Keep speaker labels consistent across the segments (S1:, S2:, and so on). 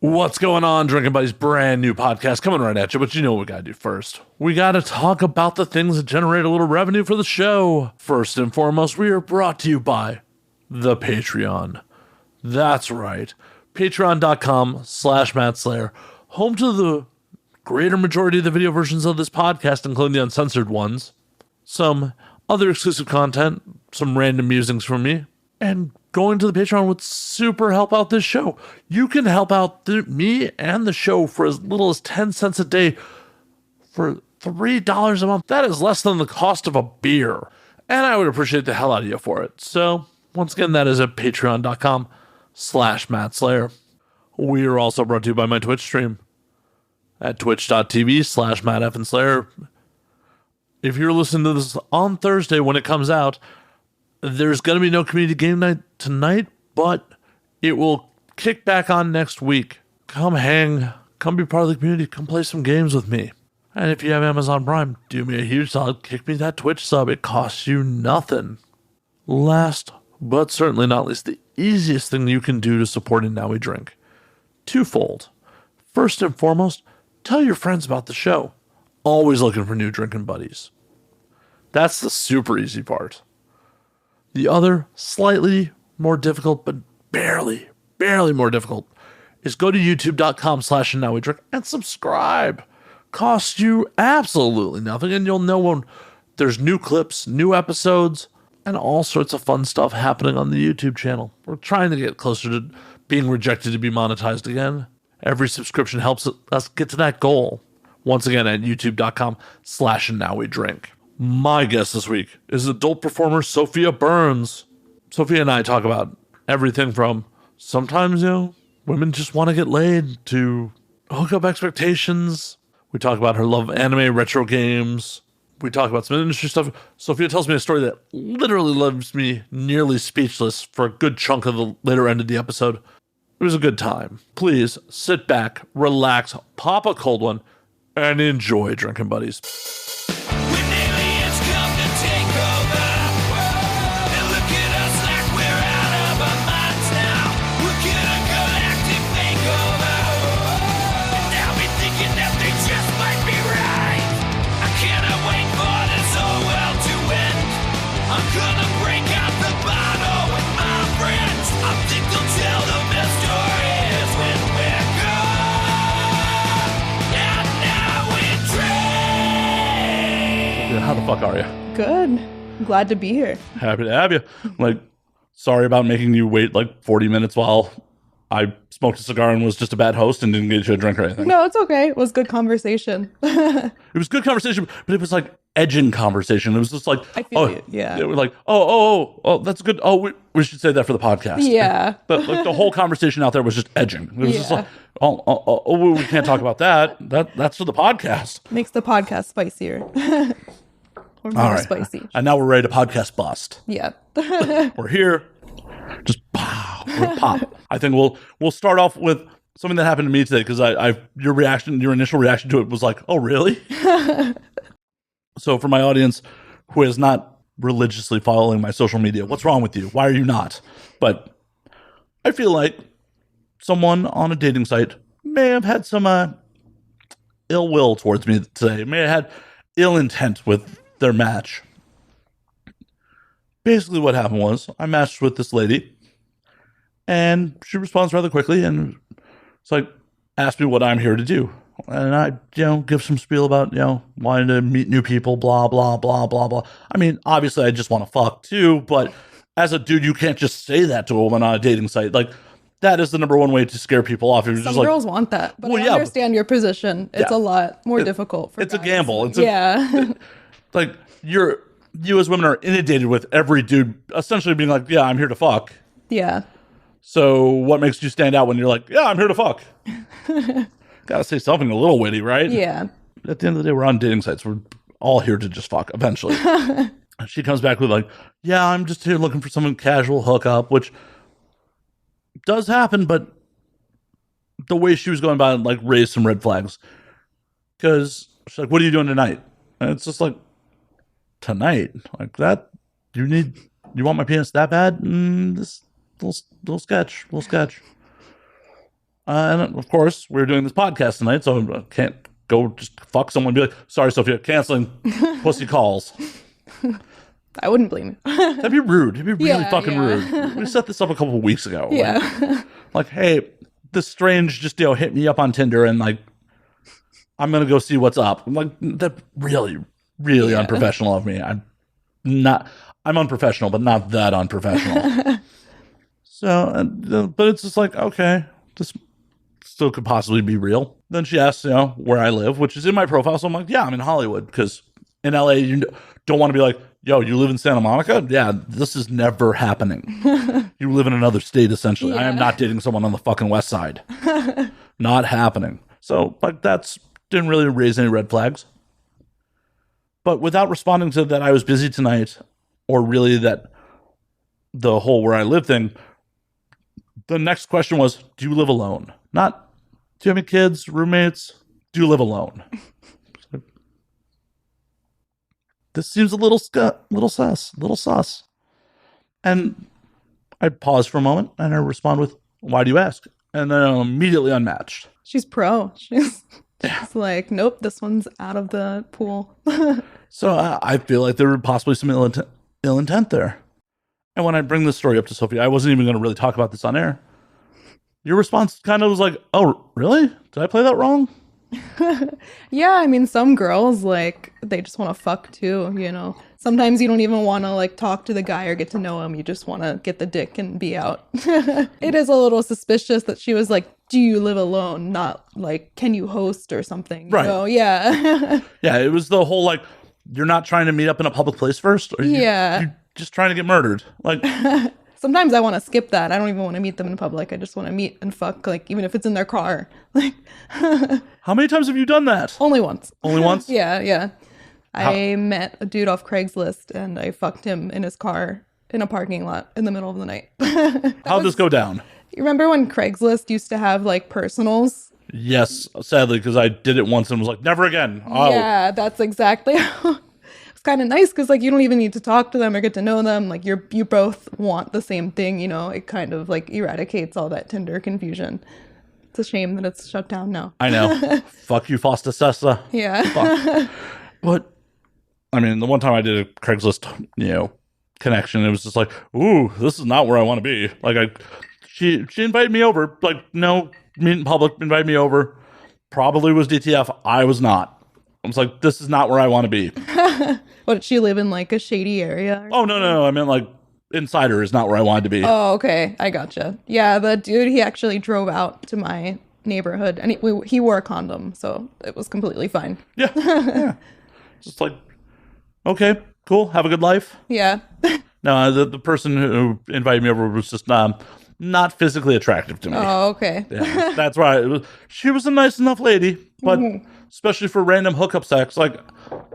S1: What's going on, Drinking Buddies? Brand new podcast coming right at you, but you know what we gotta do first. We gotta talk about the things that generate a little revenue for the show. First and foremost, we are brought to you by the Patreon. That's right. Patreon.com/MattSlayer, home to the greater majority of the video versions of this podcast, including the uncensored ones, some other exclusive content, some random musings from me, and going to the Patreon would super help out this show. You can help out me and the show for as little as 10 cents a day for $3 a month. That is less than the cost of a beer. And I would appreciate the hell out of you for it. So, once again, that is at patreon.com/MattSlayer. We are also brought to you by my Twitch stream at twitch.tv/MattFandSlayer. If you're listening to this on Thursday when it comes out, there's going to be no community game night tonight, but it will kick back on next week. Come hang, come be part of the community, come play some games with me. And if you have Amazon Prime, do me a huge solid, kick me that Twitch sub. It costs you nothing. Last, but certainly not least, the easiest thing you can do to support Now We Drink. Twofold. First and foremost, tell your friends about the show. Always looking for new drinking buddies. That's the super easy part. The other, slightly more difficult, but barely more difficult, is go to youtube.com/nowwedrink and subscribe. Costs you absolutely nothing, and you'll know when there's new clips, new episodes, and all sorts of fun stuff happening on the YouTube channel. We're trying to get closer to being rejected to be monetized again. Every subscription helps us get to that goal. Once again, at youtube.com/nowwedrink. My guest this week is adult performer Sophia Burns. Sophia and I talk about everything from sometimes, women just want to get laid to hookup expectations. We talk about her love of anime, retro games. We talk about some industry stuff. Sophia tells me a story that literally leaves me nearly speechless for a good chunk of the later end of the episode. It was a good time. Please sit back, relax, pop a cold one, and enjoy Drinking Buddies. How the fuck are you?
S2: Good. I'm glad to be here.
S1: Happy to have you. Sorry about making you wait 40 minutes while I smoked a cigar and was just a bad host and didn't get you a drink or anything.
S2: No, it's okay. It was good conversation.
S1: It was good conversation, but it was edging conversation. It was just
S2: I feel you. Yeah.
S1: It was oh, that's good. Oh, we should say that for the podcast.
S2: Yeah.
S1: But the whole conversation out there was just edging. It was just we can't talk about that. That's for the podcast.
S2: Makes the podcast spicier. Or more spicy.
S1: And now we're ready to podcast bust.
S2: Yeah.
S1: We're here. Just pow. We're pop. I think we'll start off with something that happened to me today because your initial reaction to it was oh, really? So for my audience who is not religiously following my social media, what's wrong with you? Why are you not? But I feel like someone on a dating site may have had some ill will towards me today. May have had ill intent with their match. Basically what happened was I matched with this lady and she responds rather quickly and it's asked me what I'm here to do. And I, give some spiel about, wanting to meet new people, blah, blah, blah, blah, blah. I mean, obviously I just want to fuck too, but as a dude, you can't just say that to a woman on a dating site. That is the number one way to scare people off.
S2: Some girls want that, but I understand your position. It's a lot more difficult for guys.
S1: It's a gamble. You as women are inundated with every dude essentially being yeah, I'm here to fuck.
S2: Yeah.
S1: So what makes you stand out when you're yeah, I'm here to fuck? Gotta say something a little witty, right?
S2: Yeah.
S1: At the end of the day, we're on dating sites. We're all here to just fuck eventually. She comes back with yeah, I'm just here looking for some casual hookup, which does happen, but the way she was going about it raised some red flags. Because she's what are you doing tonight? And it's just tonight? That? You want my penis that bad? This little sketch. And of course, we're doing this podcast tonight, so I can't go just fuck someone and be like, sorry, Sophia, canceling pussy calls.
S2: I wouldn't blame you.
S1: That'd be rude. It'd be really fucking rude. We set this up a couple of weeks ago.
S2: Yeah.
S1: Like, hey, this strange just, hit me up on Tinder and like, I'm going to go see what's up. I'm like, that's really, really unprofessional of me. I'm unprofessional, but not that unprofessional. So, but it's just like, okay, this still could possibly be real. Then she asks, where I live, which is in my profile. So I'm like, yeah, I'm in Hollywood, because in LA, you don't want to be like, yo, you live in Santa Monica? Yeah, this is never happening. You live in another state, essentially. I am not dating someone on the fucking West Side. Not happening. So, like, that's didn't really raise any red flags. But without responding to that I was busy tonight, or really that the whole where I live thing, the next question was, do you live alone? Not, do you have any kids, roommates? Do you live alone? This seems a little sus. And I pause for a moment and I respond with, why do you ask? And then I'm immediately unmatched.
S2: She's pro. She's like, nope, this one's out of the pool.
S1: So I feel like there were possibly some ill intent there. And when I bring this story up to Sophia, I wasn't even going to really talk about this on air. Your response kind of was like, oh, really? Did I play that wrong?
S2: Yeah, I mean, some girls, like, they just want to fuck too, Sometimes you don't even want to, like, talk to the guy or get to know him. You just want to get the dick and be out. It is a little suspicious that she was like, do you live alone? Not like, can you host or something?
S1: Right.
S2: So, yeah.
S1: Yeah, it was the whole, like, you're not trying to meet up in a public place first? Or you're just trying to get murdered. Like,
S2: sometimes I want to skip that. I don't even want to meet them in public. I just want to meet and fuck, like, even if it's in their car. Like,
S1: how many times have you done that?
S2: Only once.
S1: Only once?
S2: Yeah. I met a dude off Craigslist and I fucked him in his car in a parking lot in the middle of the night.
S1: How'd this go down?
S2: You remember when Craigslist used to have, like, personals?
S1: Yes, sadly, because I did it once and was like, never again. Oh.
S2: Yeah, that's exactly how. It's kind of nice because, like, you don't even need to talk to them or get to know them. Like, you both want the same thing, It kind of, like, eradicates all that Tinder confusion. It's a shame that it's shut down now.
S1: I know. Fuck you, Fosta Sessa.
S2: Yeah.
S1: Fuck. But, I mean, the one time I did a Craigslist, connection, it was just like, ooh, this is not where I want to be. Like, she invited me over. Like, no, meet in public, invited me over. Probably was DTF. I was not. I was like, this is not where I want to be.
S2: What, did she live in, like, a shady area?
S1: Oh, no. I meant, like, Insider is not where I wanted to be.
S2: Oh, okay. I gotcha. Yeah, the dude, he actually drove out to my neighborhood, and he wore a condom, so it was completely fine.
S1: Yeah. Yeah. Just like, okay, cool. Have a good life.
S2: Yeah.
S1: No, the person who invited me over was just not physically attractive to me.
S2: Oh, okay.
S1: Yeah, that's right. She was a nice enough lady, but especially for random hookup sex, like,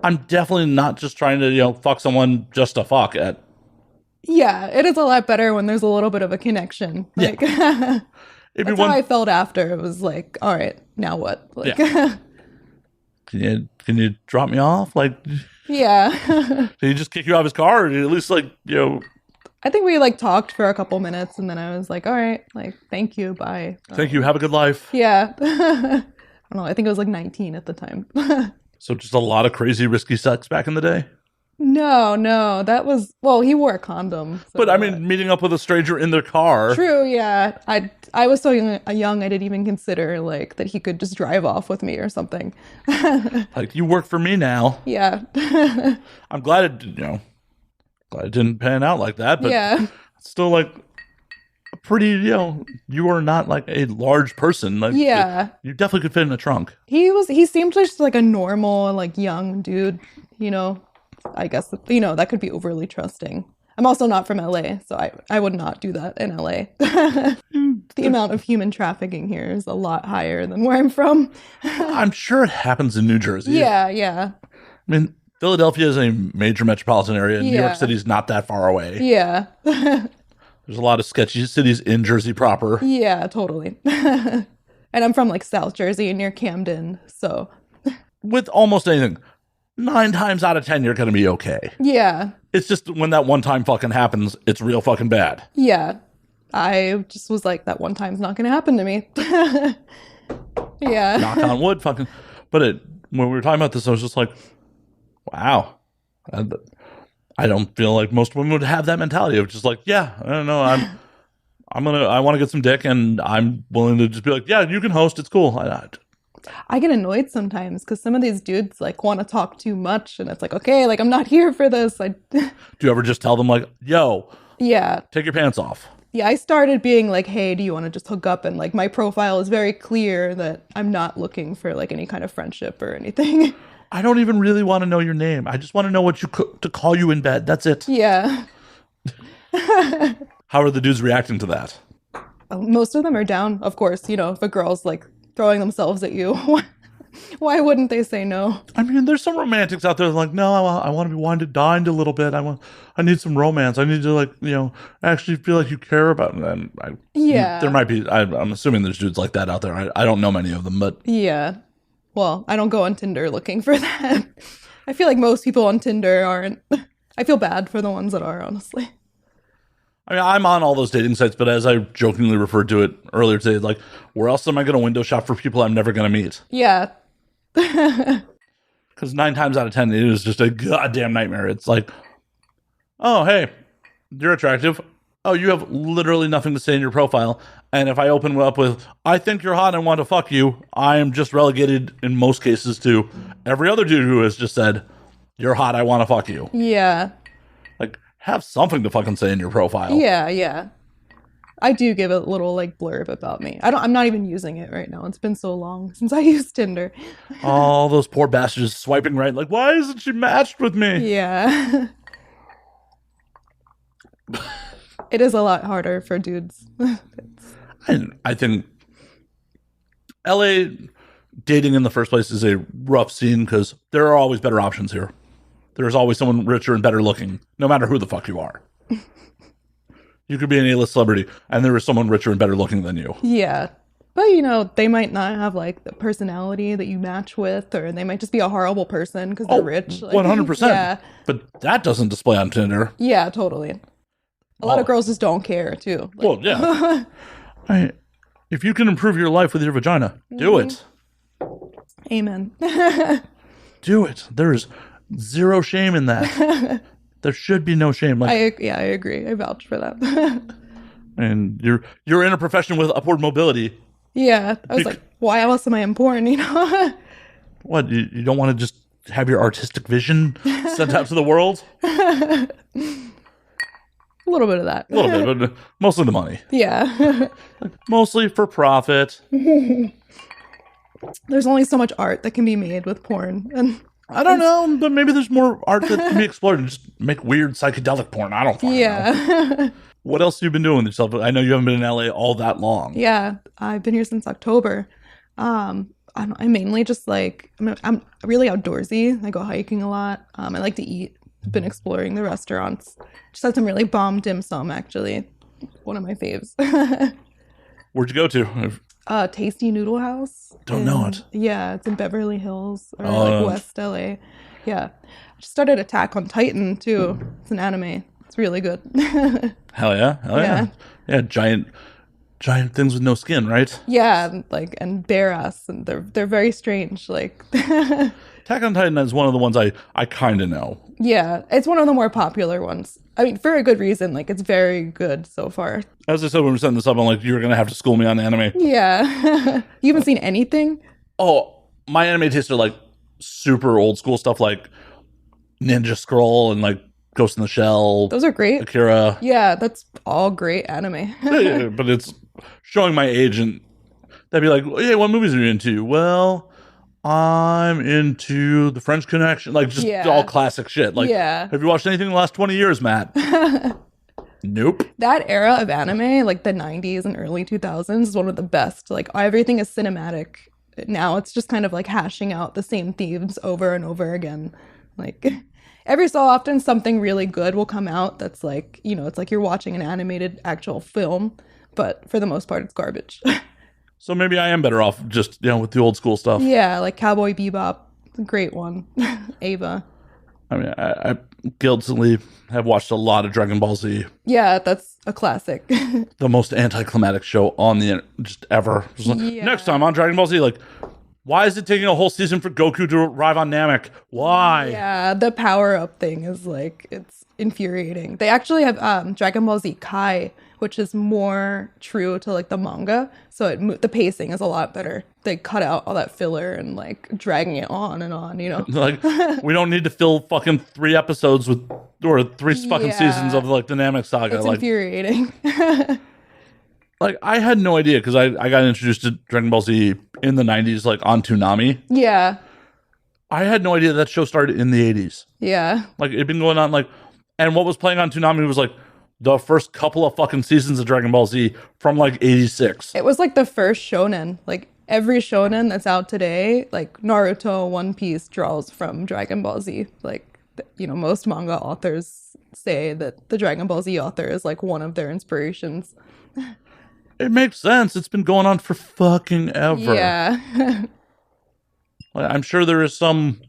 S1: I'm definitely not just trying to, fuck someone just to fuck at.
S2: Yeah, it is a lot better when there's a little bit of a connection. Like, yeah. That's how I felt after. It was like, all right, now what? Like,
S1: yeah. Can you drop me off? Like,
S2: yeah.
S1: Did he just kick you out of his car? Or did he at least, like,
S2: I think we, like, talked for a couple minutes, and then I was like, all right, like, thank you, bye.
S1: Thank you, have a good life.
S2: Yeah. I don't know, I think I was like 19 at the time.
S1: So just a lot of crazy risky sex back in the day?
S2: No, that was, well, he wore a condom. So
S1: but I mean, meeting up with a stranger in their car.
S2: True, yeah. I was so young, I didn't even consider, like, that he could just drive off with me or something.
S1: Like, you work for me now.
S2: Yeah.
S1: I'm glad it, glad it didn't pan out like that, but
S2: yeah.
S1: It's still, like, pretty, you are not, like, a large person. Like,
S2: yeah.
S1: You definitely could fit in a trunk.
S2: He seemed just like a normal, like, young dude, I guess, that could be overly trusting. I'm also not from LA, so I would not do that in LA. The amount of human trafficking here is a lot higher than where I'm from.
S1: I'm sure it happens in New Jersey.
S2: Yeah.
S1: I mean, Philadelphia is a major metropolitan area. New York City's not that far away.
S2: Yeah.
S1: There's a lot of sketchy cities in Jersey proper.
S2: Yeah, totally. And I'm from, like, South Jersey near Camden, so.
S1: With almost anything, 9 times out of 10, you're going to be okay.
S2: Yeah.
S1: It's just when that one time fucking happens, it's real fucking bad.
S2: Yeah. I just was like, that one time's not going to happen to me. Yeah.
S1: Knock on wood, fucking. But when we were talking about this, I was just like, wow. I don't feel like most women would have that mentality of just like, yeah, I don't know, I want to get some dick, and I'm willing to just be like, yeah, you can host, it's cool.
S2: I get annoyed sometimes because some of these dudes like want to talk too much, and it's like, okay, like I'm not here for this.
S1: Do you ever just tell them like, yo,
S2: yeah,
S1: take your pants off?
S2: Yeah, I started being like, hey, do you want to just hook up? And like my profile is very clear that I'm not looking for like any kind of friendship or anything.
S1: I don't even really want to know your name. I just want to know what to call you in bed. That's it.
S2: Yeah.
S1: How are the dudes reacting to that?
S2: Most of them are down, of course. You know, if a girl's like throwing themselves at you, why wouldn't they say no?
S1: I mean, there's some romantics out there like, no, I want to be wined and dined a little bit. I need some romance. I need to like, actually feel like you care about me.
S2: Yeah.
S1: There might be, I'm assuming there's dudes like that out there. I don't know many of them, but.
S2: Yeah. Well, I don't go on Tinder looking for that. I feel like most people on Tinder aren't. I feel bad for the ones that are, honestly.
S1: I mean, I'm on all those dating sites, but as I jokingly referred to it earlier today, like, where else am I going to window shop for people I'm never going to meet?
S2: Yeah.
S1: Because 9 times out of 10, it is just a goddamn nightmare. It's like, oh, hey, you're attractive. Oh, you have literally nothing to say in your profile. And if I open up with, I think you're hot and want to fuck you, I am just relegated in most cases to every other dude who has just said, you're hot, I want to fuck you.
S2: Yeah.
S1: Like, have something to fucking say in your profile.
S2: Yeah, yeah. I do give a little like blurb about me. I'm not even using it right now. It's been so long since I used Tinder.
S1: All those poor bastards swiping right. Like, why isn't she matched with me?
S2: Yeah. It is a lot harder for dudes.
S1: I think LA dating in the first place is a rough scene because there are always better options here. There's always someone richer and better looking, no matter who the fuck you are. You could be an A-list celebrity, and there is someone richer and better looking than you.
S2: Yeah. But, they might not have, like, the personality that you match with, or they might just be a horrible person because they're rich. Like,
S1: 100%.
S2: Yeah.
S1: But that doesn't display on Tinder.
S2: Yeah, totally. A lot of girls just don't care, too. Like,
S1: well, yeah. If you can improve your life with your vagina, do it.
S2: Amen.
S1: Do it. There is zero shame in that. There should be no shame.
S2: I agree. I vouch for that.
S1: And you're in a profession with upward mobility.
S2: Yeah. I was like, why else am I in porn,
S1: What, you don't want to just have your artistic vision sent out to the world?
S2: A little bit of that.
S1: A little bit, but mostly the money.
S2: Yeah.
S1: Mostly for profit.
S2: There's only so much art that can be made with porn. And
S1: I don't know, but maybe there's more art that can be explored and just make weird psychedelic porn. I don't fucking know. What else have you been doing with yourself? I know you haven't been in LA all that long.
S2: Yeah, I've been here since October. I'm mainly just like, I'm really outdoorsy. I go hiking a lot. I like to eat. I've been exploring the restaurants. Just had some really bomb dim sum, actually. One of my faves.
S1: Where'd you go to?
S2: Tasty Noodle House.
S1: Don't know it.
S2: Yeah, it's in Beverly Hills or like West LA. Yeah. I just started Attack on Titan too. It's an anime. It's really good.
S1: Hell yeah. Hell yeah. Yeah, giant things with no skin, right?
S2: Yeah, and bare ass, and they're very strange. Like
S1: Attack on Titan is one of the ones I kind of know.
S2: Yeah, it's one of the more popular ones. I mean, for a good reason. Like, it's very good so far.
S1: As I said when we were setting this up, I'm like, you're going to have to school me on anime.
S2: Yeah. You haven't seen anything?
S1: Oh, my anime tastes are like super old school stuff like Ninja Scroll and like Ghost in the Shell.
S2: Those are great.
S1: Akira.
S2: Yeah, that's all great anime.
S1: Yeah, but it's showing my age, and they'd be like, hey, what movies are you into? Well, I'm into The French Connection. Like, just all classic shit. Like, have you watched anything in the last 20 years, Matt? Nope. That
S2: era of anime, like the 90s and early 2000s, is one of the best. Like, everything is cinematic. Now it's just kind of like hashing out the same themes over and over again. Like, every so often something really good will come out that's like, it's like you're watching an animated actual film, but for the most part, it's garbage.
S1: So maybe I am better off just, with the old school stuff.
S2: Yeah, like Cowboy Bebop, a great one. Ava.
S1: I mean, I guiltily have watched a lot of Dragon Ball Z.
S2: Yeah, that's a classic.
S1: The most anticlimactic show on the just ever. Like, next time on Dragon Ball Z, like, why is it taking a whole season for Goku to arrive on Namek? Why?
S2: Yeah, the power-up thing is like, it's infuriating. They actually have Dragon Ball Z Kai, which is more true to like the manga, so the pacing is a lot better. They cut out all that filler and like dragging it on and on, you know.
S1: Like, we don't need to fill fucking 3 episodes with, or 3 fucking seasons of like the Namek saga.
S2: It's
S1: like,
S2: infuriating.
S1: Like, I had no idea because I got introduced to Dragon Ball Z in the 90s, like on Toonami.
S2: Yeah.
S1: I had no idea that show started in the 80s.
S2: Yeah.
S1: Like, it'd been going on, like, and what was playing on Toonami was like the first couple of fucking seasons of Dragon Ball Z from like 86.
S2: It was like the first shonen. Like every shonen that's out today, like Naruto, One Piece draws from Dragon Ball Z. Like, you know, most manga authors say that the Dragon Ball Z author is like one of their inspirations.
S1: It makes sense. It's been going on for fucking ever.
S2: Yeah.
S1: I'm sure there is some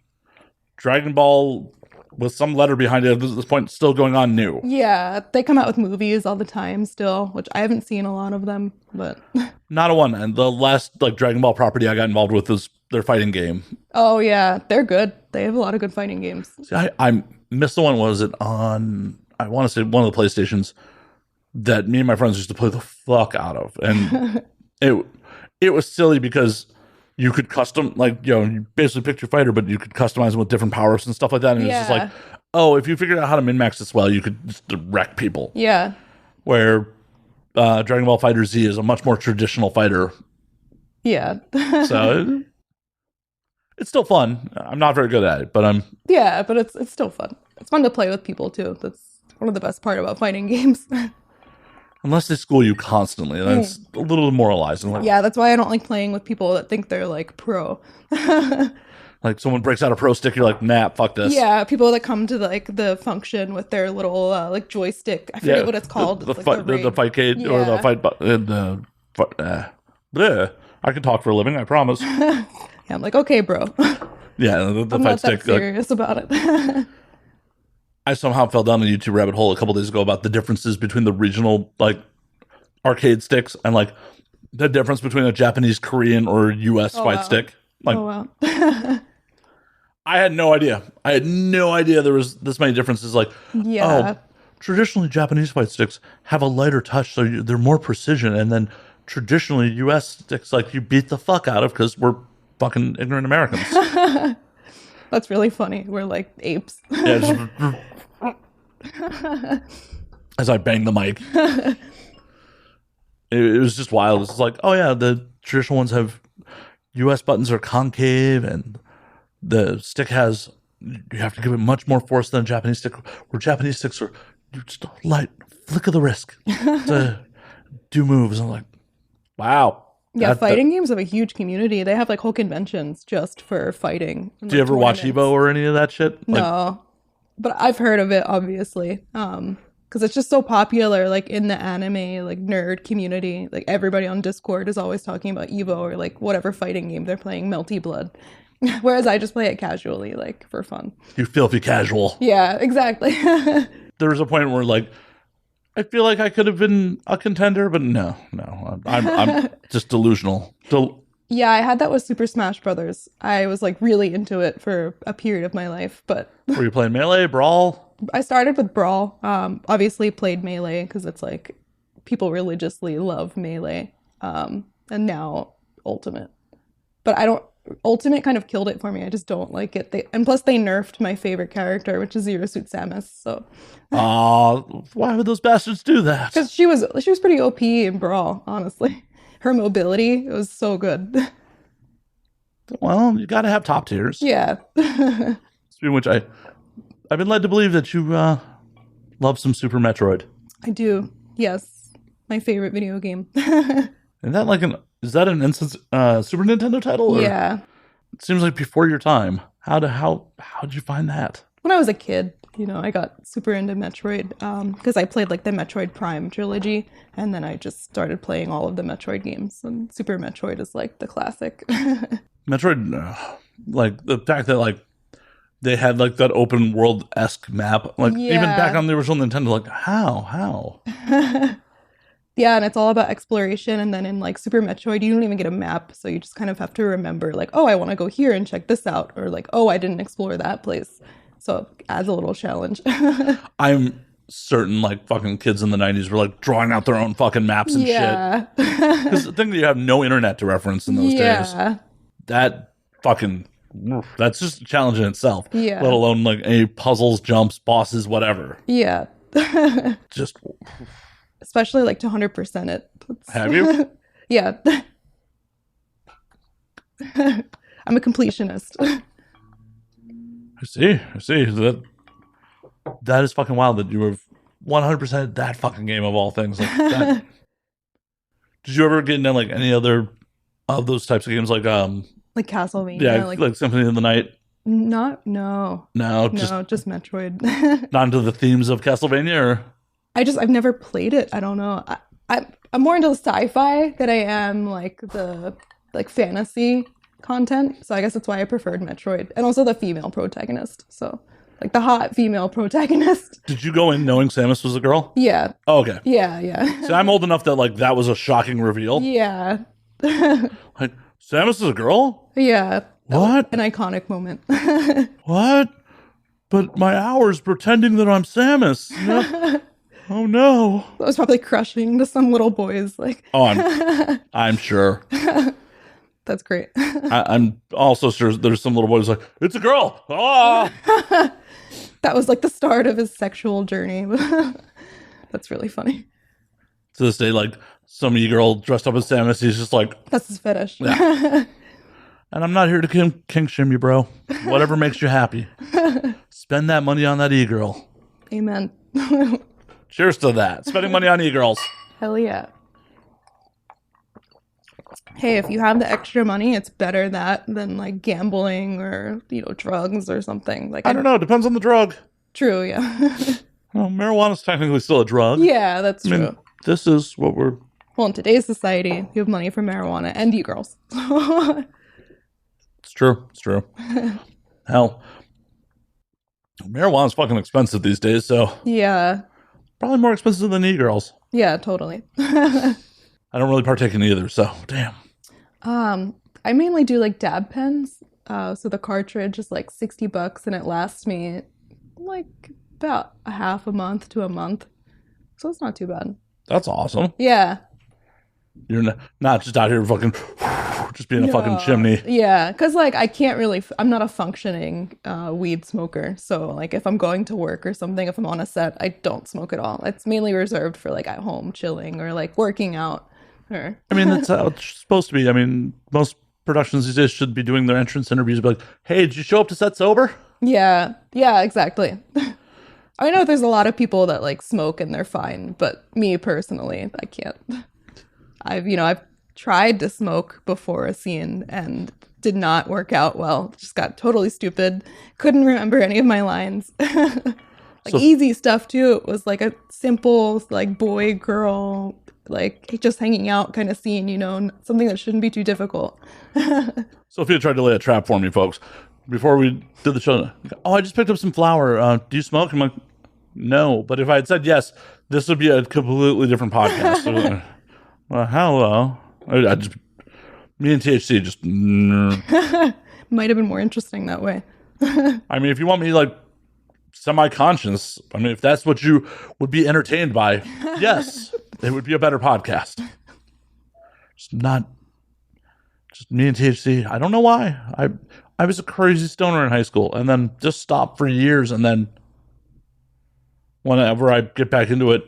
S1: Dragon Ball with some letter behind it at this point still going on new.
S2: Yeah, they come out with movies all the time still, which I haven't seen a lot of them, but
S1: Not a one. And the last like Dragon Ball property I got involved with is their fighting game.
S2: oh yeah, they're good. They have a lot of good fighting games.
S1: See, I missed the one. Was it on? I want to say one of the PlayStations that me and my friends used to play the fuck out of, and it was silly because you could custom, like, you know, you basically picked your fighter, but you could customize them with different powers and stuff like that. And it was just like, oh, if you figured out how to min-max this well, you could just wreck people.
S2: Yeah.
S1: Where Dragon Ball Fighter Z is a much more traditional fighter.
S2: Yeah.
S1: So it's still fun. I'm not very good at it, but I'm...
S2: Yeah, but it's still fun. It's fun to play with people, too. That's one of the best part about fighting games.
S1: Unless they school you constantly, that's a little demoralizing. Like,
S2: yeah, that's why I don't like playing with people that think they're, like, pro.
S1: like, someone breaks out a pro stick, you're like, nah, fuck this.
S2: Yeah, people that come to, like, the function with their little, like, joystick. I forget what it's called.
S1: The
S2: it's like
S1: fightcade, or the fight button. Bleh. I can talk for a living, I promise.
S2: Yeah, I'm like, okay, bro.
S1: Yeah, the
S2: I'm
S1: fight
S2: not
S1: stick.
S2: that serious about it.
S1: I somehow fell down the YouTube rabbit hole a couple days ago about the differences between the regional, like, arcade sticks and, like, the difference between a Japanese, Korean, or U.S. fight stick. Like,
S2: oh, wow.
S1: I had no idea. I had no idea there was this many differences. Like,
S2: Yeah.
S1: oh, traditionally Japanese fight sticks have a lighter touch, so they're more precision. And then traditionally U.S. sticks, like, you beat the fuck out of because we're fucking ignorant Americans.
S2: That's really funny. We're like apes.
S1: Yeah, just, as I banged the mic. It was just wild. It's like, oh yeah, the traditional ones have US buttons are concave, and the stick has, you have to give it much more force than a Japanese stick, where Japanese sticks are just a light flick of the wrist to do moves. I'm like, wow.
S2: Yeah, fighting games have a huge community. They have like whole conventions just for fighting.
S1: Do you ever watch Evo or any of that shit?
S2: No, but I've heard of it, obviously. Because it's just so popular, like in the anime, like nerd community. Like everybody on Discord is always talking about Evo or like whatever fighting game they're playing, Melty Blood. Whereas I just play it casually, like for fun.
S1: You filthy casual.
S2: Yeah, exactly.
S1: There was a point where like, I feel like I could have been a contender, but no, I'm just delusional.
S2: Yeah, I had that with Super Smash Brothers. I was like really into it for a period of my life, but
S1: were you playing Melee, Brawl?
S2: I started with Brawl. Obviously played Melee because it's like people religiously love Melee. And now Ultimate. But Ultimate kind of killed it for me. I just don't like it. And plus they nerfed my favorite character, which is Zero Suit Samus. So
S1: why would those bastards do that?
S2: Because she was pretty OP in Brawl, honestly. Her mobility, it was so good.
S1: Well, you got to have top tiers.
S2: Yeah.
S1: Speaking of which, I've been led to believe that you love some Super Metroid.
S2: I do. Yes, my favorite video game.
S1: Is that an instance Super Nintendo title? Or?
S2: Yeah.
S1: It seems like before your time. How'd you find that?
S2: When I was a kid, I got super into Metroid because I played like the Metroid Prime trilogy, and then I just started playing all of the Metroid games. And Super Metroid is like the classic.
S1: Metroid, like the fact that like they had like that open world-esque map. Like even back on the original Nintendo, like how?
S2: Yeah, and it's all about exploration. And then in like Super Metroid, you don't even get a map. So you just kind of have to remember like, oh, I want to go here and check this out. Or like, oh, I didn't explore that place. So it adds a little challenge.
S1: I'm certain like fucking kids in the 90s were like drawing out their own fucking maps and shit. Because the thing that you have no internet to reference in those days, that fucking, that's just a challenge in itself.
S2: Yeah.
S1: Let alone like any puzzles, jumps, bosses, whatever.
S2: Yeah.
S1: Just...
S2: Especially like to 100% it.
S1: Have you?
S2: Yeah. I'm a completionist.
S1: I see. That is fucking wild that you were 100% that fucking game of all things. Like that. Did you ever get into like any other of those types of games, like
S2: Castlevania?
S1: Yeah, like Symphony of the Night.
S2: No, just Metroid.
S1: Not into the themes of Castlevania, or
S2: I've never played it. I don't know. I'm more into sci-fi than I am like the like fantasy content. So I guess that's why I preferred Metroid, and also the female protagonist. So like the hot female protagonist.
S1: Did you go in knowing Samus was a girl?
S2: Yeah.
S1: Oh, okay.
S2: Yeah.
S1: So I'm old enough that like that was a shocking reveal.
S2: Yeah.
S1: Like Samus is a girl?
S2: Yeah.
S1: What?
S2: An iconic moment.
S1: What? But my hours pretending that I'm Samus. No. Oh no.
S2: That was probably crushing to some little boys. Like.
S1: Oh, I'm sure.
S2: That's great.
S1: I'm also sure there's some little boys like, it's a girl. Ah!
S2: That was like the start of his sexual journey. That's really funny.
S1: To this day, like some e-girl dressed up as Samus, he's just like,
S2: that's his fetish.
S1: Yeah. And I'm not here to kink shame you, bro. Whatever makes you happy. Spend that money on that e-girl.
S2: Amen.
S1: Cheers to that. Spending money on e-girls.
S2: Hell yeah. Hey, if you have the extra money, it's better that than like gambling or, drugs or something. Like
S1: I don't know. Depends on the drug.
S2: True, yeah.
S1: Well, marijuana's technically still a drug.
S2: Yeah, that's true.
S1: Mean, this is what we're...
S2: Well, in today's society, you have money for marijuana and e-girls.
S1: It's true. Hell, marijuana's fucking expensive these days, so...
S2: Yeah.
S1: Probably more expensive than e-girls.
S2: Yeah, totally.
S1: I don't really partake in either, so damn.
S2: I mainly do like dab pens. So the cartridge is like $60 and it lasts me like about a half a month to a month. So it's not too bad.
S1: That's awesome.
S2: Yeah.
S1: You're not just out here fucking just being a fucking chimney.
S2: Yeah, because like I'm not a functioning weed smoker. So like if I'm going to work or something, if I'm on a set, I don't smoke at all. It's mainly reserved for like at home chilling or like working out. Or
S1: I mean, that's how it's supposed to be. I mean, most productions these days should be doing their entrance interviews be like, hey, did you show up to set sober?
S2: Yeah, exactly. I know there's a lot of people that like smoke and they're fine, but me personally, I can't. I've tried to smoke before a scene and did not work out well. Just got totally stupid. Couldn't remember any of my lines. Easy stuff too. It was like a simple like boy girl like just hanging out kind of scene, something that shouldn't be too difficult.
S1: Sophia tried to lay a trap for me, folks. Before we did the show, I just picked up some flour. Do you smoke? I'm like, no. But if I had said yes, this would be a completely different podcast. Well, hello. Me and THC just...
S2: Might have been more interesting that way.
S1: I mean, if you want me, like, semi-conscious, I mean, if that's what you would be entertained by, yes, it would be a better podcast. Just me and THC. I don't know why. I was a crazy stoner in high school and then just stopped for years, and then whenever I get back into it,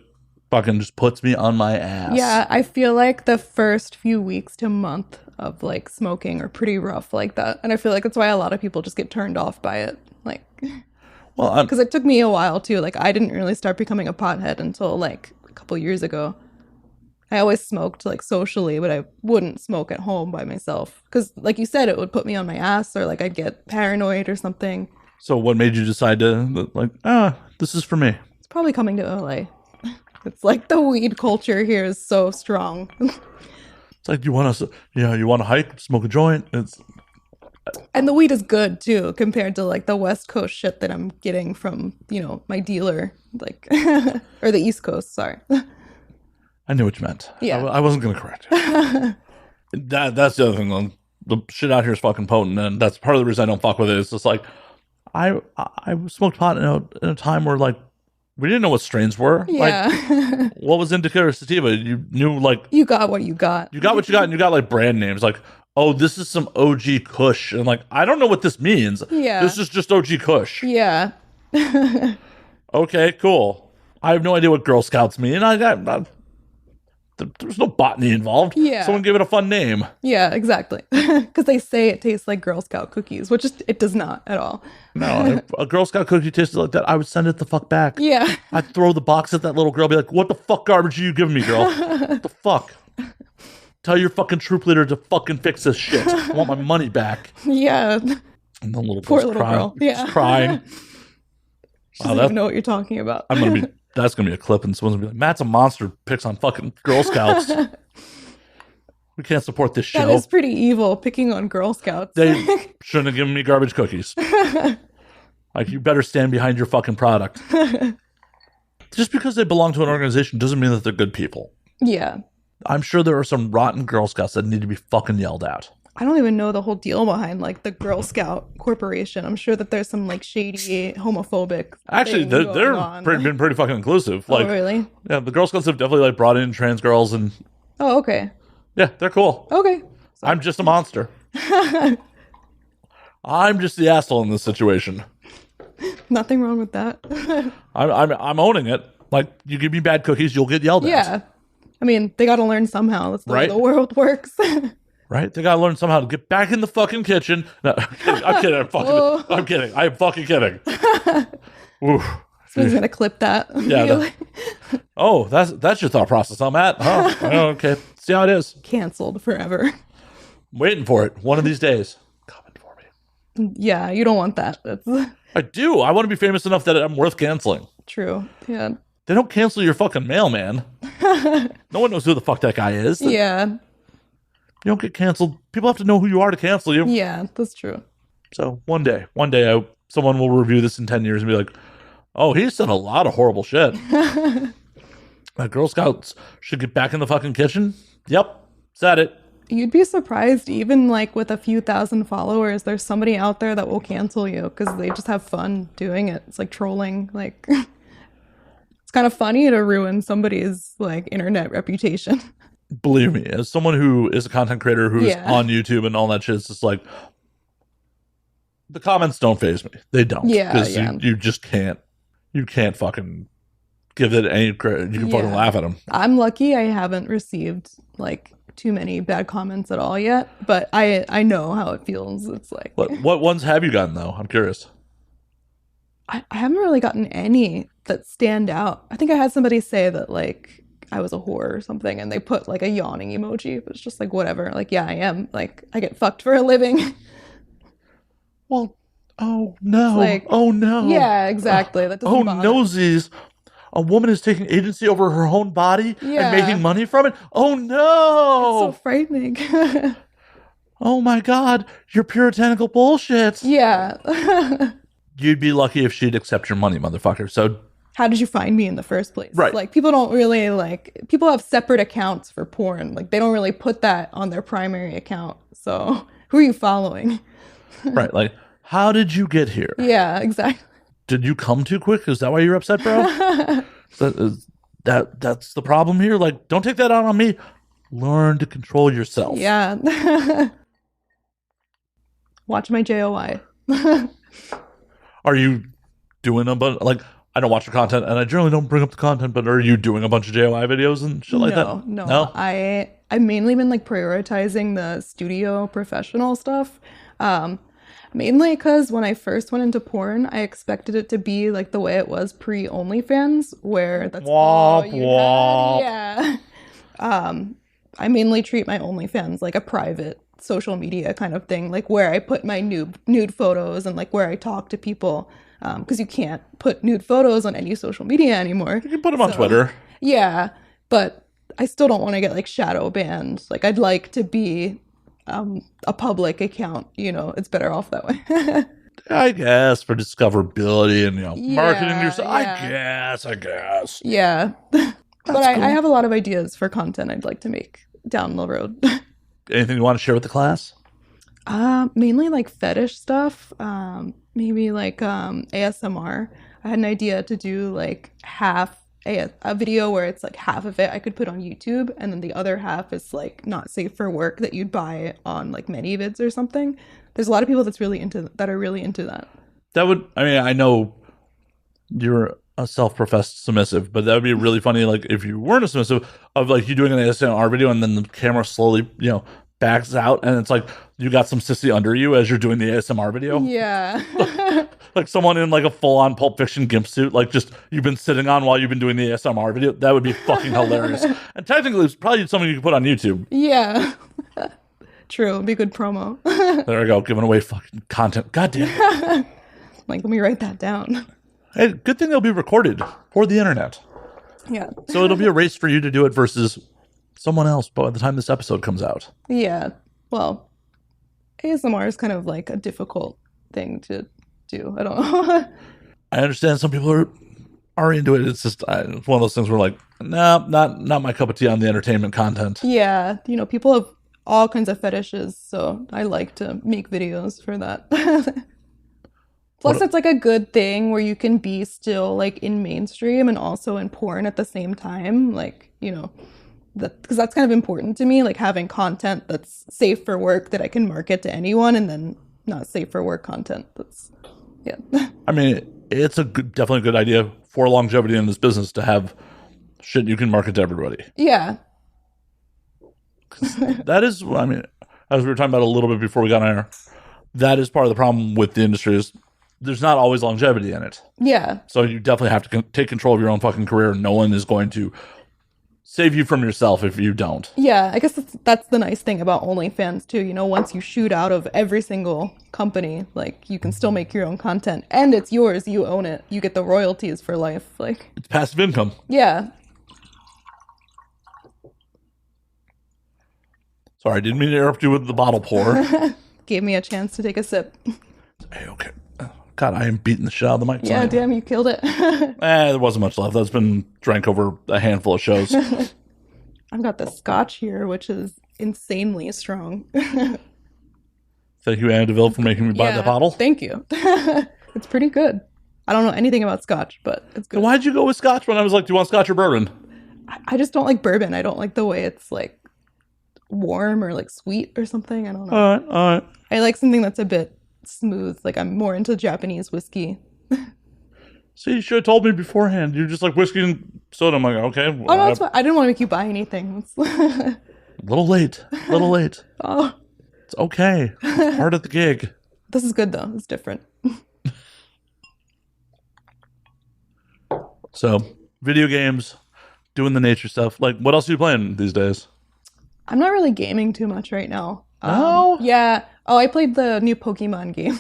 S1: fucking just puts me on my ass.
S2: Yeah, I feel like the first few weeks to month of like smoking are pretty rough like that. And I feel like that's why a lot of people just get turned off by it. Like, well, because it took me a while too. Like I didn't really start becoming a pothead until like a couple years ago. I always smoked like socially, but I wouldn't smoke at home by myself. Because like you said, it would put me on my ass or like I'd get paranoid or something.
S1: So what made you decide to like, this is for me?
S2: It's probably coming to LA. It's like the weed culture here is so strong.
S1: It's like you want to hike, smoke a joint.
S2: And the weed is good too, compared to like the West Coast shit that I'm getting from, my dealer, like, or the East Coast, sorry.
S1: I knew what you meant.
S2: Yeah.
S1: I wasn't going to correct you. That's the other thing, though. The shit out here is fucking potent, and that's part of the reason I don't fuck with it. It's just like, I smoked pot in a time where, like, we didn't know what strains were.
S2: Yeah.
S1: Like, what was indica or sativa? You knew, like...
S2: You got what you got.
S1: You got what you got, and you got, like, brand names. Like, oh, this is some OG Kush. And, like, I don't know what this means.
S2: Yeah.
S1: This is just OG Kush.
S2: Yeah.
S1: Okay, cool. I have no idea what Girl Scouts mean. There's no botany involved.
S2: Yeah.
S1: Someone give it a fun name.
S2: Yeah, exactly. Because they say it tastes like Girl Scout cookies, which it does not at all.
S1: No, if a Girl Scout cookie tasted like that, I would send it the fuck back.
S2: Yeah.
S1: I'd throw the box at that little girl, be like, what the fuck garbage are you giving me, girl? What the fuck? Tell your fucking troop leader to fucking fix this shit. I want my money back.
S2: Yeah.
S1: And the little
S2: Poor
S1: girl's
S2: little
S1: crying.
S2: girl. Yeah.
S1: She's crying.
S2: She doesn't even know what you're talking about.
S1: That's gonna be a clip, and someone's gonna be like, Matt's a monster, picks on fucking Girl Scouts. We can't support this show.
S2: That is pretty evil, picking on Girl Scouts.
S1: They shouldn't have given me garbage cookies. Like, you better stand behind your fucking product. Just because they belong to an organization doesn't mean that they're good people.
S2: Yeah.
S1: I'm sure there are some rotten Girl Scouts that need to be fucking yelled at.
S2: I don't even know the whole deal behind, like, the Girl Scout Corporation. I'm sure that there's some, like, shady, homophobic
S1: Actually, they're been pretty fucking inclusive. Like,
S2: oh, really?
S1: Yeah, the Girl Scouts have definitely, like, brought in trans girls, and
S2: Oh, okay.
S1: yeah, they're cool.
S2: Okay.
S1: I'm just a monster. I'm just the asshole in this situation.
S2: Nothing wrong with that.
S1: I'm owning it. Like, you give me bad cookies, you'll get yelled at.
S2: Yeah. I mean, they got to learn somehow. That's the way
S1: Right?
S2: the world works.
S1: Right? They gotta learn somehow to get back in the fucking kitchen. No, I'm kidding. I'm kidding. I'm fucking kidding. Oof.
S2: Someone's gonna clip that.
S1: Yeah. Oh, that's your thought process, huh, Matt? Oh, okay. See how it is.
S2: Canceled forever.
S1: I'm waiting for it. One of these days. Coming for me.
S2: Yeah, you don't want that. That's
S1: I do. I want to be famous enough that I'm worth canceling.
S2: true. Yeah.
S1: They don't cancel your fucking mailman. No one knows who the fuck that guy is.
S2: Yeah.
S1: You don't get canceled. People have to know who you are to cancel you.
S2: Yeah, that's true.
S1: So one day, someone will review this in 10 years and be like, oh, he said a lot of horrible shit. Girl Scouts should get back in the fucking kitchen. Yep, said it.
S2: You'd be surprised, even like with a few thousand followers, there's somebody out there that will cancel you because they just have fun doing it. It's like trolling. Like, it's kind of funny to ruin somebody's like internet reputation.
S1: Believe me, as someone who is a content creator who's
S2: Yeah.
S1: on YouTube and all that shit, it's just like, the comments don't faze me. They don't.
S2: Yeah,
S1: 'Cause
S2: yeah.
S1: You just can't. You can't fucking give it any credit. You can fucking
S2: Yeah.
S1: laugh at them.
S2: I'm lucky I haven't received like too many bad comments at all yet, but I know how it feels. It's like
S1: What ones have you gotten, though? I'm curious.
S2: I haven't really gotten any that stand out. I think I had somebody say that like I was a whore or something, and they put like a yawning emoji. But it's just like, whatever. Like, yeah, I am. Like, I get fucked for a living.
S1: Well, oh no.
S2: Like,
S1: oh no.
S2: Yeah, exactly. That doesn't
S1: Oh,
S2: bother.
S1: nosies. A woman is taking agency over her own body
S2: Yeah.
S1: and making money from it? Oh no.
S2: It's so frightening.
S1: Oh my God. You're puritanical bullshit.
S2: Yeah.
S1: You'd be lucky if she'd accept your money, motherfucker. So
S2: How did you find me in the first place?
S1: Right.
S2: Like, people don't really, like, people have separate accounts for porn. Like, they don't really put that on their primary account. So, who are you following?
S1: right, like, how did you get here?
S2: Yeah, exactly.
S1: Did you come too quick? Is that why you're upset, bro? That's the problem here? Like, don't take that out on me. Learn to control yourself.
S2: Yeah. Watch my JOI.
S1: Are you doing a bunch, like, I don't watch your content, and I generally don't bring up the content, but are you doing a bunch of JOI videos and shit like that?
S2: No. I've mainly been, like, prioritizing the studio professional stuff. Mainly because when I first went into porn, I expected it to be like the way it was pre-OnlyFans, where that's all you had. Yeah. I mainly treat my OnlyFans like a private social media kind of thing, like where I put my nude photos and like where I talk to people, because you can't put nude photos on any social media anymore.
S1: You can put them on Twitter.
S2: Yeah, but I still don't want to get like shadow banned. Like, I'd like to be a public account, it's better off that way.
S1: I guess for discoverability and marketing yourself.
S2: Yeah.
S1: I guess.
S2: Yeah. But
S1: Cool.
S2: I have a lot of ideas for content I'd like to make down the road.
S1: Anything you want to share with the class?
S2: Mainly like fetish stuff. Maybe like ASMR. I had an idea to do like half a video where it's like half of it I could put on YouTube, and then the other half is like not safe for work that you'd buy on like ManyVids or something. There's a lot of people that are really into that.
S1: That would, I know you're a self-professed submissive, but that would be really funny, like if you weren't a submissive, of like you doing an ASMR video and then the camera slowly, backs out and it's like you got some sissy under you as you're doing the ASMR video.
S2: Yeah.
S1: Like someone in like a full-on Pulp Fiction gimp suit, like just you've been sitting on while you've been doing the ASMR video. That would be fucking hilarious. And technically it's probably something you could put on YouTube.
S2: Yeah. True. It'd be good promo.
S1: There we go, giving away fucking content. God damn it.
S2: Like, let me write that down.
S1: Hey, good thing it'll be recorded for the internet.
S2: Yeah.
S1: So it'll be a race for you to do it versus someone else by the time this episode comes out.
S2: Yeah. Well, ASMR is kind of like a difficult thing to do. I don't know.
S1: I understand some people are into it. It's just it's one of those things where like, nah, not my cup of tea on the entertainment content.
S2: Yeah. People have all kinds of fetishes, so I like to make videos for that. Plus, it's like a good thing where you can be still like in mainstream and also in porn at the same time. Like, because that's kind of important to me, like having content that's safe for work that I can market to anyone, and then not safe for work content. Yeah.
S1: It's definitely a good idea for longevity in this business to have shit you can market to everybody.
S2: Yeah.
S1: That is, as we were talking about a little bit before we got on air, that is part of the problem with the industry is there's not always longevity in it.
S2: Yeah.
S1: So you definitely have to take control of your own fucking career. No one is going to save you from yourself if you don't.
S2: Yeah, I guess that's the nice thing about OnlyFans too. Once you shoot out of every single company, like you can still make your own content and it's yours. You own it. You get the royalties for life. Like
S1: it's passive income.
S2: Yeah.
S1: Sorry, I didn't mean to interrupt you with the bottle pour.
S2: Gave me a chance to take a sip.
S1: Hey, okay. God, I am beating the shit out of the mic.
S2: Yeah, damn, you killed it.
S1: There wasn't much left. That's been drank over a handful of shows.
S2: I've got the scotch here, which is insanely strong.
S1: Thank you, ANWD, for making me buy that bottle.
S2: Thank you. It's pretty good. I don't know anything about scotch, but it's good.
S1: Why'd you go with scotch when I was like, do you want scotch or bourbon?
S2: I just don't like bourbon. I don't like the way it's like warm or like sweet or something. I don't know.
S1: All right.
S2: I like something that's a bit smooth. Like I'm more into Japanese whiskey.
S1: See, you should have told me beforehand. You're just like whiskey and soda. I'm like, okay. Well,
S2: Oh no, that's fine. I didn't want to make you buy anything.
S1: a little late.
S2: Oh,
S1: It's okay. It's part of the gig.
S2: this is good though. It's different.
S1: So, video games, doing the nature stuff. Like, what else are you playing these days?
S2: I'm not really gaming too much right now.
S1: No?
S2: Yeah. Oh, I played the new Pokemon game.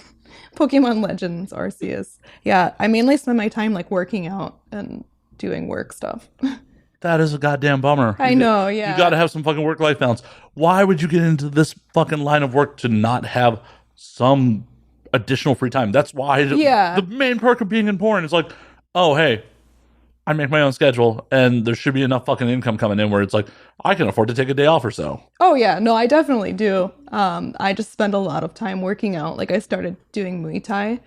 S2: Pokemon Legends Arceus. Yeah, I mainly spend my time like working out and doing work stuff.
S1: That is a goddamn bummer.
S2: I know, yeah.
S1: You got to have some fucking work-life balance. Why would you get into this fucking line of work to not have some additional free time? That's why the main perk of being in porn is like, oh, hey, I make my own schedule and there should be enough fucking income coming in where it's like, I can afford to take a day off or so.
S2: Oh, yeah. No, I definitely do. I just spend a lot of time working out. Like I started doing Muay Thai.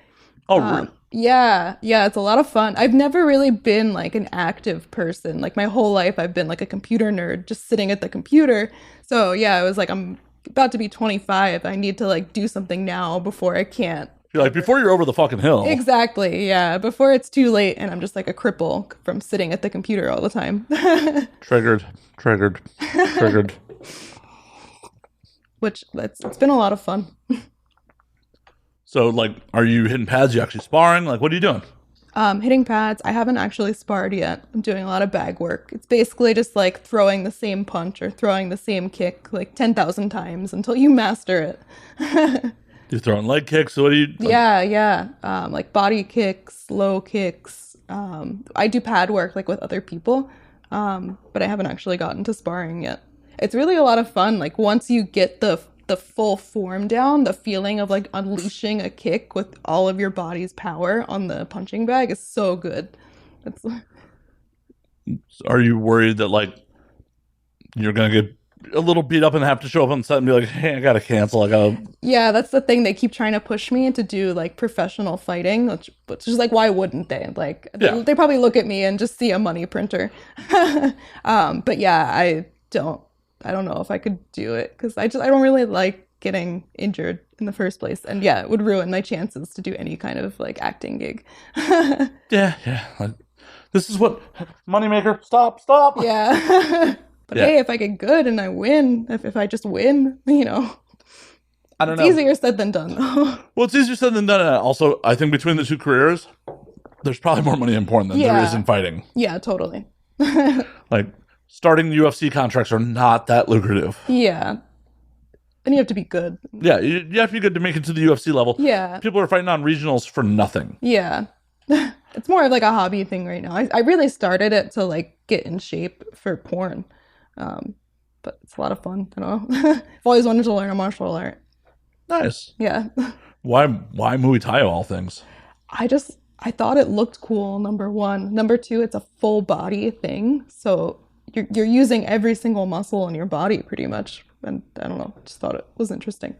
S1: Oh, really?
S2: Yeah, it's a lot of fun. I've never really been like an active person. Like my whole life I've been like a computer nerd, just sitting at the computer. So yeah, I was like, I'm about to be 25. I need to like do something now before I can't.
S1: You're like, before you're over the fucking hill.
S2: Exactly, yeah. Before it's too late and I'm just like a cripple from sitting at the computer all the time.
S1: Triggered.
S2: Which it's been a lot of fun.
S1: So, like, are you hitting pads? You actually sparring? Like, what are you doing?
S2: Hitting pads. I haven't actually sparred yet. I'm doing a lot of bag work. It's basically just like throwing the same punch or throwing the same kick like 10,000 times until you master it.
S1: You're throwing leg kicks? What do you...
S2: Yeah. Like body kicks, low kicks. I do pad work like with other people, but I haven't actually gotten to sparring yet. It's really a lot of fun. Like once you get the the full form down, the feeling of like unleashing a kick with all of your body's power on the punching bag is so good. It's
S1: Are you worried that like you're gonna get a little beat up and have to show up on set and be like, hey, I gotta cancel,
S2: yeah, that's the thing. They keep trying to push me to do like professional fighting, which is like, why wouldn't they? Like, they probably look at me and just see a money printer. But yeah, I don't know if I could do it because I don't really like getting injured in the first place. And yeah, it would ruin my chances to do any kind of like acting gig.
S1: yeah. Like, this is what moneymaker. Stop.
S2: Yeah. But hey, if I get good and I win, if I just win, you know,
S1: I don't know.
S2: It's easier said than done, though.
S1: Well, it's easier said than done. Also, I think between the two careers, there's probably more money important than there is in fighting.
S2: Yeah, totally.
S1: Like, starting UFC contracts are not that lucrative.
S2: Yeah. And you have to be good.
S1: Yeah, you have to be good to make it to the UFC level.
S2: Yeah.
S1: People are fighting on regionals for nothing.
S2: Yeah. It's more of like a hobby thing right now. I really started it to like get in shape for porn. But it's a lot of fun, you know. I've always wanted to learn a martial art.
S1: Nice.
S2: Yeah.
S1: Why Muay Thai of all things?
S2: I thought it looked cool, number one. Number two, it's a full body thing. So you're using every single muscle in your body pretty much. And I don't know, just thought it was interesting.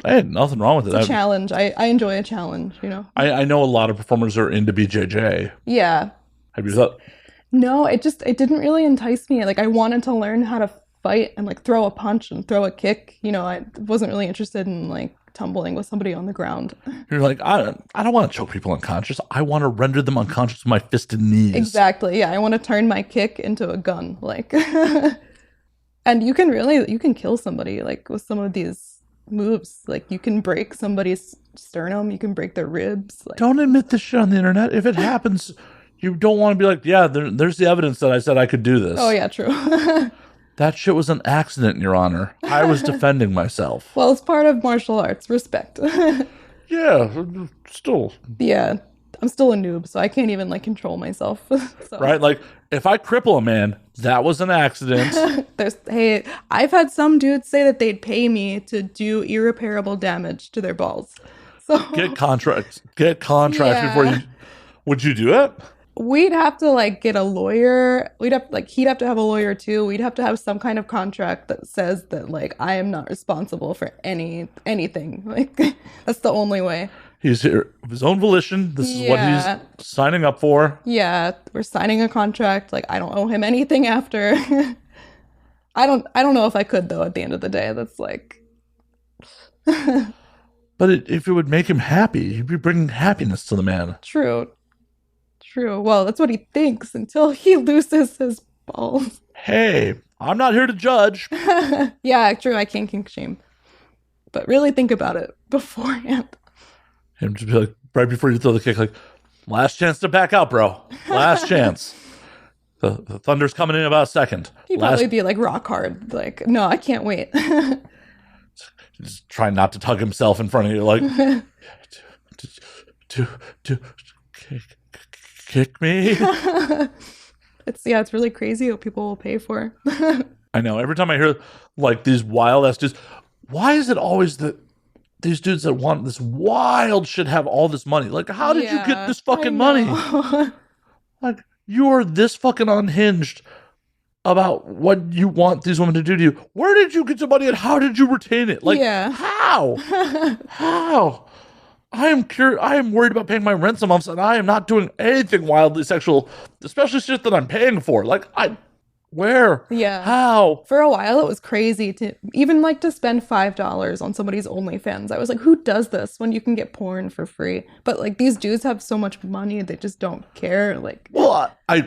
S1: I had nothing wrong with it.
S2: It's a challenge. I enjoy a challenge, you know.
S1: I know a lot of performers are into BJJ.
S2: Yeah.
S1: Have you thought?
S2: No, it didn't really entice me. Like I wanted to learn how to fight and like throw a punch and throw a kick. You know, I wasn't really interested in like tumbling with somebody on the ground.
S1: You're like, I don't want to choke people unconscious. I want to render them unconscious with my fist and knees.
S2: Exactly. Yeah, I want to turn my kick into a gun. Like, and you can kill somebody like with some of these moves. Like you can break somebody's sternum. You can break their ribs. Like,
S1: don't admit this shit on the internet. If it happens, you don't want to be like, yeah, there's the evidence that I said I could do this.
S2: Oh yeah, true.
S1: That shit was an accident, Your Honor. I was defending myself.
S2: Well, it's part of martial arts. Respect.
S1: Yeah, still.
S2: Yeah, I'm still a noob, so I can't even like control myself. So.
S1: Right? Like, if I cripple a man, that was an accident.
S2: Hey, I've had some dudes say that they'd pay me to do irreparable damage to their balls. So
S1: Get contracts before you. Would you do it?
S2: We'd have to like get a lawyer. He'd have to have a lawyer too. We'd have to have some kind of contract that says that like I am not responsible for anything. Like that's the only way.
S1: He's here of his own volition. This is what he's signing up for.
S2: Yeah, we're signing a contract. Like I don't owe him anything after. I don't know if I could though. At the end of the day, that's like.
S1: But if it would make him happy, you'd be bringing happiness to the man.
S2: True. Well, that's what he thinks until he loses his balls.
S1: Hey, I'm not here to judge.
S2: Yeah, true. I can't kink shame. But really think about it beforehand.
S1: Him just be like, right before you throw the kick, like, last chance to back out, bro. Last chance. The thunder's coming in about a second.
S2: He'd probably be like rock hard. Like, no, I can't wait.
S1: Just trying not to tug himself in front of you, like, kick me.
S2: It's really crazy what people will pay for.
S1: I know. Every time I hear like these wild ass dudes, why is it always that these dudes that want this wild shit have all this money? Like, how did you get this fucking money? Like, you are this fucking unhinged about what you want these women to do to you. Where did you get the money and how did you retain it? Like, how? How? I am worried about paying my rent some months, and I am not doing anything wildly sexual, especially shit that I'm paying for. Like, where?
S2: Yeah.
S1: How?
S2: For a while, it was crazy to even like to spend $5 on somebody's OnlyFans. I was like, who does this when you can get porn for free? But like these dudes have so much money, they just don't care. Like,
S1: well, I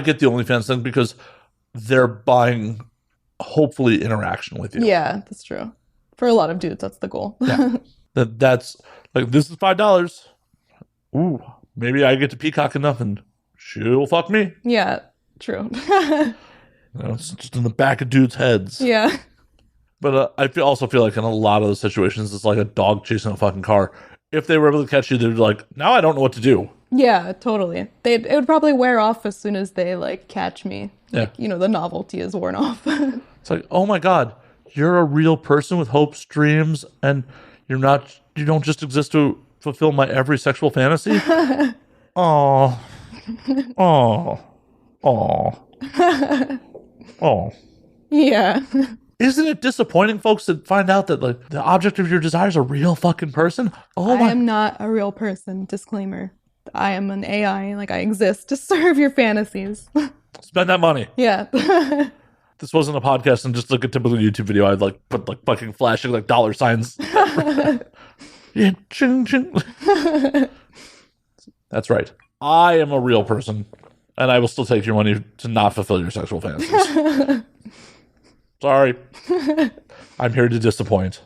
S1: get the OnlyFans thing because they're buying, hopefully, interaction with you.
S2: Yeah, that's true. For a lot of dudes, that's the goal.
S1: Yeah. That's like, this is $5. Ooh, maybe I get to peacock enough and she'll fuck me.
S2: Yeah, true.
S1: It's just in the back of dudes' heads.
S2: Yeah.
S1: But I also feel like in a lot of those situations, it's like a dog chasing a fucking car. If they were able to catch you, they're like, now I don't know what to do.
S2: Yeah, totally. It would probably wear off as soon as they like catch me.
S1: Yeah.
S2: Like, the novelty is worn off.
S1: It's like, oh my God, you're a real person with hopes, dreams, and you don't just exist to fulfill my every sexual fantasy. Oh, oh, oh, oh.
S2: Yeah.
S1: Isn't it disappointing, folks, to find out that like the object of your desire is a real fucking person? Oh
S2: I am not a real person. Disclaimer. I am an AI. Like, I exist to serve your fantasies.
S1: Spend that money.
S2: Yeah.
S1: This wasn't a podcast and just like a typical YouTube video. I'd like put like fucking flashing like dollar signs. Yeah, ching, ching. That's right. I am a real person, and I will still take your money to not fulfill your sexual fantasies. Sorry. I'm here to disappoint.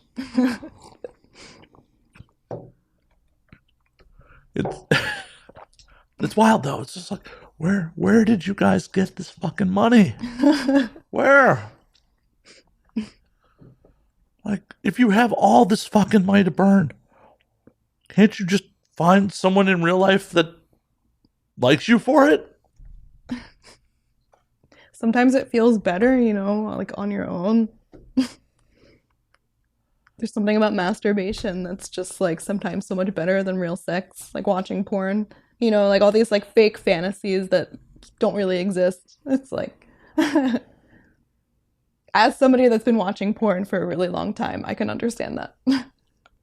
S1: It's wild though. It's just like, where did you guys get this fucking money? Where? Like, if you have all this fucking money to burn, can't you just find someone in real life that likes you for it?
S2: Sometimes it feels better, you know, like on your own. There's something about masturbation that's just like sometimes so much better than real sex, like watching porn, you know, like all these like fake fantasies that don't really exist. It's like, as somebody that's been watching porn for a really long time, I can understand that.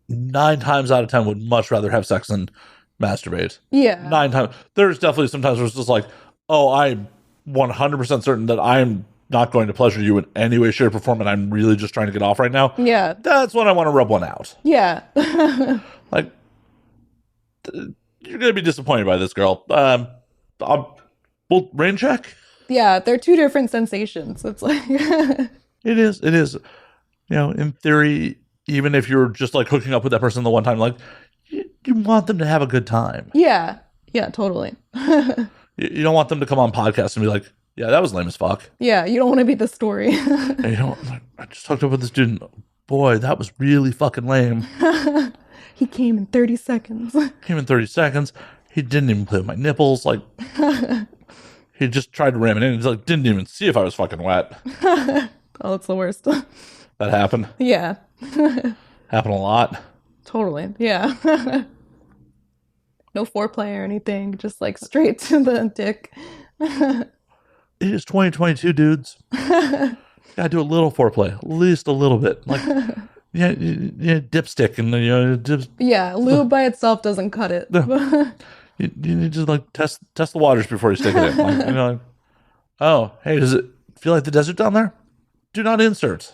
S1: 9 times out of 10 would much rather have sex than masturbate.
S2: Yeah.
S1: 9 times. There's definitely sometimes where it's just like, oh, I'm 100% certain that I'm not going to pleasure you in any way, shape, or form, and I'm really just trying to get off right now.
S2: Yeah.
S1: That's when I want to rub one out.
S2: Yeah.
S1: Like, you're going to be disappointed by this girl. Well, rain check?
S2: Yeah, they're two different sensations. It's like...
S1: It is. You know, in theory, even if you're just like hooking up with that person the one time, like, you want them to have a good time.
S2: Yeah. Yeah, totally.
S1: You don't want them to come on podcasts and be like, yeah, that was lame as fuck.
S2: Yeah, you don't want to be the story.
S1: And you don't, I just hooked up with this dude, and boy, that was really fucking lame.
S2: He came in 30 seconds.
S1: He didn't even play with my nipples. Like, he just tried to ram it in. He's like, didn't even see if I was fucking wet.
S2: Oh, it's the worst.
S1: That happened.
S2: Yeah.
S1: Happened a lot.
S2: Totally. Yeah. No foreplay or anything. Just like straight to the dick.
S1: It is 2022, dudes. Gotta do a little foreplay. At least a little bit. Like, yeah, dipstick and, you know,
S2: yeah, lube by itself doesn't cut it.
S1: You need to like test the waters before you stick it in. Like, you know, like, oh, hey, does it feel like the desert down there? Do not insert.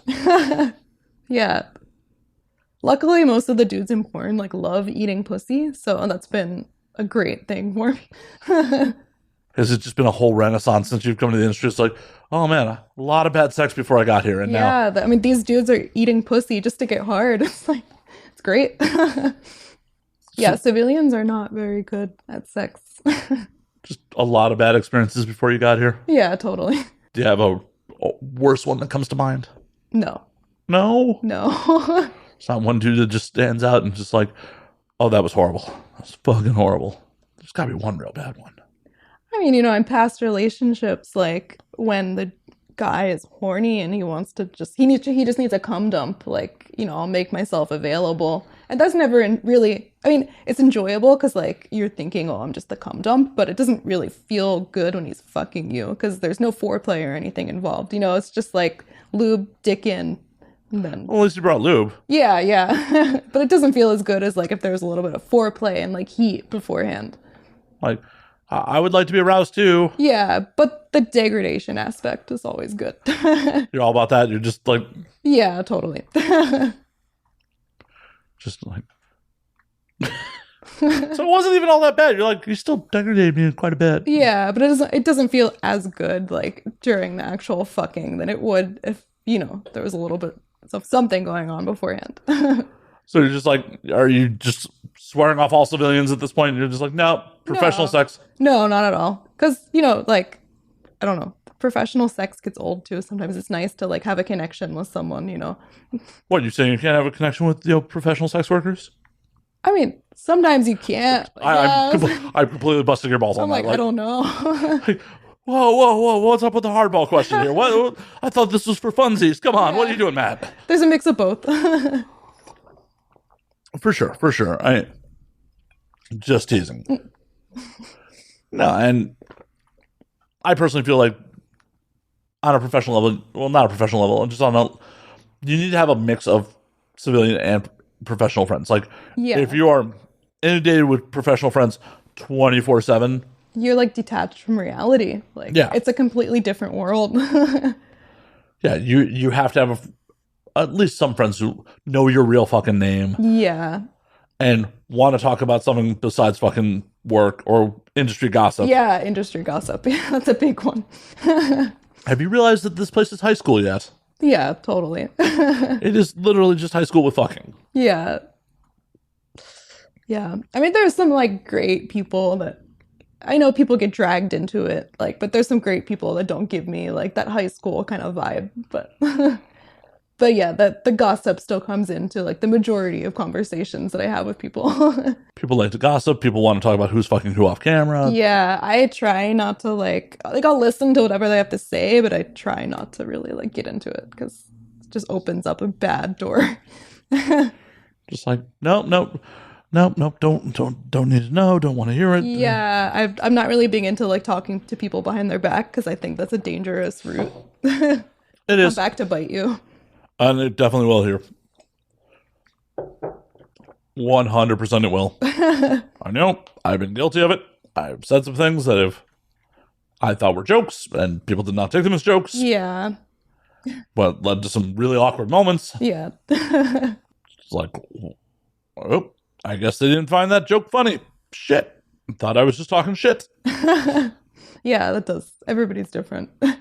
S2: Yeah. Luckily, most of the dudes in porn like love eating pussy, so that's been a great thing for me.
S1: Has it just been a whole renaissance since you've come to the industry? It's like, oh man, a lot of bad sex before I got here, and now.
S2: Yeah, I mean, these dudes are eating pussy just to get hard. It's like, it's great. Yeah, civilians are not very good at sex.
S1: Just a lot of bad experiences before you got here.
S2: Yeah, totally.
S1: Do you have a worse one that comes to mind?
S2: No.
S1: No?
S2: No.
S1: It's not one dude that just stands out and just like, oh, that was horrible. That's fucking horrible. There's gotta be one real bad one.
S2: I mean, you know, in past relationships, like when the guy is horny and he wants to he just needs a cum dump, like, you know, I'll make myself available. And that's never really, I mean, it's enjoyable because like you're thinking, oh, I'm just the cum dump, but it doesn't really feel good when he's fucking you because there's no foreplay or anything involved. You know, it's just like lube, dick in. And then,
S1: well, at least you brought lube.
S2: Yeah. But it doesn't feel as good as like if there's a little bit of foreplay and like heat beforehand.
S1: Like, I would like to be aroused too.
S2: Yeah, but the degradation aspect is always good.
S1: You're all about that? You're just like...
S2: Yeah, totally.
S1: Just like... So it wasn't even all that bad. You're like, you still degraded me quite a bit.
S2: Yeah, but it doesn't feel as good like during the actual fucking than it would if, you know, there was a little bit of something going on beforehand.
S1: So you're just like, are you just swearing off all civilians at this point? You're just like, no, professional sex.
S2: No, not at all. Because, you know, like, I don't know, professional sex gets old too. Sometimes it's nice to like have a connection with someone, you know.
S1: What, you're saying you can't have a connection with, you know, professional sex workers?
S2: I mean, sometimes you can't.
S1: I'm completely busting your balls on
S2: I'm
S1: that.
S2: like, I don't know.
S1: Like, Whoa. What's up with the hardball question here? What? I thought this was for funsies. Come on. What are you doing, Matt?
S2: There's a mix of both.
S1: For sure. I just teasing. No, and I personally feel like on a professional level, well, not a professional level, just on a, you need to have a mix of civilian and professional friends. Like, if you are inundated with professional friends 24/7,
S2: you're like detached from reality. Like, it's a completely different world.
S1: You have to have at least some friends who know your real fucking name.
S2: Yeah.
S1: And want to talk about something besides fucking work or industry gossip.
S2: Yeah, industry gossip. Yeah, that's a big one.
S1: Have you realized that this place is high school yet?
S2: Yeah, totally.
S1: It is literally just high school with fucking.
S2: Yeah. Yeah. I mean, there's some like great people that I know people get dragged into it, like, but there's some great people that don't give me like that high school kind of vibe. But yeah, that the gossip still comes into like the majority of conversations that I have with people.
S1: People like to gossip. People want to talk about who's fucking who off camera.
S2: Yeah, I try not to like I'll listen to whatever they have to say, but I try not to really like get into it because it just opens up a bad door.
S1: Just like nope, don't need to know, don't want to hear it.
S2: Yeah, I'm not really being into like talking to people behind their back because I think that's a dangerous route.
S1: It is.
S2: Come back to bite you.
S1: And it definitely will here. 100% it will. I know. I've been guilty of it. I've said some things that I thought were jokes, and people did not take them as jokes.
S2: Yeah.
S1: But led to some really awkward moments.
S2: Yeah.
S1: It's like, oh, I guess they didn't find that joke funny. Shit. Thought I was just talking shit.
S2: Yeah, that does. Everybody's different.
S1: I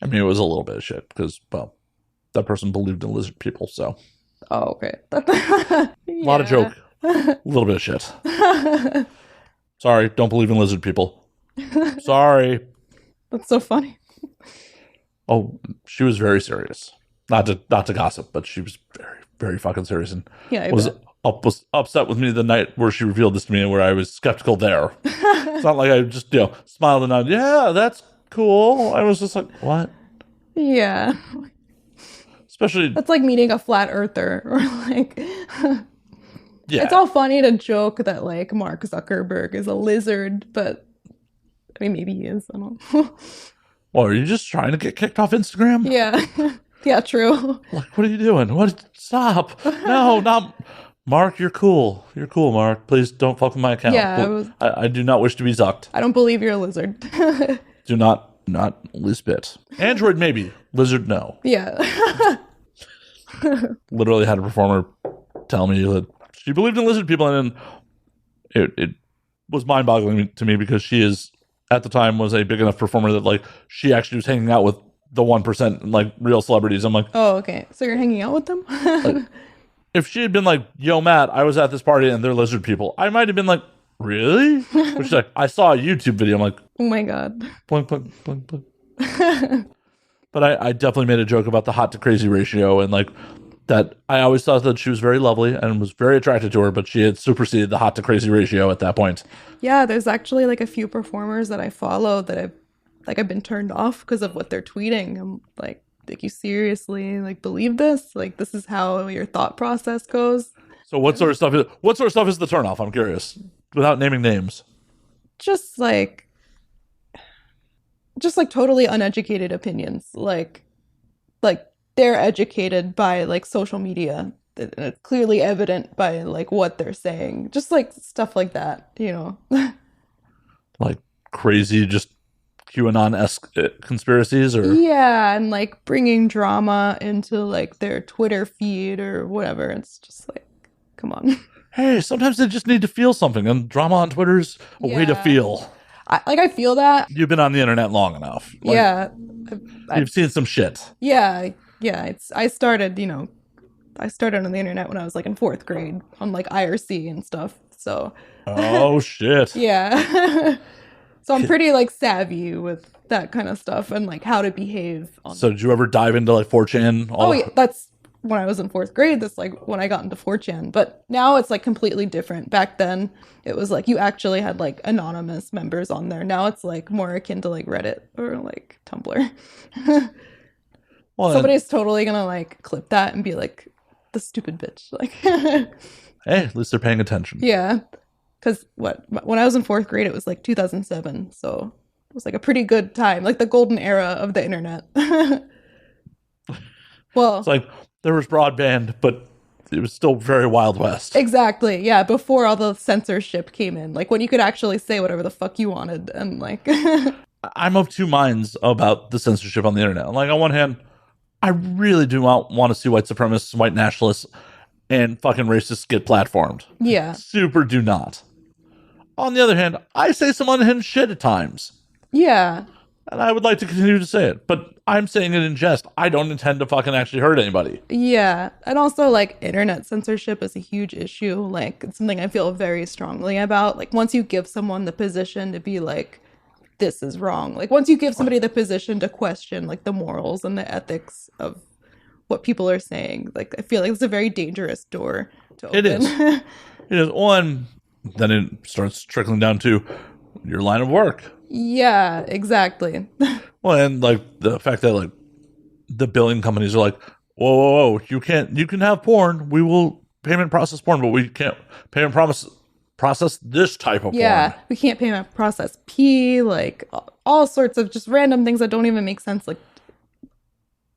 S1: mean, it was a little bit of shit because, well, that person believed in lizard people, so.
S2: Oh, okay.
S1: A lot of joke. A little bit of shit. Sorry, don't believe in lizard people. Sorry.
S2: That's so funny.
S1: Oh, she was very serious. Not to gossip, but she was very, very fucking serious, and was upset with me the night where she revealed this to me, where I was skeptical there. It's not like I just smiled and nodded. Yeah, that's cool. I was just like, what?
S2: Yeah.
S1: Especially
S2: that's like meeting a flat earther or like
S1: yeah.
S2: It's all funny to joke that like Mark Zuckerberg is a lizard, but I mean maybe he is. I don't know.
S1: Well, are you just trying to get kicked off Instagram?
S2: Yeah. Yeah, true.
S1: Like, what are you doing? What? Stop. No, not Mark, you're cool. You're cool, Mark. Please don't fuck with my account.
S2: Yeah,
S1: I do not wish to be zucked.
S2: I don't believe you're a lizard.
S1: Do not least bit. Android maybe. Lizard no.
S2: Yeah.
S1: Literally had a performer tell me that she believed in lizard people, and it was mind-boggling to me because she is at the time was a big enough performer that like she actually was hanging out with the 1%, like real celebrities. I'm like,
S2: oh, okay. So you're hanging out with them?
S1: Like, if she had been like, yo, Matt, I was at this party and they're lizard people, I might have been like, really? Which like I saw a YouTube video. I'm like,
S2: oh my god.
S1: Blink, blink, blink, blink. But I definitely made a joke about the hot to crazy ratio, and like that I always thought that she was very lovely and was very attracted to her, but she had superseded the hot to crazy ratio at that point.
S2: Yeah, there's actually like a few performers that I follow that I've been turned off because of what they're tweeting. I'm like you seriously like believe this? Like this is how your thought process goes?
S1: So what sort of stuff is the turnoff? I'm curious. Without naming names.
S2: Just like totally uneducated opinions. Like they're educated by like social media. It's clearly evident by like what they're saying. Just like stuff like that, you know.
S1: Like crazy, just QAnon-esque conspiracies, or
S2: yeah, and like bringing drama into like their Twitter feed or whatever. It's just like, come on.
S1: Hey, sometimes they just need to feel something, and drama on Twitter's a way to feel.
S2: I feel that.
S1: You've been on the internet long enough. Like,
S2: yeah,
S1: you've seen some shit.
S2: Yeah. I started on the internet when I was like in 4th grade on like IRC and stuff. So.
S1: Oh shit.
S2: Yeah. So I'm pretty like savvy with that kind of stuff and like how to behave.
S1: So did you ever dive into like 4chan?
S2: Oh yeah, that's when I was in 4th grade, that's like when I got into 4chan. But now it's like completely different. Back then, it was like you actually had like anonymous members on there. Now it's like more akin to like Reddit or like Tumblr.
S1: Well,
S2: somebody's totally gonna like clip that and be like, the stupid bitch. Like,
S1: hey, at least they're paying attention.
S2: Yeah. Because when I was in 4th grade, it was like 2007. So it was like a pretty good time, like the golden era of the internet. Well,
S1: it's like there was broadband, but it was still very Wild West.
S2: Exactly. Yeah. Before all the censorship came in, like when you could actually say whatever the fuck you wanted. And like,
S1: I'm of two minds about the censorship on the internet. Like, on one hand, I really do not want to see white supremacists, white nationalists, and fucking racists get platformed.
S2: Yeah.
S1: Super do not. On the other hand, I say some unhinged shit at times.
S2: Yeah.
S1: And I would like to continue to say it, but I'm saying it in jest. I don't intend to fucking actually hurt anybody.
S2: Yeah. And also, like, internet censorship is a huge issue. Like, it's something I feel very strongly about. Like, once you give someone the position to be like, this is wrong. Like, once you give somebody the position to question, like, the morals and the ethics of what people are saying, like, I feel like it's a very dangerous door to open.
S1: It is. It is. One, then it starts trickling down to your line of work.
S2: Yeah, exactly.
S1: Well, and like the fact that like the billing companies are like, whoa, you can have porn. We will payment process porn, but we can't payment process this type of porn.
S2: Yeah, we can't payment process P, like all sorts of just random things that don't even make sense. Like,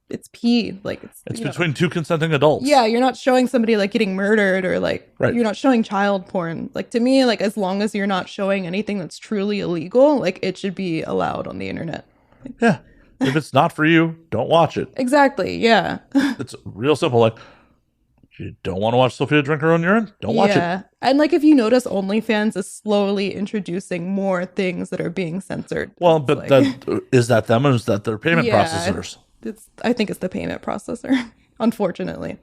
S2: it's P, like
S1: it's between two consenting adults.
S2: Yeah, you're not showing somebody like getting murdered or like
S1: right.
S2: You're not showing child porn. Like, to me, like, as long as you're not showing anything that's truly illegal, like, it should be allowed on the internet.
S1: Yeah, if it's not for you, don't watch it.
S2: Exactly. Yeah.
S1: It's real simple. Like, you don't want to watch Sophia drink her own urine? Don't watch it.
S2: Yeah, and like if you notice, OnlyFans is slowly introducing more things that are being censored.
S1: Well, but like, is that them or is that their payment processors?
S2: I think it's the payment processor, unfortunately.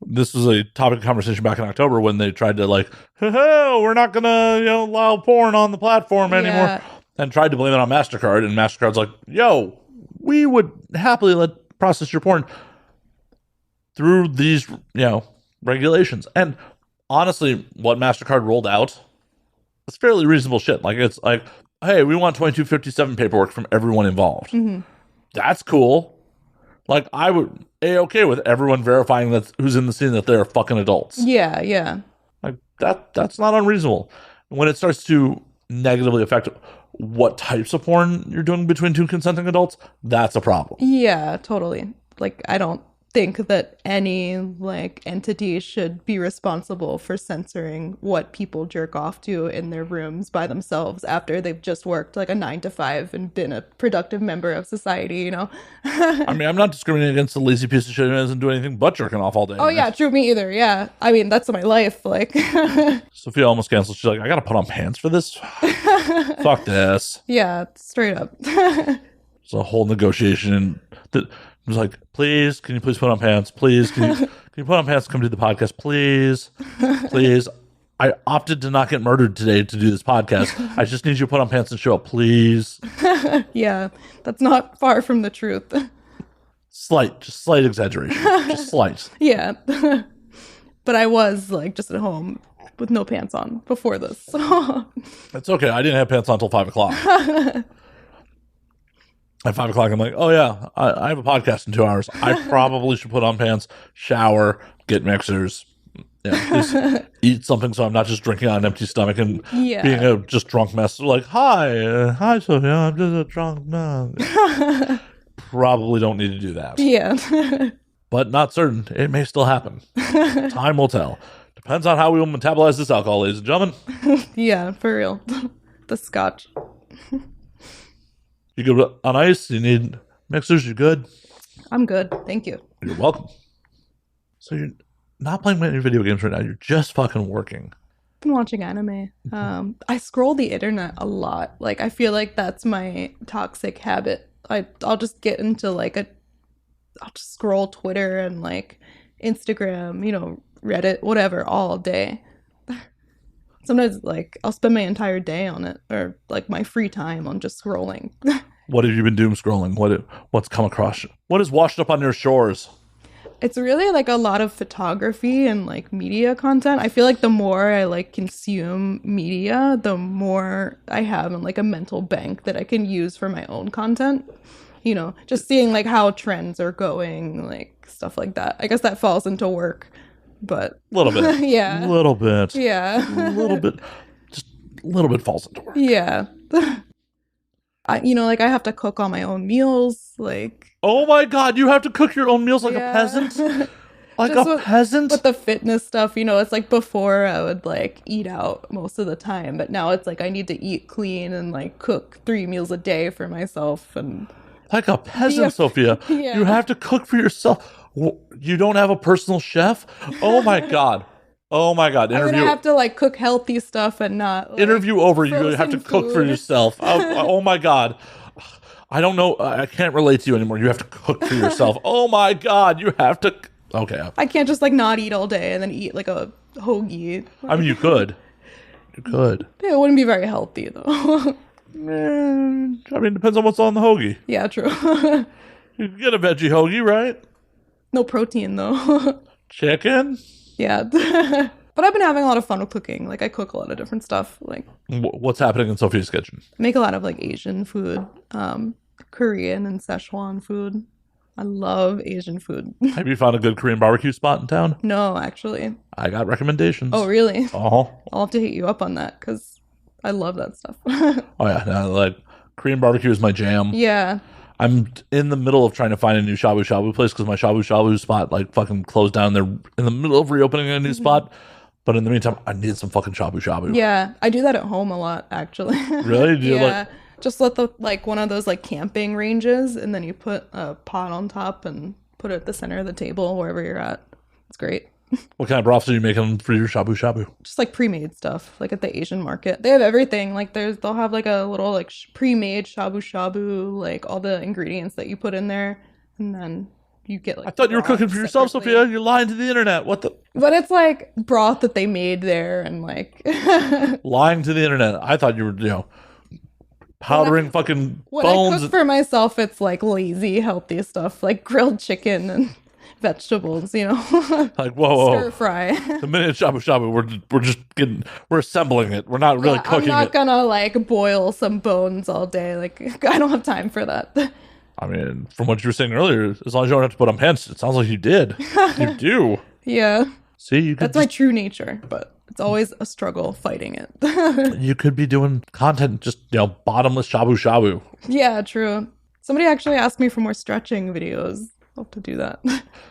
S1: This was a topic of conversation back in October when they tried to like, we're not gonna allow porn on the platform anymore, and tried to blame it on MasterCard, and MasterCard's like, yo, we would happily process your porn through these regulations. And honestly, what MasterCard rolled out, it's fairly reasonable shit. Like, it's like, hey, we want 2257 paperwork from everyone involved.
S2: Mm-hmm.
S1: That's cool. Like, I would A-okay with everyone verifying that who's in the scene that they're fucking adults.
S2: Yeah, yeah.
S1: Like, that's not unreasonable. When it starts to negatively affect what types of porn you're doing between two consenting adults, that's a problem.
S2: Yeah, totally. Like, I don't think that any like entity should be responsible for censoring what people jerk off to in their rooms by themselves after they've just worked like a 9 to 5 and been a productive member of society,
S1: I mean, I'm not discriminating against the lazy piece of shit who doesn't do anything but jerking off all day.
S2: Oh yeah, true, me either. Yeah, I mean, that's my life. Like,
S1: Sophia almost canceled. She's like, I gotta put on pants for this. Fuck this.
S2: Yeah, straight up.
S1: It's a whole negotiation. It was like, please, can you please put on pants? Please, can you put on pants and come do the podcast? Please, please. I opted to not get murdered today to do this podcast. I just need you to put on pants and show up, please.
S2: Yeah, that's not far from the truth.
S1: Just slight exaggeration. Just slight.
S2: Yeah. But I was like just at home with no pants on before this. So.
S1: It's okay. I didn't have pants on until 5 o'clock. At 5 o'clock, I'm like, oh yeah, I have a podcast in 2 hours. I probably should put on pants, shower, get mixers, eat something so I'm not just drinking on an empty stomach and being a just drunk mess. Like, hi, Sophia, I'm just a drunk man. Probably don't need to do that.
S2: Yeah.
S1: But not certain. It may still happen. Time will tell. Depends on how we will metabolize this alcohol, ladies and gentlemen.
S2: Yeah, for real. The scotch.
S1: You good on ice? You need mixers? You good?
S2: I'm good. Thank you.
S1: You're welcome. So you're not playing any video games right now. You're just fucking working.
S2: I've been watching anime. I scroll the internet a lot. Like, I feel like that's my toxic habit. I'll just get into like I'll just scroll Twitter and like Instagram, Reddit, whatever, all day. Sometimes, like, I'll spend my entire day on it, or like my free time on just scrolling.
S1: What have you been doom scrolling? What's come across you? What has washed up on your shores?
S2: It's really like a lot of photography and like media content. I feel like the more I like consume media, the more I have in like a mental bank that I can use for my own content. You know, just seeing like how trends are going, like stuff like that. I guess that falls into work, but
S1: A little bit.
S2: yeah.
S1: A little bit.
S2: Yeah.
S1: A little bit. Just a little bit falls into work.
S2: Yeah. Like I have to cook all my own meals, like
S1: Oh my God, you have to cook your own meals like
S2: yeah.
S1: a peasant? Like
S2: Just
S1: a peasant?
S2: With the fitness stuff, it's like before I would like eat out most of the time, but now it's like I need to eat clean and like cook 3 meals a day for myself and
S1: Like a peasant, Sophia.
S2: Yeah.
S1: You have to cook for yourself. You don't have a personal chef? Oh my God. Oh my God.
S2: I'm gonna have to like cook healthy stuff and not like,
S1: interview over. You have to cook for
S2: food.
S1: yourself. Oh my God. I don't know. I can't relate to you anymore. You have to cook for yourself. Oh my God. You have to. Okay.
S2: I can't just like not eat all day and then eat like a hoagie.
S1: I mean, you could. You could.
S2: Yeah, it wouldn't be very healthy though.
S1: I mean, it depends on what's on the hoagie.
S2: Yeah, true.
S1: You can get a veggie hoagie, right?
S2: No protein though.
S1: Chicken?
S2: Yeah. But I've been having a lot of fun with cooking. Like I cook a lot of different stuff. Like
S1: What's happening in Sophia's kitchen?
S2: I make a lot of like Asian food, Korean and Szechuan food. I love Asian food.
S1: Have you found a good Korean barbecue spot in town?
S2: No, actually.
S1: I got recommendations.
S2: Oh, really?
S1: Uh-huh.
S2: I'll have to hit you up on that because I love that stuff.
S1: Oh, yeah. No, like, Korean barbecue is my jam.
S2: Yeah.
S1: I'm in the middle of trying to find a new shabu shabu place because my shabu shabu spot, like, fucking closed down. They're in the middle of reopening a new spot. But in the meantime, I need some fucking shabu shabu.
S2: Yeah. I do that at home a lot, actually.
S1: Really? Do you
S2: yeah. Just let one of those, like, camping ranges, and then you put a pot on top and put it at the center of the table, wherever you're at. It's great.
S1: What kind of broths are you making for your shabu shabu?
S2: Just like pre-made stuff, like at the Asian market. They have everything. Like they'll have like a little like pre-made shabu shabu, like all the ingredients that you put in there, and then you get like.
S1: I thought you were cooking for yourself,
S2: separately.
S1: Sophia. You're lying to the internet. What the?
S2: But it's like broth that they made there, and like.
S1: Lying to the internet. I thought you were, powdering fucking
S2: when
S1: bones.
S2: I cook for myself, it's like lazy, healthy stuff, like grilled chicken and vegetables,
S1: Like, whoa.
S2: Stir fry.
S1: The minute shabu shabu, we're assembling it. We're not really cooking
S2: I'm not
S1: it.
S2: gonna like boil some bones all day. Like I don't have time for that.
S1: I mean, from what you were saying earlier, as long as you don't have to put on pants, it sounds like you did. You do.
S2: Yeah.
S1: See, you could
S2: That's my true nature, but it's always a struggle fighting it.
S1: you could be doing content just, bottomless shabu shabu.
S2: Yeah, true. Somebody actually asked me for more stretching videos. I'll have to do that.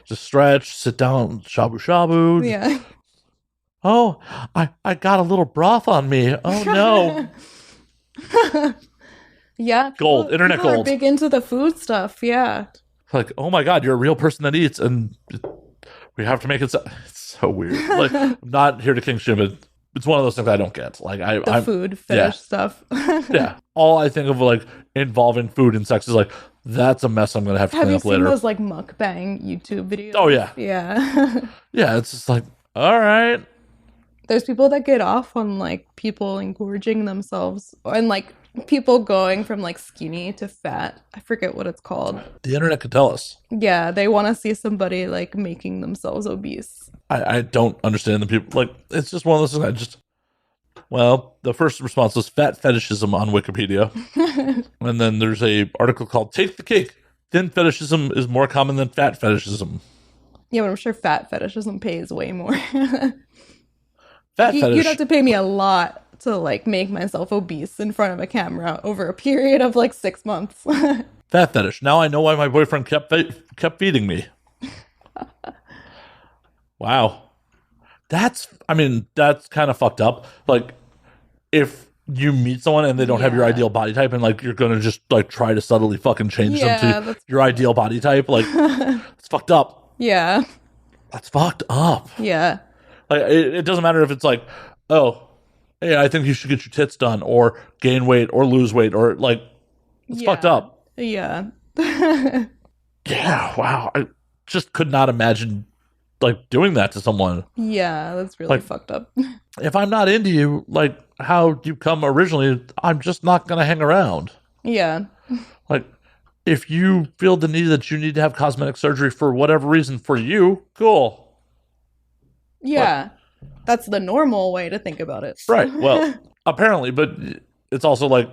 S1: Just stretch, sit down, shabu shabu.
S2: Yeah.
S1: Oh, I got a little broth on me. Oh no.
S2: Yeah.
S1: Gold, internet
S2: people
S1: gold.
S2: Are big into the food stuff. Yeah.
S1: Like, oh my God, you're a real person that eats, and we have to make it. It's so weird. Like, I'm not here to king shame it. It's one of those things I don't get. Like, I'm
S2: food fetish stuff.
S1: Yeah. All I think of like involving food and sex is like, that's a mess I'm gonna have to clean up later.
S2: Have you seen those like mukbang YouTube videos?
S1: Oh yeah.
S2: Yeah.
S1: Yeah, it's just like, all right.
S2: There's people that get off on like people engorging themselves and like people going from like skinny to fat. I forget what it's called.
S1: The internet could tell us.
S2: Yeah, they want to see somebody like making themselves obese.
S1: I don't understand the people. Like, it's just one of those things the first response was fat fetishism on Wikipedia. And then there's a article called Take the Cake. Thin fetishism is more common than fat fetishism.
S2: Yeah, but I'm sure fat fetishism pays way more.
S1: Fat fetish.
S2: You'd have to pay me a lot to like make myself obese in front of a camera over a period of like 6 months.
S1: Fat fetish. Now I know why my boyfriend kept feeding me. Wow. That's kind of fucked up. Like, if you meet someone and they don't have your ideal body type and like you're gonna just like try to subtly fucking change them to your ideal body type, like it's fucked up.
S2: Yeah.
S1: That's fucked up.
S2: Yeah.
S1: Like, it doesn't matter if it's like, oh, hey, I think you should get your tits done or gain weight or lose weight or like, it's fucked up.
S2: Yeah.
S1: Yeah. Wow. I just could not imagine like doing that to someone.
S2: Yeah, that's really
S1: Like,
S2: fucked up.
S1: If I'm not into you, like how you come originally, I'm just not gonna hang around.
S2: Yeah.
S1: Like, If you feel the need that you need to have cosmetic surgery for whatever reason for you, cool.
S2: Yeah. That's the normal way to think about it.
S1: Right. Well, apparently, but it's also like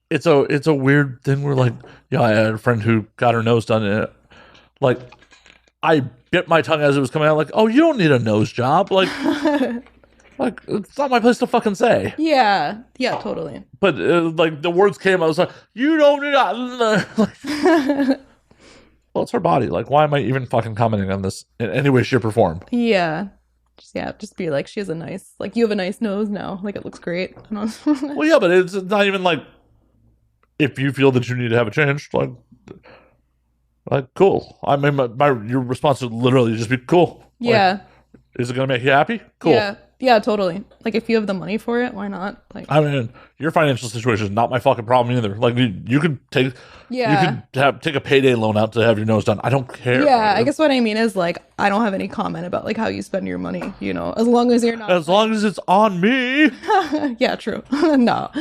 S1: it's a weird thing where like, yeah, I had a friend who got her nose done. Like, I bit my tongue as it was coming out. Like, oh, you don't need a nose job. Like, it's not my place to fucking say.
S2: Yeah. Yeah, totally.
S1: But like the words came, I was like, you don't need that. Well, it's her body. Like, why am I even fucking commenting on this in any way, shape, or form?
S2: Yeah. Just be like, she has a nice, like, you have a nice nose now. Like, it looks great.
S1: Well, yeah, but it's not even like, if you feel that you need to have a change, like cool. I mean, your response would literally just be cool.
S2: Yeah.
S1: Like, is it going to make you happy? Cool.
S2: Yeah. Yeah, totally. Like, if you have the money for it, why not? Like,
S1: I mean, your financial situation is not my fucking problem either. Like, you could take, take a payday loan out to have your nose done. I don't care.
S2: Yeah, I guess what I mean is like, I don't have any comment about like how you spend your money. As long as you're not.
S1: As long as it's on me.
S2: Yeah, true. No.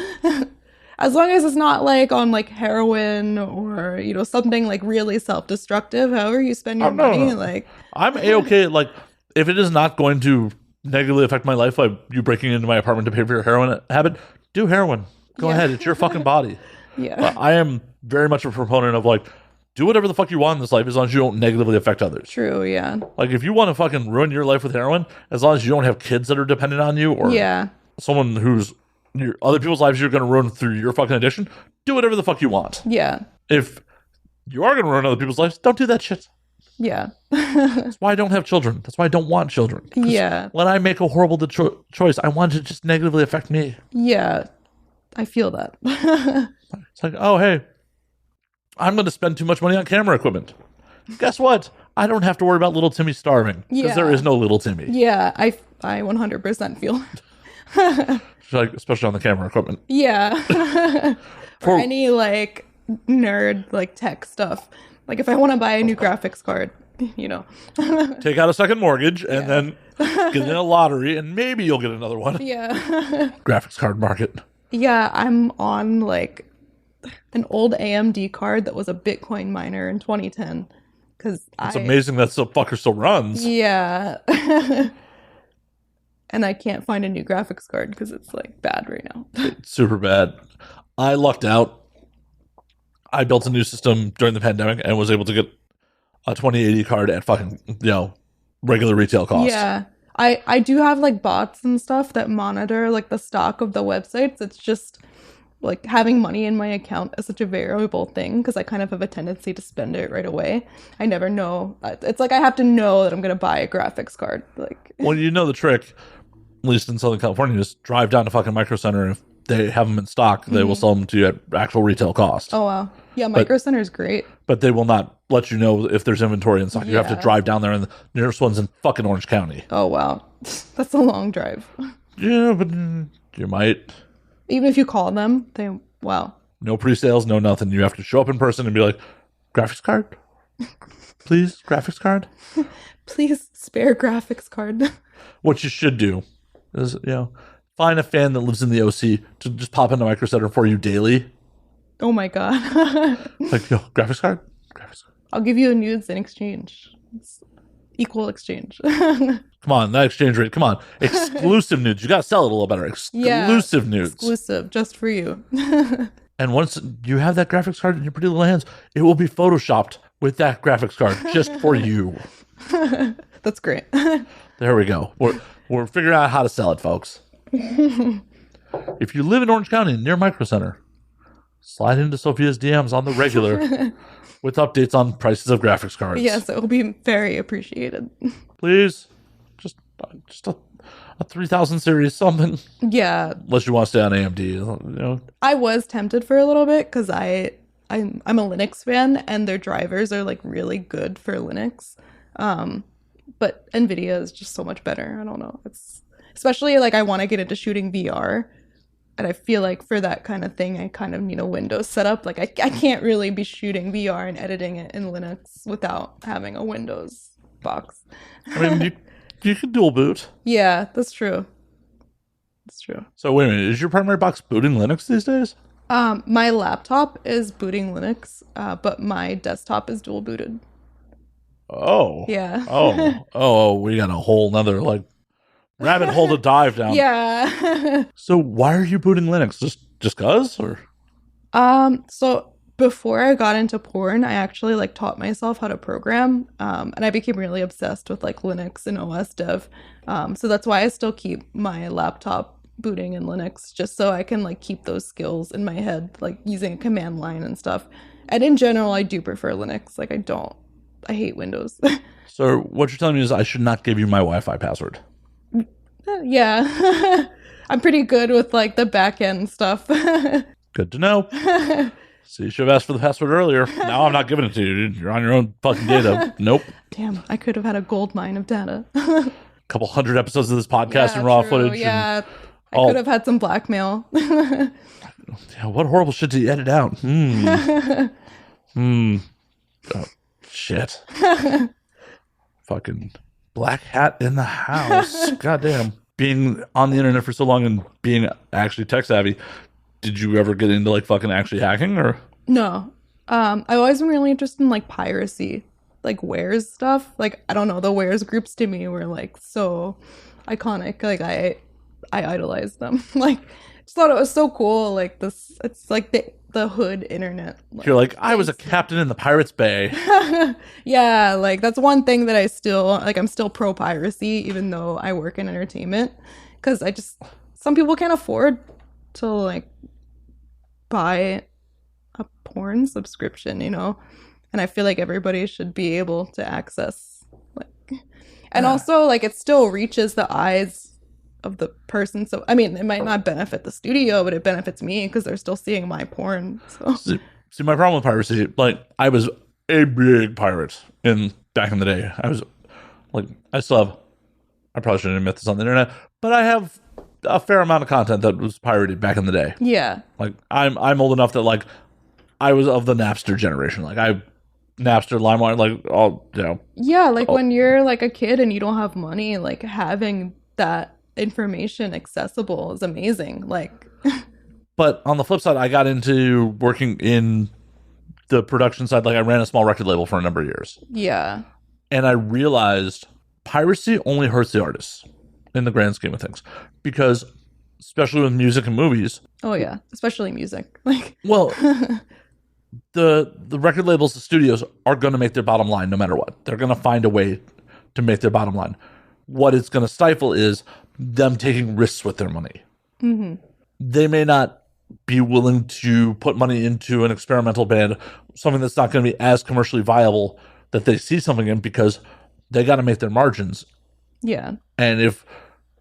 S2: As long as it's not like on like heroin or something like really self-destructive. However you spend your money, like
S1: I'm A-okay. Like, if it is not going to negatively affect my life, like you breaking into my apartment to pay for your heroin habit, do heroin. Go ahead. It's your fucking body.
S2: Yeah.
S1: I am very much a proponent of like, do whatever the fuck you want in this life as long as you don't negatively affect others.
S2: True, yeah.
S1: Like, if you want to fucking ruin your life with heroin, as long as you don't have kids that are dependent on you or someone who's other people's lives you're going to ruin through your fucking addiction, do whatever the fuck you want.
S2: Yeah.
S1: If you are going to ruin other people's lives, don't do that shit.
S2: Yeah.
S1: That's why I don't have children. That's why I don't want children.
S2: Yeah.
S1: When I make a horrible choice, I want it to just negatively affect me.
S2: Yeah. I feel that.
S1: It's like, oh, hey, I'm going to spend too much money on camera equipment. Guess what? I don't have to worry about little Timmy starving because there is no little Timmy.
S2: Yeah, I 100% feel it.
S1: Like, especially on the camera equipment.
S2: Yeah. Or any like nerd like tech stuff. Like if I want to buy a new graphics card, take
S1: out a second mortgage and then get in a lottery and maybe you'll get another one.
S2: Yeah.
S1: Graphics card market.
S2: Yeah, I'm on like an old AMD card that was a Bitcoin miner in 2010.
S1: It's amazing that some fucker still runs.
S2: Yeah. And I can't find a new graphics card because it's like bad right now.
S1: It's super bad. I lucked out. I built a new system during the pandemic and was able to get a 2080 card at fucking, regular retail cost.
S2: Yeah. I do have like bots and stuff that monitor like the stock of the websites. It's just like having money in my account is such a variable thing because I kind of have a tendency to spend it right away. I never know. It's like I have to know that I'm going to buy a graphics card. Like,
S1: well, the trick, at least in Southern California, is drive down to fucking Micro Center, and if they have them in stock, they will sell them to you at actual retail cost.
S2: Oh, wow. Yeah, Micro Center is great.
S1: But they will not let you know if there's inventory in stock. You have to drive down there, and the nearest one's in fucking Orange County.
S2: Oh, wow. That's a long drive.
S1: Yeah, but you might.
S2: Even if you call them, wow.
S1: No pre-sales, no nothing. You have to show up in person and be like, graphics card? Please, graphics card?
S2: Please, spare graphics card.
S1: What you should do is, find a fan that lives in the OC to just pop into Micro Center for you daily.
S2: Oh my God.
S1: Like, graphics card? Graphics card.
S2: I'll give you a nudes in exchange. It's equal exchange.
S1: Come on, that exchange rate. Come on. Exclusive nudes. You got to sell it a little better. Exclusive nudes.
S2: Exclusive, just for you.
S1: And once you have that graphics card in your pretty little hands, it will be photoshopped with that graphics card just for you.
S2: That's great.
S1: There we go. We're figuring out how to sell it, folks. If you live in Orange County near Micro Center, slide into Sophia's DMs on the regular with updates on prices of graphics cards.
S2: Yes, it will be very appreciated.
S1: Please, just a 3000 series something.
S2: Yeah.
S1: Unless you want to stay on AMD,
S2: I was tempted for a little bit because I'm a Linux fan and their drivers are like really good for Linux. But NVIDIA is just so much better. I don't know. It's especially like I want to get into shooting VR. And I feel like for that kind of thing, I kind of need a Windows setup. Like I can't really be shooting VR and editing it in Linux without having a Windows box.
S1: I mean, you can dual boot.
S2: Yeah, that's true. That's true.
S1: So wait a minute, is your primary box booting Linux these days?
S2: My laptop is booting Linux, but my desktop is dual booted.
S1: Oh.
S2: Yeah.
S1: Oh, we got a whole nother, like, rabbit hole to dive down.
S2: Yeah.
S1: So why are you booting Linux? Just cause? Or?
S2: So before I got into porn, I actually like taught myself how to program, and I became really obsessed with like Linux and OS dev. So that's why I still keep my laptop booting in Linux, just so I can like keep those skills in my head, like using a command line and stuff. And in general, I do prefer Linux. Like I hate Windows.
S1: So what you're telling me is I should not give you my Wi-Fi password.
S2: Yeah. I'm pretty good with like the back end stuff.
S1: Good to know. So you should have asked for the password earlier. Now I'm not giving it to you. You're on your own fucking data. Nope.
S2: Damn, I could have had a gold mine of data.
S1: Couple hundred episodes of this podcast and raw footage.
S2: Yeah, I could have had some blackmail.
S1: Yeah, what horrible shit did you edit out? Oh, shit. Fucking black hat in the house. Goddamn. Being on the internet for so long and being actually tech savvy, did you ever get into like fucking actually hacking or?
S2: No. I've always been really interested in like piracy, like wares stuff. Like, I don't know, the wares groups to me were like so iconic. Like I idolized them. Like, just thought it was so cool. Like this, it's like the hood internet.
S1: Like, you're like, I was a captain in the Pirates Bay.
S2: Yeah, like that's one thing that I still like. I'm still pro piracy, even though I work in entertainment, because some people can't afford to like buy a porn subscription, you know, and I feel like everybody should be able to access like, and also like it still reaches the eyes of the person. So I mean, it might not benefit the studio, but it benefits me because they're still seeing my porn. So
S1: see, my problem with piracy, like I was a big pirate back in the day. I was like, I probably shouldn't admit this on the internet, but I have a fair amount of content that was pirated back in the day.
S2: Yeah.
S1: Like I'm old enough that like I was of the Napster generation. Like Napster, LimeWire, like all, you know.
S2: Yeah, like when you're like a kid and you don't have money, like having that information accessible is amazing. Like
S1: but on the flip side, I got into working in the production side. Like I ran a small record label for a number of years.
S2: Yeah.
S1: And I realized piracy only hurts the artists in the grand scheme of things, because especially with music and movies.
S2: Oh yeah, especially music. Like,
S1: well, the record labels, the studios are going to make their bottom line no matter what. They're going to find a way to make their bottom line. What it's going to stifle is them taking risks with their money.
S2: mm-hmm.
S1: They may not be willing to put money into an experimental band, something that's not going to be as commercially viable that they see something in, because they got to make their margins.
S2: Yeah.
S1: And if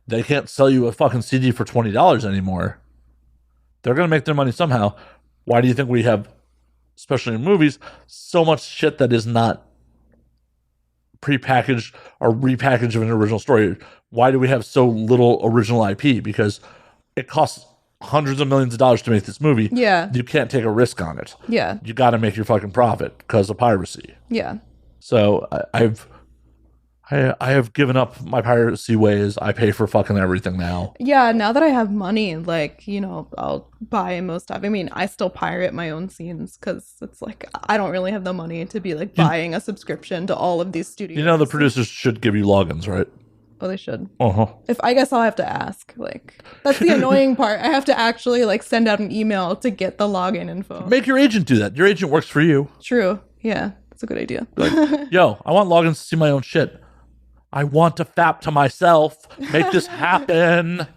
S1: they can't sell you a fucking CD for $20 anymore, they're going to make their money somehow. Why do you think we have, especially in movies, so much shit that is not prepackaged or repackaged of an original story? Why do we have so little original IP? Because it costs hundreds of millions of dollars to make this movie.
S2: Yeah.
S1: You can't take a risk on it.
S2: Yeah.
S1: You got to make your fucking profit because of piracy.
S2: Yeah.
S1: So I have given up my piracy ways. I pay for fucking everything now.
S2: Yeah, now that I have money, like, you know, I'll buy most stuff. I mean, I still pirate my own scenes because it's like I don't really have the money to be like buying a subscription to all of these studios.
S1: You know, the producers should give you logins, right?
S2: Oh, they should.
S1: Uh-huh.
S2: I guess I'll have to ask. Like, that's the annoying part. I have to actually like send out an email to get the login info.
S1: Make your agent do that. Your agent works for you.
S2: True. Yeah, that's a good idea.
S1: Like, yo, I want logins to see my own shit. I want to fap to myself. Make this happen.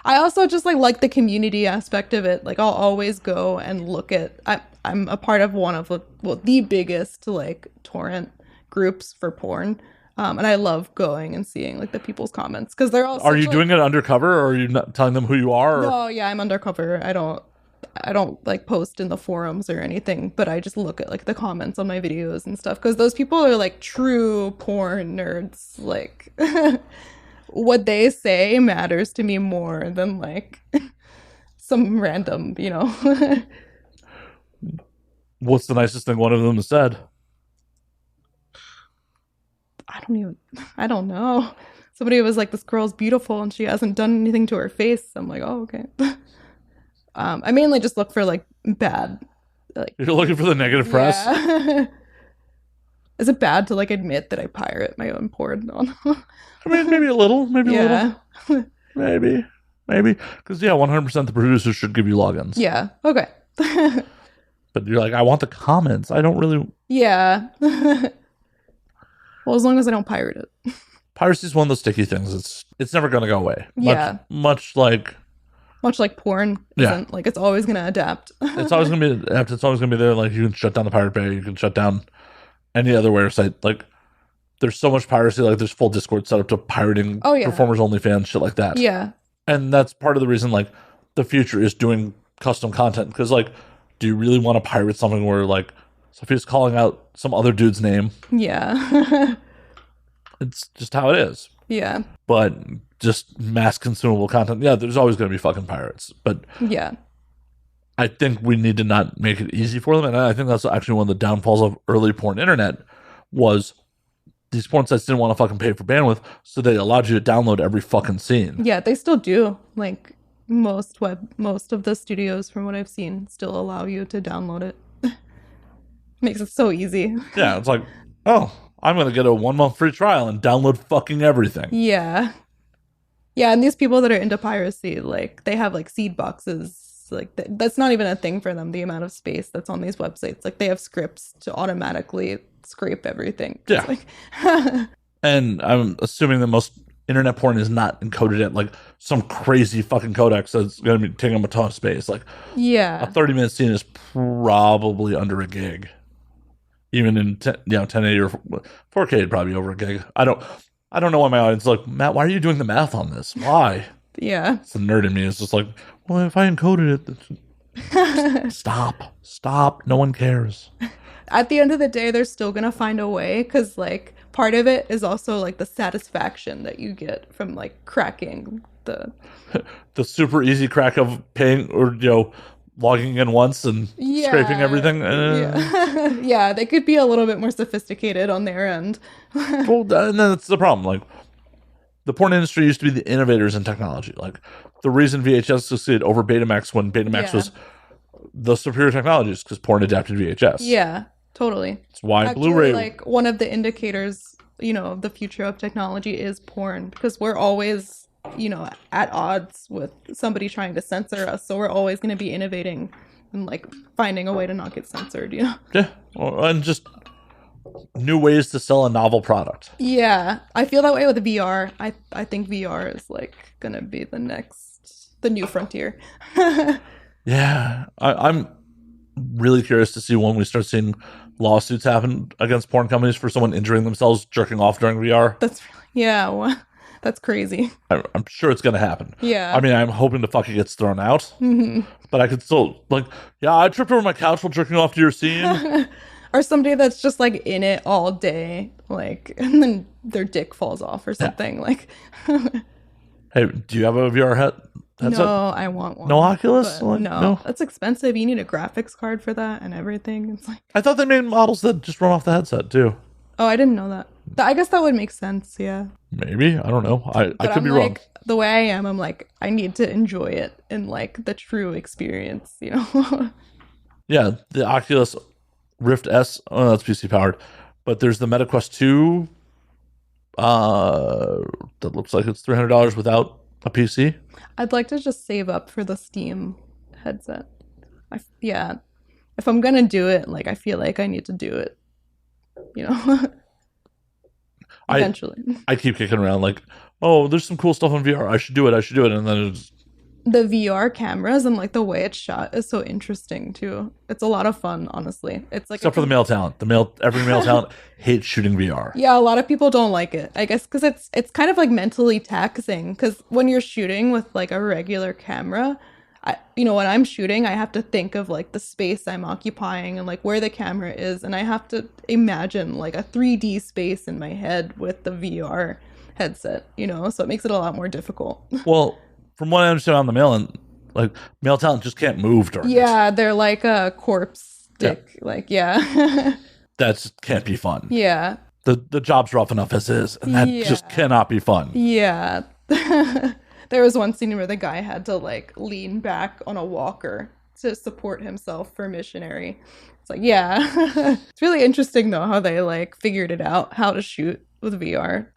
S2: I also just like the community aspect of it. Like, I'll always go and look at. I'm a part of one of the biggest like torrent groups for porn, and I love going and seeing like the people's comments because they're all.
S1: Are you doing it undercover, or are you not telling them who you are? Or?
S2: No, yeah, I'm undercover. I don't like post in the forums or anything, but I just look at like the comments on my videos and stuff because those people are like true porn nerds. Like what they say matters to me more than like some random, you know.
S1: What's the nicest thing one of them has said?
S2: I don't know. Somebody was like, this girl's beautiful and she hasn't done anything to her face. I'm like, oh, okay. I mainly just look for like bad. Like,
S1: You're looking for the negative press?
S2: yeah. Is it bad to like admit that I pirate my own porn? No.
S1: I mean, maybe a little. Maybe a
S2: Yeah.
S1: little. Maybe. Because, yeah, 100% the producers should give you logins.
S2: Yeah. Okay.
S1: But you're like, I want the comments. I don't really...
S2: Yeah. Well, as long as I don't pirate it.
S1: Piracy is one of those sticky things. It's never going to go away.
S2: Yeah.
S1: Much like
S2: porn isn't. Like, it's always going to adapt.
S1: it's always going to be adapted. It's always going to be there. Like, you can shut down the Pirate Bay. You can shut down any other website. Like, there's so much piracy. Like, there's full Discord set up to pirating performers only fans, shit like that.
S2: Yeah.
S1: And that's part of the reason, like, the future is doing custom content. Because, like, do you really want to pirate something where, like, Sophia's calling out some other dude's name?
S2: Yeah.
S1: It's just how it is.
S2: Yeah.
S1: But just mass consumable content. Yeah, there's always going to be fucking pirates. But
S2: yeah,
S1: I think we need to not make it easy for them. And I think that's actually one of the downfalls of early porn internet was these porn sites didn't want to fucking pay for bandwidth, so they allowed you to download every fucking scene.
S2: Yeah, they still do. Like most of the studios, from what I've seen, still allow you to download it. Makes it so easy.
S1: Yeah, it's like, oh, I'm going to get a 1 month free trial and download fucking everything.
S2: Yeah. Yeah, and these people that are into piracy, like, they have, like, seed boxes. Like, that's not even a thing for them, the amount of space that's on these websites. Like, they have scripts to automatically scrape everything.
S1: Yeah.
S2: Like
S1: and I'm assuming that most internet porn is not encoded at, like, some crazy fucking codex that's going to be taking up a ton of space. Like,
S2: yeah.
S1: a 30-minute scene is probably under a gig. Even in 1080 or 4K, it'd probably be over a gig. I don't know why my audience is like, Matt, why are you doing the math on this? Why?
S2: Yeah.
S1: It's the nerd in me. It's just like, well, if I encoded it, stop. No one cares.
S2: At the end of the day, they're still going to find a way because, like, part of it is also, like, the satisfaction that you get from, like, cracking the
S1: super easy crack of paying or, logging in once and scraping everything.
S2: Yeah. Yeah, they could be a little bit more sophisticated on their end.
S1: Well, and that's the problem. Like, the porn industry used to be the innovators in technology. Like, the reason VHS succeeded over Betamax when Betamax was the superior technology is because porn adapted VHS.
S2: Yeah, totally.
S1: It's why Blu-ray...
S2: like, one of the indicators, of the future of technology is porn, because we're always... at odds with somebody trying to censor us, so we're always going to be innovating and like finding a way to not get censored. Yeah,
S1: and just new ways to sell a novel product.
S2: Yeah, I feel that way with VR. I think VR is like gonna be the new frontier.
S1: Yeah, I'm really curious to see when we start seeing lawsuits happen against porn companies for someone injuring themselves jerking off during VR.
S2: That's crazy.
S1: I'm sure it's going to happen.
S2: Yeah.
S1: I mean, I'm hoping the fuck it gets thrown out. Mm-hmm. But I could still, like, I tripped over my couch while jerking off to your scene.
S2: Or somebody that's just, like, in it all day, like, and then their dick falls off or something. Yeah. Like,
S1: hey, do you have a VR headset?
S2: No, I want one.
S1: No Oculus?
S2: No, that's expensive. You need a graphics card for that and everything. It's like,
S1: I thought they made models that just run off the headset, too.
S2: Oh, I didn't know that. I guess that would make sense, yeah.
S1: Maybe. I don't know. I could be wrong.
S2: The way I am, I'm like, I need to enjoy it in, like, the true experience,
S1: Yeah, the Oculus Rift S, that's PC powered. But there's the MetaQuest 2 that looks like it's $300 without a PC.
S2: I'd like to just save up for the Steam headset. If I'm going to do it, like, I feel like I need to do it. Eventually.
S1: I keep kicking around like, oh, there's some cool stuff on VR. I should do it. And then it's...
S2: The VR cameras and like the way it's shot is so interesting too. It's a lot of fun, honestly. It's like
S1: except for the male talent. Every male talent hates shooting VR.
S2: Yeah, a lot of people don't like it. I guess because it's kind of like mentally taxing. Because when you're shooting with like a regular camera, when I'm shooting, I have to think of like the space I'm occupying and like where the camera is, and I have to imagine like a 3D space in my head with the VR headset, so it makes it a lot more difficult.
S1: Well, from what I understand on the male talent just can't move during
S2: it. They're like a corpse dick. Yeah. Like, yeah.
S1: That can't be fun.
S2: Yeah.
S1: The job's rough enough as is, and that just cannot be fun.
S2: Yeah. There was one scene where the guy had to like lean back on a walker to support himself for missionary. It's like, yeah. It's really interesting though how they like figured it out, how to shoot with VR.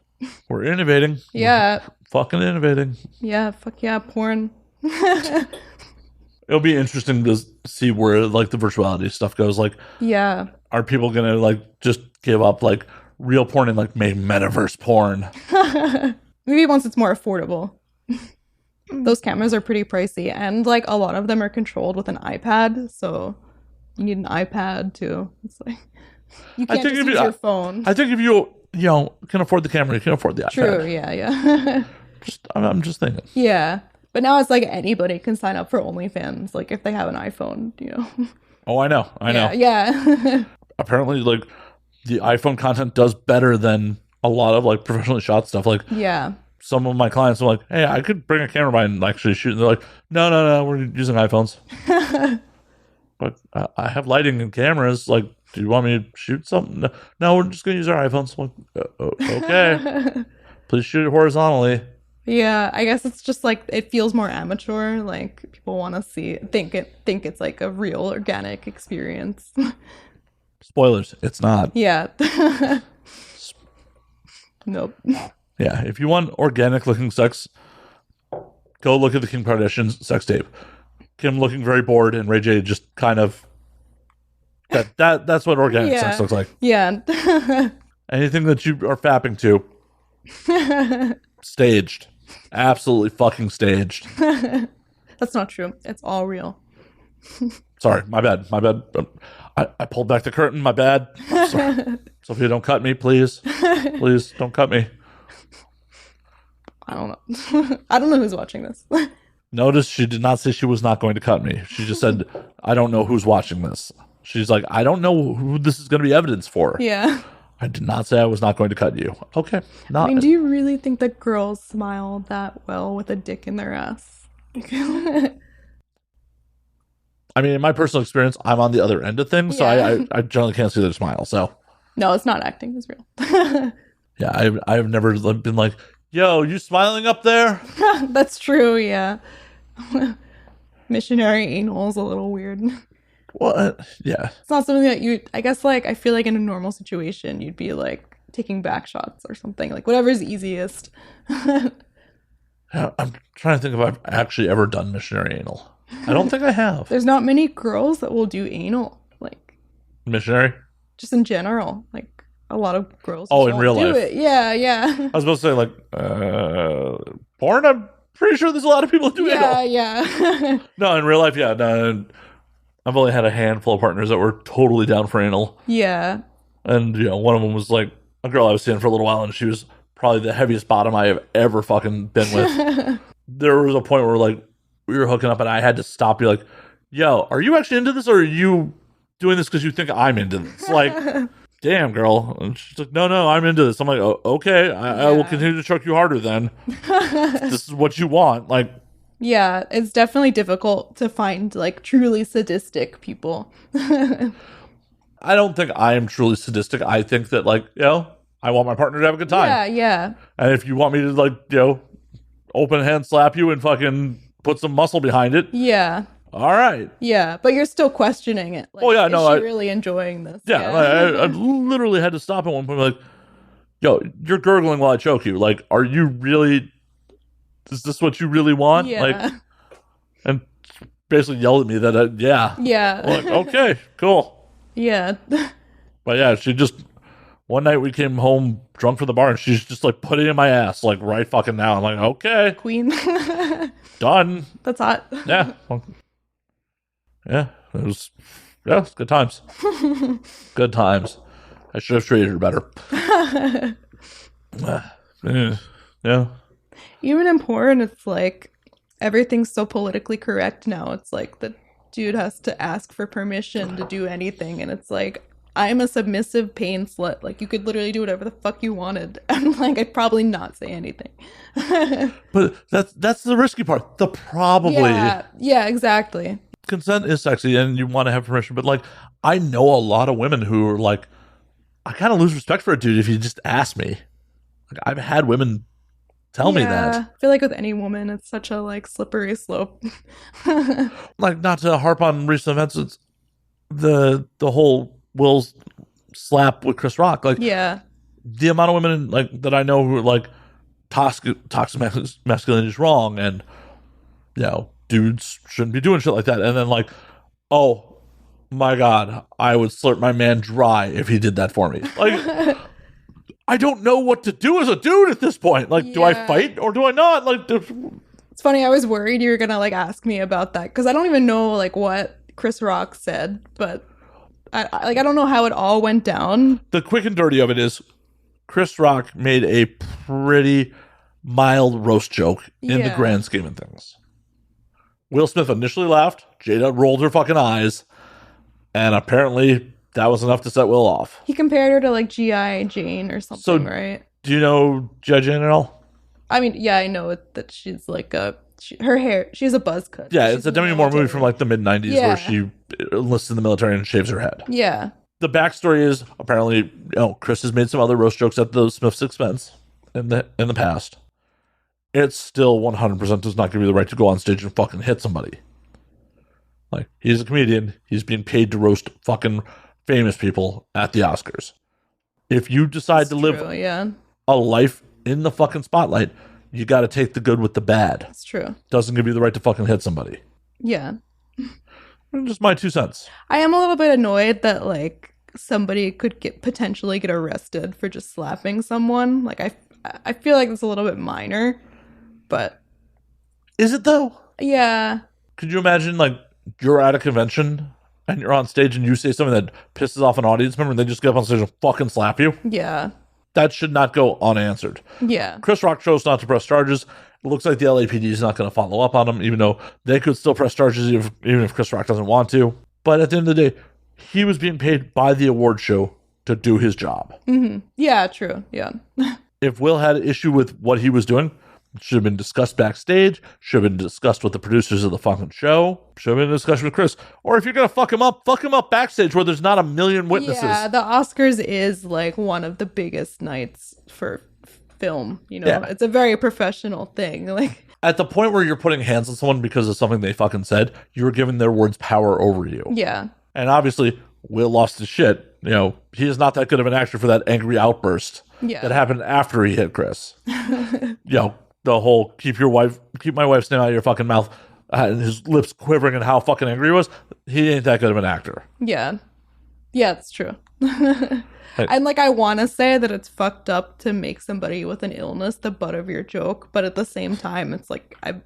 S1: We're innovating.
S2: Yeah.
S1: We're fucking innovating.
S2: Yeah, fuck yeah, porn.
S1: It'll be interesting to see where like the virtuality stuff goes. Like,
S2: yeah.
S1: Are people gonna like just give up like real porn and like make metaverse porn?
S2: Maybe once it's more affordable. Those cameras are pretty pricey, and like a lot of them are controlled with an iPad, so you need an iPad too. It's like you can't just use your phone.
S1: I think if you can afford the camera, you can afford the iPad.
S2: True, yeah.
S1: I'm just thinking.
S2: Yeah. But now it's like anybody can sign up for OnlyFans, like if they have an iPhone,
S1: Oh, I know.
S2: Yeah.
S1: Apparently, like, the iPhone content does better than a lot of, like, professionally shot stuff. Like,
S2: yeah.
S1: Some of my clients are like, hey, I could bring a camera by and actually shoot. And they're like, no, we're using iPhones. But I have lighting and cameras. Like, do you want me to shoot something? No, we're just going to use our iPhones. I'm like, okay. Please shoot it horizontally.
S2: Yeah, I guess it's just like it feels more amateur. Like people want to think it's like a real organic experience.
S1: Spoilers, it's not.
S2: Yeah. Nope.
S1: Yeah, if you want organic looking sex, go look at the Kim Kardashian sex tape. Kim looking very bored and Ray J just kind of that's what organic sex looks like.
S2: Yeah.
S1: Anything that you are fapping to, staged. Absolutely fucking staged.
S2: That's not true. It's all real.
S1: Sorry, my bad. I pulled back the curtain. My bad. Sorry. Sophia, don't cut me, please. Please don't cut me.
S2: I don't know. I don't know who's watching this.
S1: Notice she did not say she was not going to cut me. She just said, I don't know who's watching this. She's like, I don't know who this is going to be evidence for.
S2: Yeah.
S1: I did not say I was not going to cut you. Okay.
S2: I mean, do you really think that girls smile that well with a dick in their ass?
S1: I mean, in my personal experience, I'm on the other end of things, so I generally can't see their smile. So
S2: no, it's not acting. It's real.
S1: Yeah, I've never been like, yo, you smiling up there?
S2: That's true, yeah. Missionary anal is a little weird.
S1: What? Yeah.
S2: It's not something that I guess, like, I feel like in a normal situation, you'd be, like, taking back shots or something. Like, whatever's easiest.
S1: Yeah, I'm trying to think if I've actually ever done missionary anal. I don't think I have.
S2: There's not many girls that will do anal. Like,
S1: missionary?
S2: Just in general. Like, a lot of girls
S1: in real life.
S2: it. Yeah.
S1: I was supposed to say, like, porn, I'm pretty sure there's a lot of people who do anal.
S2: Yeah.
S1: No, in real life, yeah. No, I've only had a handful of partners that were totally down for anal.
S2: Yeah.
S1: And, one of them was, like, a girl I was seeing for a little while, and she was probably the heaviest bottom I have ever fucking been with. There was a point where, like, we were hooking up, and I had to stop, be like, yo, are you actually into this, or are you doing this because you think I'm into this? Like, damn, girl. And she's like, no, I'm into this. I'm like, oh, okay, I will continue to choke you harder then. This is what you want. Like,
S2: yeah, it's definitely difficult to find, like, truly sadistic people.
S1: I don't think I am truly sadistic. I think that, like, I want my partner to have a good time.
S2: Yeah.
S1: And if you want me to, like, open hand slap you and fucking put some muscle behind it.
S2: Yeah.
S1: All right.
S2: Yeah, but you're still questioning it. Like, is she really enjoying this?
S1: Yeah. I literally had to stop at one point, like, yo, you're gurgling while I choke you. Like, are you really, is this what you really want?
S2: Yeah.
S1: Like, and basically yelled at me that, yeah.
S2: Yeah.
S1: I'm like, okay, cool.
S2: Yeah.
S1: But yeah, she just, one night we came home drunk from the bar and she's just like, put it in my ass, like right fucking now. I'm like, okay.
S2: Queen.
S1: Done.
S2: That's hot.
S1: Yeah. Yeah. It was good times. Good times. I should have treated her better. Yeah.
S2: Even in porn, it's like everything's so politically correct now. It's like the dude has to ask for permission to do anything, and it's like, I'm a submissive pain slut. Like, you could literally do whatever the fuck you wanted. And like, I'd probably not say anything.
S1: But that's the risky part. The probably.
S2: Yeah, exactly.
S1: Consent is sexy and you want to have permission, but like, I know a lot of women who are like, I kind of lose respect for a dude if you just ask me. Like, I've had women Tell me that.
S2: I feel like with any woman, it's such a like slippery slope.
S1: Like, not to harp on recent events, it's the whole Will's slap with Chris Rock. Like,
S2: Yeah.
S1: the amount of women like that I know who are like toxic masculinity is wrong, and you know, dudes shouldn't be doing shit like that. And then like, oh my god, I would slurp my man dry if he did that for me. Like, I don't know what to do as a dude at this point. Like, do I fight or do I not? Like,
S2: it's funny. I was worried you were gonna like ask me about that because I don't even know like what Chris Rock said, but I don't know how it all went down.
S1: The quick and dirty of it is Chris Rock made a pretty mild roast joke in the grand scheme of things. Will Smith initially laughed. Jada rolled her fucking eyes, and apparently that was enough to set Will off.
S2: He compared her to like G.I. Jane or something, right?
S1: Do you know G.I. Jane at all?
S2: I mean, yeah, I know that she's like her hair, she's a buzz cut.
S1: Yeah, it's a Demi Moore movie from like the mid-90s where she enlists in the military and shaves her head.
S2: Yeah.
S1: The backstory is apparently, Chris has made some other roast jokes at the Smith's expense in the past. It still 100% does not give you the right to go on stage and fucking hit somebody. Like, he's a comedian. He's being paid to roast fucking famous people at the Oscars. If you decide to live a life in the fucking spotlight, you got to take the good with the bad.
S2: That's true.
S1: Doesn't give you the right to fucking hit somebody.
S2: Yeah.
S1: Just my 2 cents.
S2: I am a little bit annoyed that like somebody could potentially get arrested for just slapping someone. Like I feel like it's a little bit minor, but
S1: is it though?
S2: Yeah.
S1: Could you imagine like you're at a convention and you're on stage and you say something that pisses off an audience member and they just get up on stage and fucking slap you?
S2: Yeah.
S1: That should not go unanswered.
S2: Yeah.
S1: Chris Rock chose not to press charges. It looks like the LAPD is not going to follow up on him, even though they could still press charges even if Chris Rock doesn't want to. But at the end of the day, he was being paid by the award show to do his job.
S2: Mm-hmm. Yeah, true. Yeah.
S1: If Will had an issue with what he was doing, it should have been discussed backstage, should have been discussed with the producers of the fucking show, should have been a discussion with Chris. Or if you're going to fuck him up backstage where there's not a million witnesses.
S2: Yeah, the Oscars is like one of the biggest nights for film, It's a very professional thing. Like,
S1: at the point where you're putting hands on someone because of something they fucking said, you're giving their words power over you.
S2: Yeah.
S1: And obviously, Will lost his shit. He is not that good of an actor for that angry outburst that happened after he hit Chris. The whole keep my wife's name out of your fucking mouth, and his lips quivering and how fucking angry he was. He ain't that good of an actor.
S2: Yeah. Yeah, it's true. And like, I want to say that it's fucked up to make somebody with an illness the butt of your joke, but at the same time, it's like I've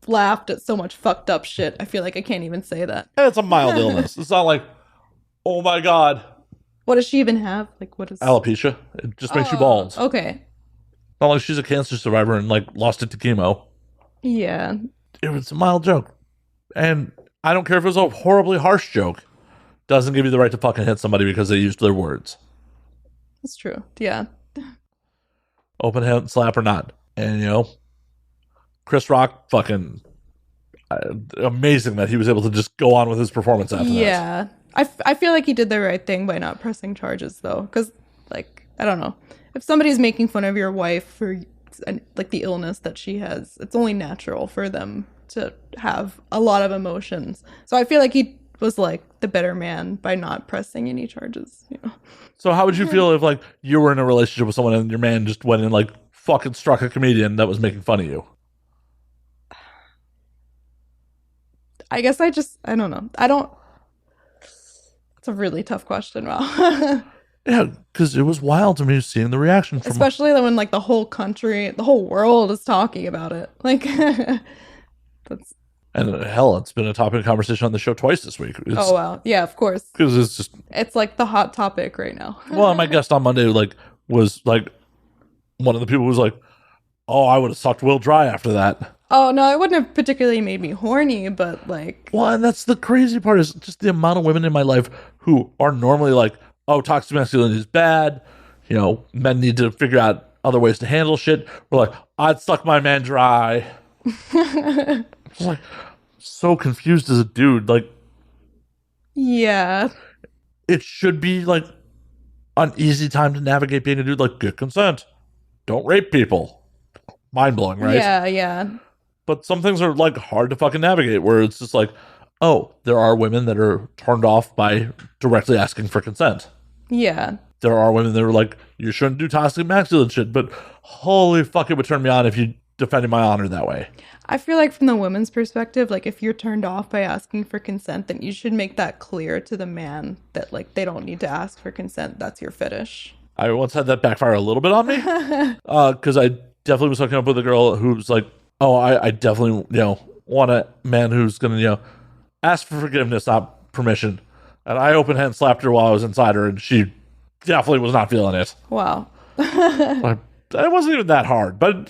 S2: laughed at so much fucked up shit. I feel like I can't even say that.
S1: And it's a mild illness. It's not like, oh my god.
S2: What does she even have? Like, what is
S1: alopecia? It just makes you bald.
S2: Okay.
S1: Not like she's a cancer survivor and like lost it to chemo.
S2: Yeah.
S1: It was a mild joke. And I don't care if it was a horribly harsh joke. Doesn't give you the right to fucking hit somebody because they used their words.
S2: That's true. Yeah.
S1: Open hand slap or not. And Chris Rock fucking amazing that he was able to just go on with his performance after that.
S2: Yeah. I feel like he did the right thing by not pressing charges though. Because like, I don't know. If somebody's making fun of your wife for like the illness that she has, it's only natural for them to have a lot of emotions. So I feel like he was like the better man by not pressing any charges.
S1: So how would you feel if like you were in a relationship with someone and your man just went and like fucking struck a comedian that was making fun of you?
S2: I guess I don't know. It's a really tough question. Wow.
S1: Yeah, because it was wild to me seeing the reaction from,
S2: especially when like the whole country, the whole world is talking about it. Like, that's.
S1: And hell, it's been a topic of conversation on the show twice this week.
S2: Oh wow, yeah, of course.
S1: Because it's
S2: like the hot topic right now.
S1: Well, my guest on Monday was like one of the people who was like, "Oh, I would have sucked Will dry after that."
S2: Oh no, it wouldn't have particularly made me horny, but like.
S1: Well, and that's the crazy part is just the amount of women in my life who are normally like, oh, toxic masculinity is bad. Men need to figure out other ways to handle shit. We're like, I'd suck my man dry. It's like, so confused as a dude. Like,
S2: yeah.
S1: It should be like an easy time to navigate being a dude. Like, get consent. Don't rape people. mind-blowing, right?
S2: Yeah.
S1: But some things are like hard to fucking navigate, where it's just like, oh, there are women that are turned off by directly asking for consent.
S2: Yeah.
S1: There are women that are like, you shouldn't do toxic masculine shit, but holy fuck, it would turn me on if you defended my honor that way.
S2: I feel like from the woman's perspective, like if you're turned off by asking for consent, then you should make that clear to the man that like they don't need to ask for consent. That's your fetish.
S1: I once had that backfire a little bit on me because I definitely was hooking up with a girl who was like, oh, I definitely, want a man who's going to, ask for forgiveness, not permission. And I open hand slapped her while I was inside her, and she definitely was not feeling it.
S2: Wow.
S1: It wasn't even that hard, but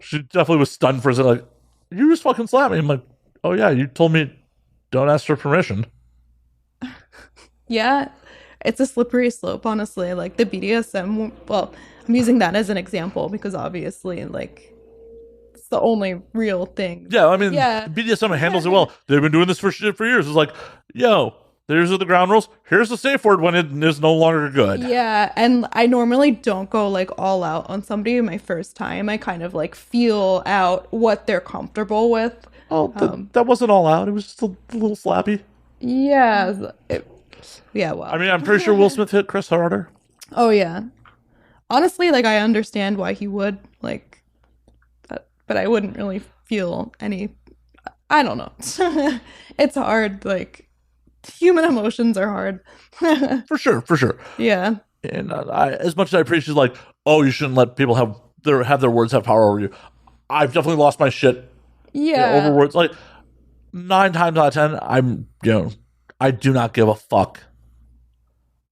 S1: she definitely was stunned for a second. Like, you just fucking slapped me. I'm like, oh yeah, you told me don't ask for permission.
S2: Yeah, it's a slippery slope, honestly. Like the BDSM, well, I'm using that as an example because obviously, like, it's the only real thing.
S1: Yeah, I mean, BDSM handles it well. They've been doing this for years. It's like, yo, these are the ground rules. Here's the safe word when it is no longer good.
S2: Yeah, and I normally don't go like all out on somebody my first time. I kind of like feel out what they're comfortable with.
S1: Oh, that wasn't all out. It was just a little slappy.
S2: Yeah. Well.
S1: I mean, I'm pretty sure Will Smith hit Chris harder.
S2: Oh, yeah. Honestly, like, I understand why he would, like, but I wouldn't really feel any, I don't know. It's hard, like, human emotions are hard.
S1: For sure.
S2: Yeah.
S1: And as much as I appreciate, like, oh, you shouldn't let people have their words have power over you. I've definitely lost my shit.
S2: Yeah.
S1: Over words. Like, 9 times out of 10, I'm, I do not give a fuck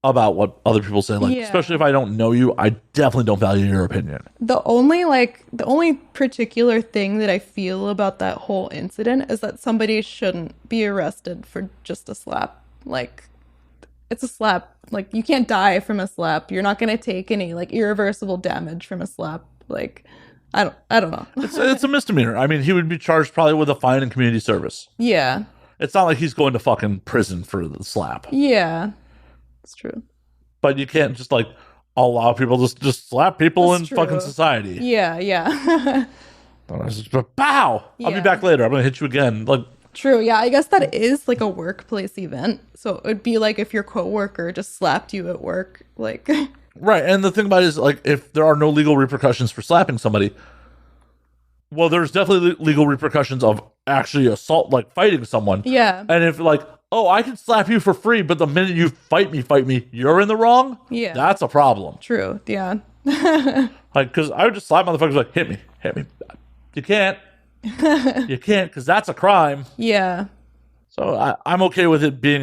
S1: about what other people say. Like, especially if I don't know you, I definitely don't value your opinion.
S2: The only particular thing that I feel about that whole incident is that somebody shouldn't be arrested for just a slap. Like, it's a slap. Like, you can't die from a slap. You're not going to take any, like, irreversible damage from a slap. Like, I don't know.
S1: It's a misdemeanor. I mean, he would be charged probably with a fine and community service.
S2: Yeah.
S1: It's not like he's going to fucking prison for the slap.
S2: Yeah. It's true.
S1: But you can't just like allow people to just slap people in fucking society.
S2: Yeah.
S1: But bow! I'll be back later. I'm going to hit you again. Like,
S2: true. Yeah, I guess that is like a workplace event. So it would be like if your coworker just slapped you at work, like.
S1: Right. And the thing about it is, like, if there are no legal repercussions for slapping somebody, well, there's definitely legal repercussions of actually assault, like fighting someone.
S2: Yeah.
S1: And if like, oh, I can slap you for free, but the minute you fight me, you're in the wrong.
S2: Yeah.
S1: That's a problem.
S2: True. Yeah.
S1: Like, because I would just slap motherfuckers like, hit me. You can't. You can't, because that's a crime.
S2: Yeah.
S1: So I'm okay with it being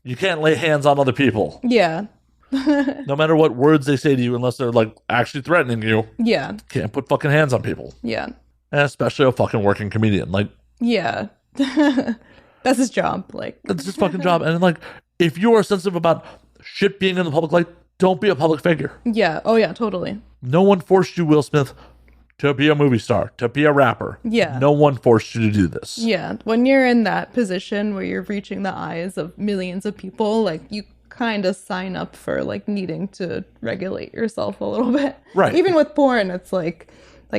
S1: you can't lay hands on other people.
S2: Yeah.
S1: No matter what words they say to you, unless they're like actually threatening you.
S2: Yeah.
S1: Can't put fucking hands on people.
S2: Yeah.
S1: And especially a fucking working comedian. Like,
S2: yeah. That's his job. Like,
S1: that's his fucking job. And like, if you are sensitive about shit being in the public light, don't be a public figure.
S2: Yeah. Oh yeah, totally.
S1: No one forced you, Will Smith, to be a movie star, to be a rapper.
S2: Yeah.
S1: No one forced you to do this.
S2: Yeah. When you're in that position where you're reaching the eyes of millions of people, like, you kind of sign up for like needing to regulate yourself a little bit.
S1: Right.
S2: Even with porn, it's like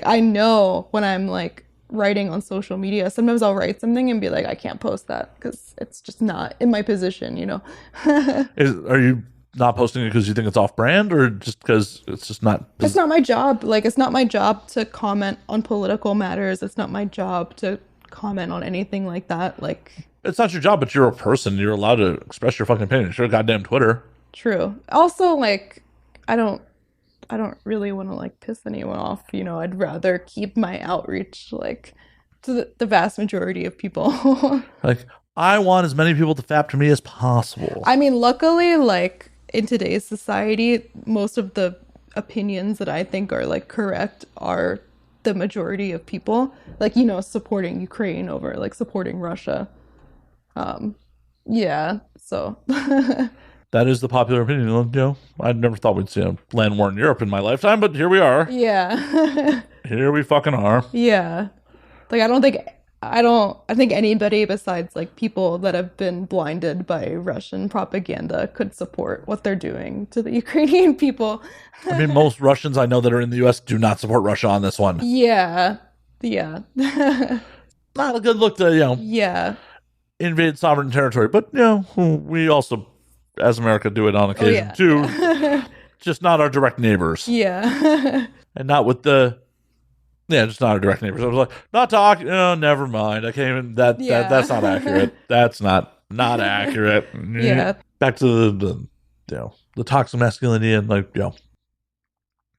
S2: I know when I'm like writing on social media, sometimes I'll write something and be like, I can't post that because it's just not in my position, you know.
S1: Are you not posting it because you think it's off brand, or just because it's just not?
S2: It's not my job. Like, it's not my job to comment on political matters. It's not my job to comment on anything like that. Like,
S1: it's not your job, but you're a person. You're allowed to express your fucking opinion. It's your goddamn Twitter.
S2: True. Also, like, I don't really want to like piss anyone off, you know. I'd rather keep my outreach like to the vast majority of people.
S1: Like, I want as many people to fap to me as possible.
S2: I mean, luckily, like, in today's society, most of the opinions that I think are like correct are the majority of people, like, you know, supporting Ukraine over like supporting Russia. Yeah, so
S1: that is the popular opinion. You know, I never thought we'd see a land war in Europe in my lifetime, but here we are.
S2: Yeah.
S1: Here we fucking are.
S2: Yeah. Like, I don't think I think anybody besides like people that have been blinded by Russian propaganda could support what they're doing to the Ukrainian people.
S1: I mean, most Russians I know that are in the U.S. do not support Russia on this one.
S2: Yeah. Yeah.
S1: Not a good look to,
S2: Yeah.
S1: invade sovereign territory. But, we also, as America, do it on occasion, too. Just not our direct neighbors.
S2: Yeah.
S1: And not with just not our direct neighbors. I was like, not to never mind. I can't even, that's not accurate. That's not accurate.
S2: Yeah.
S1: Back to the toxic masculinity and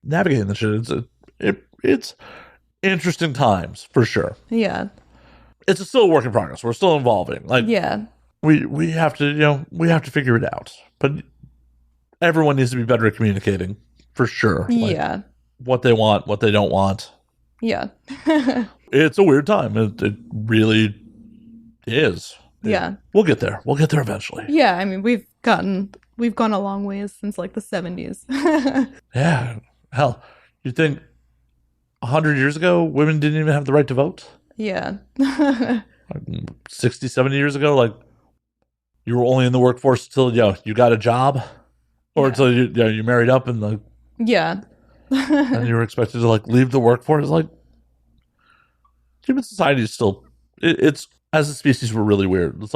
S1: navigating the shit. It's interesting times for sure.
S2: Yeah.
S1: It's still a work in progress. We're still evolving. We have to figure it out. But everyone needs to be better at communicating for sure.
S2: Yeah.
S1: What they want, what they don't want.
S2: Yeah.
S1: It's a weird time. It really is.
S2: Yeah.
S1: We'll get there. We'll get there eventually.
S2: Yeah. I mean, we've gone a long ways since like the 70s.
S1: Yeah. Hell, you think 100 years ago, women didn't even have the right to vote?
S2: Yeah.
S1: 60, 70 years ago, you were only in the workforce until, you got a job or until you married up and
S2: yeah.
S1: and you were expected to leave the workforce. Human society is still, it's as a species, we're really weird. It's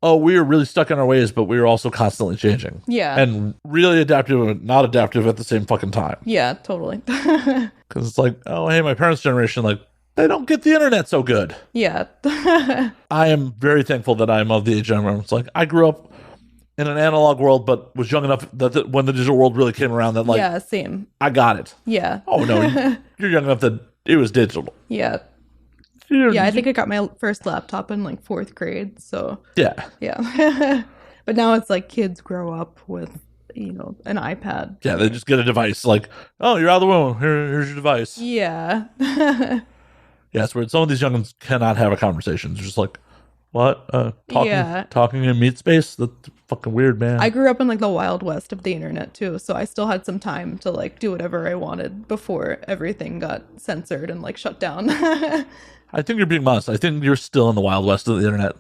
S1: we are really stuck in our ways, but we are also constantly changing.
S2: Yeah.
S1: And really adaptive and not adaptive at the same fucking time.
S2: Yeah, totally.
S1: Because it's hey, my parents' generation, they don't get the internet so good.
S2: Yeah.
S1: I am very thankful that I'm of the age where it's I grew up in an analog world, but was young enough that when the digital world really came around, that
S2: yeah, same.
S1: I got it.
S2: Yeah.
S1: Oh no, you're young enough that it was digital.
S2: Yeah. Yeah, I think I got my first laptop in 4th grade. So yeah. But now it's kids grow up with an iPad.
S1: Yeah, they just get a device. Oh, you're out of the womb. Here's your device.
S2: Yeah.
S1: Yeah, it's weird. Some of these young ones cannot have a conversation. It's just what? Talking in meat space? That's fucking weird, man.
S2: I grew up in the Wild West of the internet too, so I still had some time to do whatever I wanted before everything got censored and shut down.
S1: I think you're being modest. I think you're still in the Wild West of the internet.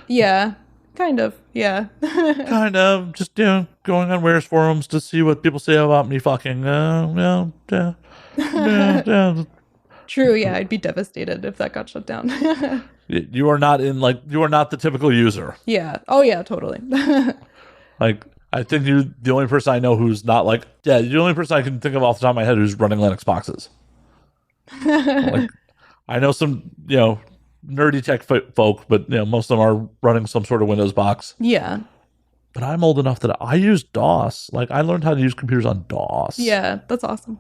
S2: Yeah, kind of. Yeah.
S1: Kind of. Just, going on Where's forums to see what people say about me fucking.
S2: True, yeah, I'd be devastated if that got shut down.
S1: You are not you are not the typical user.
S2: Yeah. Oh, yeah, totally.
S1: I think you're the only person I know who's not you're the only person I can think of off the top of my head who's running Linux boxes. I know some, nerdy tech folk, but, most of them are running some sort of Windows box.
S2: Yeah.
S1: But I'm old enough that I use DOS. I learned how to use computers on DOS.
S2: Yeah, that's awesome.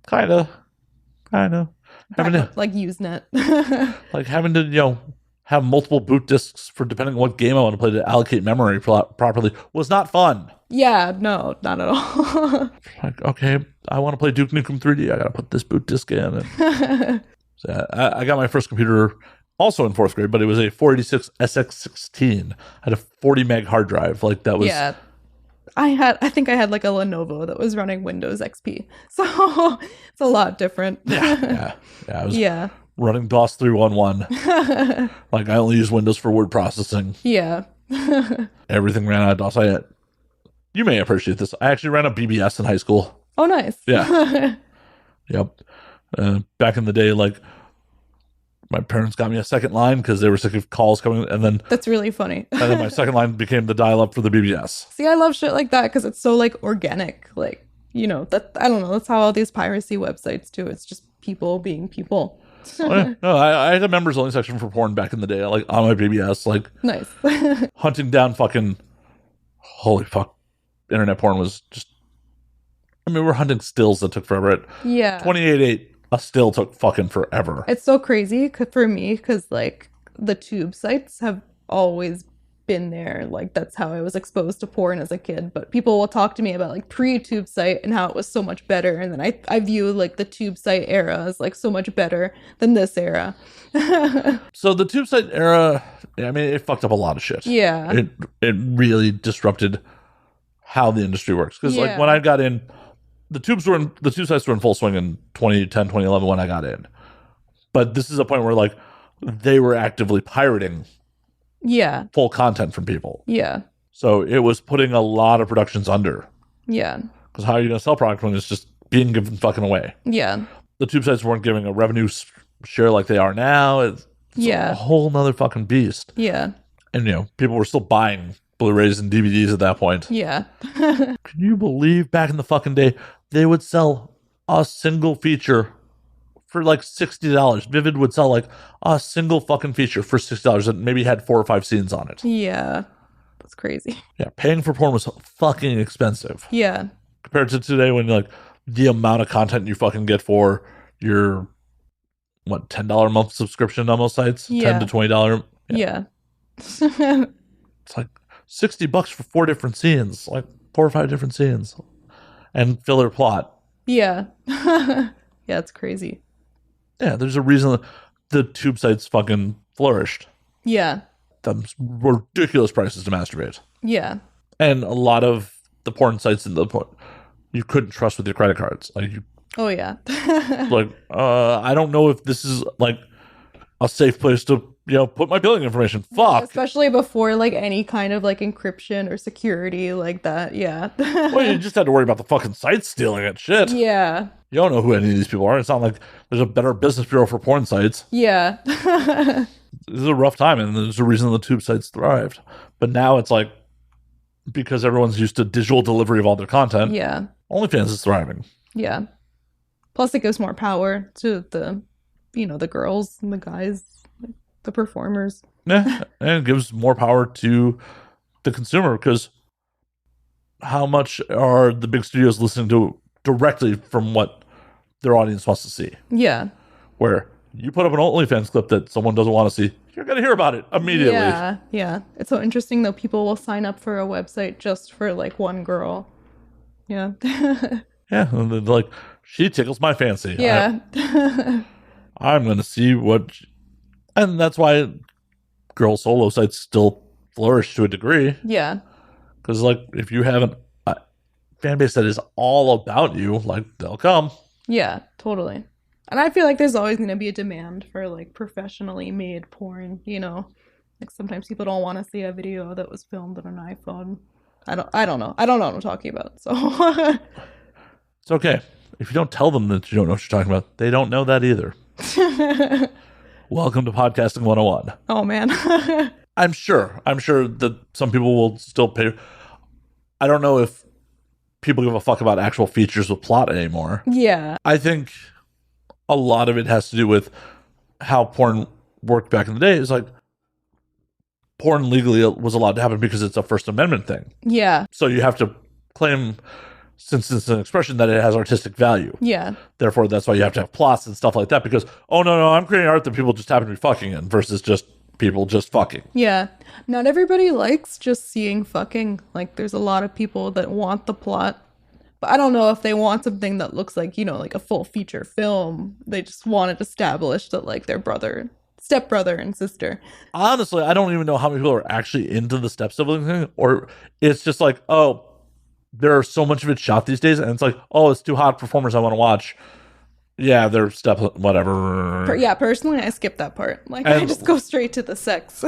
S1: Kind of. Having to,
S2: Usenet.
S1: Having to, have multiple boot disks for depending on what game I want to play to allocate memory properly was not fun.
S2: Yeah, no, not at all.
S1: Okay, I want to play Duke Nukem 3D. I got to put this boot disk in. So I got my first computer also in 4th grade, but it was a 486 SX16. I had a 40 meg hard drive. That was...
S2: Yeah. I think I had a Lenovo that was running Windows XP. So it's a lot different.
S1: Yeah. I was running DOS 311. I only use Windows for word processing.
S2: Yeah.
S1: Everything ran out of DOS. You may appreciate this. I actually ran a BBS in high school.
S2: Oh, nice.
S1: Yeah. Yep. Back in the day, my parents got me a second line because they were sick of calls coming, and then
S2: that's really funny.
S1: And then my second line became the dial-up for the BBS.
S2: See, I love shit like that because it's so organic. That I don't know. That's how all these piracy websites do. It's just people being people.
S1: No, I had a members only section for porn back in the day. On my BBS,
S2: nice.
S1: Hunting down fucking holy fuck, internet porn was just. I mean, we're hunting stills that took forever. 28.8. A still took fucking forever.
S2: It's so crazy for me because the tube sites have always been there. That's how I was exposed to porn as a kid. But people will talk to me about pre-tube site and how it was so much better. And then I view the tube site era as so much better than this era.
S1: So the tube site era, I mean, it fucked up a lot of shit.
S2: Yeah.
S1: It really disrupted how the industry works. Because when I got in, the tube sites were in full swing in 2010, 2011 when I got in. But this is a point where they were actively pirating
S2: Yeah.
S1: full content from people.
S2: Yeah.
S1: So it was putting a lot of productions under.
S2: Yeah.
S1: Because how are you going to sell product when it's just being given fucking away?
S2: Yeah.
S1: The tube sites weren't giving a revenue share like they are now. It's a whole nother fucking beast.
S2: Yeah.
S1: And, you know, people were still buying Blu-rays and DVDs at that point.
S2: Yeah.
S1: Can you believe back in the fucking day, they would sell a single feature for like $60. Vivid would sell like a single fucking feature for $60 that maybe had 4 or 5 scenes on it.
S2: Yeah. That's crazy.
S1: Yeah, paying for porn was fucking expensive.
S2: Yeah.
S1: Compared to today when like the amount of content you fucking get for your $10 a month subscription on most sites?
S2: Yeah.
S1: $10 to $20.
S2: Yeah.
S1: It's like $60 for 4 different scenes, like 4 or 5 different scenes. And filler plot.
S2: Yeah. Yeah, it's crazy.
S1: Yeah, there's a reason the tube sites fucking flourished.
S2: Yeah.
S1: Them ridiculous prices to masturbate.
S2: Yeah.
S1: And a lot of the porn sites in the you couldn't trust with your credit cards. Like you,
S2: Oh yeah.
S1: I don't know if this is like a safe place to, you know, put my billing information. Fuck.
S2: Especially before like any kind of like encryption or security like that. Yeah.
S1: Well, you just had to worry about the fucking site stealing it. Shit.
S2: Yeah.
S1: You don't know who any of these people are. It's not like there's a better business bureau for porn sites.
S2: Yeah.
S1: This is a rough time, and there's a reason the tube sites thrived. But now it's like, because everyone's used to digital delivery of all their content,
S2: Yeah.
S1: OnlyFans is thriving.
S2: Yeah. Plus it gives more power to the, you know, the girls and the guys, the performers.
S1: Yeah, and it gives more power to the consumer, because how much are the big studios listening to directly from what their audience wants to see?
S2: Yeah.
S1: Where you put up an OnlyFans clip that someone doesn't want to see, you're going to hear about it immediately.
S2: Yeah. Yeah. It's so interesting though. People will sign up for a website just for like one girl. Yeah.
S1: Yeah, and they're like, she tickles my fancy.
S2: Yeah.
S1: I'm going to see what... And that's why girl solo sites still flourish to a degree.
S2: Yeah.
S1: Because, like, if you have a fan base that is all about you, like, they'll come.
S2: Yeah, totally. And I feel like there's always going to be a demand for like professionally made porn, you know? Like sometimes people don't want to see a video that was filmed on an iPhone. I don't know. I don't know what I'm talking about. So
S1: It's okay. If you don't tell them that you don't know what you're talking about, they don't know that either. Welcome to Podcasting 101.
S2: Oh man.
S1: I'm sure that some people will still pay. I don't know if people give a fuck about actual features with plot anymore.
S2: Yeah.
S1: I think a lot of it has to do with how porn worked back in the day. It's like porn legally was allowed to happen because it's a First Amendment thing.
S2: Yeah.
S1: So you have to claim, since it's an expression, that it has artistic value.
S2: Yeah.
S1: Therefore, that's why you have to have plots and stuff like that, because, oh, no, I'm creating art that people just happen to be fucking in versus just people just fucking.
S2: Yeah. Not everybody likes just seeing fucking. Like, there's a lot of people that want the plot. But I don't know if they want something that looks like, you know, like a full feature film. They just want it established that, like, their stepbrother and sister.
S1: Honestly, I don't even know how many people are actually into the step sibling thing, or it's just like, oh, there's so much of it shot these days, and it's like, oh, it's two hot performers I want to watch. Yeah, they're step whatever.
S2: Yeah, personally, I skip that part. Like, I just go straight to the sex.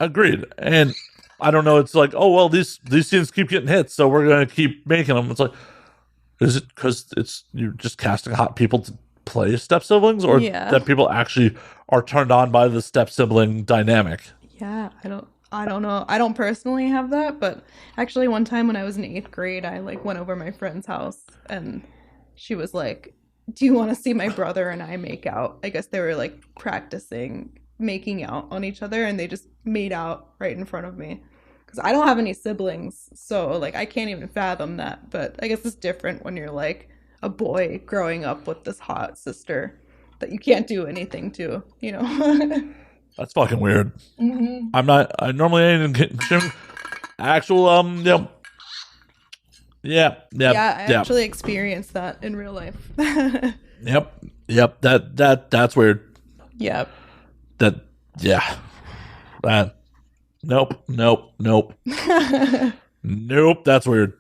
S1: Agreed. And I don't know, it's like, oh, well, these scenes keep getting hits, so we're going to keep making them. It's like, is it because you're just casting hot people to play step siblings, or that people actually are turned on by the step sibling dynamic?
S2: Yeah, I don't know. I don't personally have that, but actually one time when I was in 8th grade, I like went over my friend's house and she was like, do you want to see my brother and I make out? I guess they were like practicing making out on each other, and they just made out right in front of me. Because I don't have any siblings, so like I can't even fathom that. But I guess it's different when you're like a boy growing up with this hot sister that you can't do anything to, you know?
S1: That's fucking weird.
S2: Mm-hmm.
S1: I normally ain't in actual, Yeah,
S2: I actually experienced that in real life.
S1: Yep. That's weird.
S2: Yep.
S1: Nope. Nope, that's weird.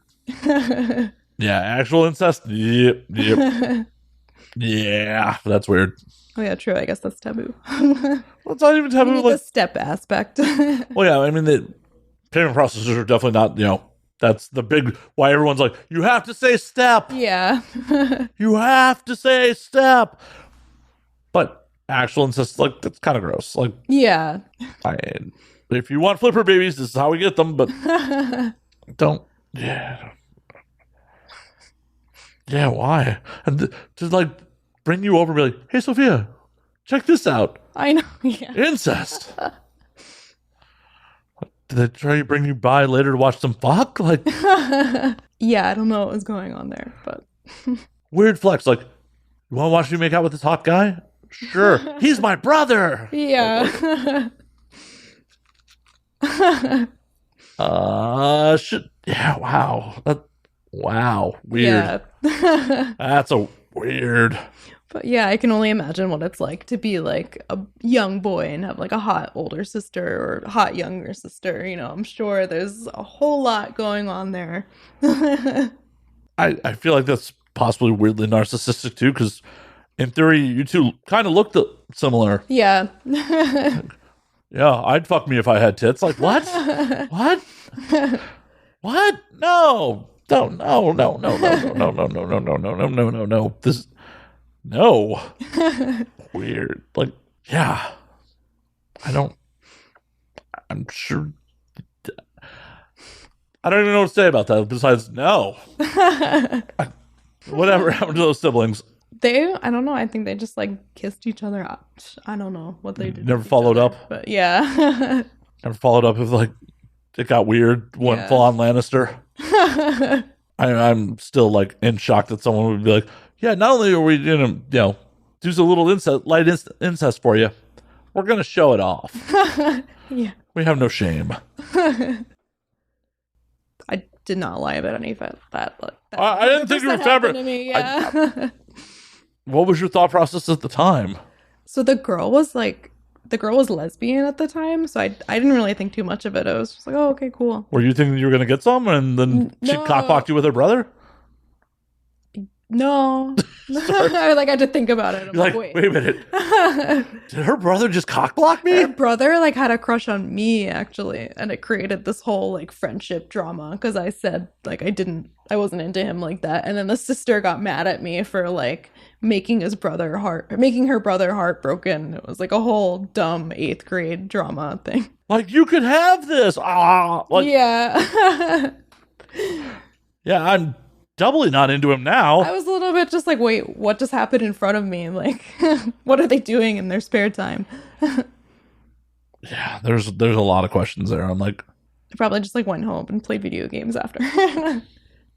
S1: Yeah, actual incest. Yep. Yeah, that's weird.
S2: Oh yeah, true. I guess that's taboo.
S1: Well, it's not even
S2: You
S1: taboo.
S2: need
S1: Like,
S2: the step aspect.
S1: well, yeah, I mean, the payment processors are definitely not, that's the big, why everyone's like, you have to say step.
S2: Yeah.
S1: You have to say step. But actual incest, like, that's kind of gross. Like,
S2: Yeah.
S1: if you want flipper babies, this is how we get them, but don't. Yeah. Yeah, why? And to, like, bring you over and be like, hey, Sophia, check this out.
S2: I know. Yeah.
S1: Incest. Did they try to bring you by later to watch them fuck? Like,
S2: Yeah, I don't know what was going on there, but
S1: weird flex. Like, you want to watch me make out with this hot guy? Sure. He's my brother.
S2: yeah.
S1: Shit. Yeah, wow. Wow. Weird.
S2: Yeah.
S1: That's a weird.
S2: But yeah, I can only imagine what it's like to be like a young boy and have like a hot older sister or hot younger sister. I'm sure there's a whole lot going on there.
S1: I feel like that's possibly weirdly narcissistic too, because in theory, you two kind of look similar.
S2: Yeah.
S1: Yeah, I'd fuck me if I had tits. Like, what? What? What? No. No, no, no, no, no, no, no, no, no, no, no, no, no, no, no. This, no. Weird. Like, yeah. I'm sure. I don't even know what to say about that besides no. Whatever happened to those siblings?
S2: I don't know. I think they just like kissed each other up. I don't know what they did.
S1: Never followed up?
S2: But yeah.
S1: Never followed up if, like, it got weird, went full on Lannister. I'm still, like, in shock that someone would be like, yeah, not only are we gonna, do some little light incest for you, we're gonna show it off.
S2: Yeah.
S1: We have no shame.
S2: I did not lie about any of that.
S1: I didn't think you were fabric.
S2: Yeah.
S1: What was your thought process at the time?
S2: So the girl was lesbian at the time, so I didn't really think too much of it. I was just like, oh, okay, cool.
S1: Were you thinking you were gonna get some, and then she cockblocked you with her brother?
S2: No. I had to think about it. I'm
S1: You're like, wait a minute. Did her brother just cockblock me?
S2: Her brother had a crush on me, actually, and it created this whole friendship drama because I said I wasn't into him like that, and then the sister got mad at me for making her brother heartbroken. It was like a whole dumb 8th grade drama thing.
S1: Like, you could have this.
S2: Yeah.
S1: Yeah, I'm doubly not into him now.
S2: I was a little bit just like, wait, what just happened in front of me? What are they doing in their spare time?
S1: Yeah, there's a lot of questions there. I'm like,
S2: I probably just went home and played video games after.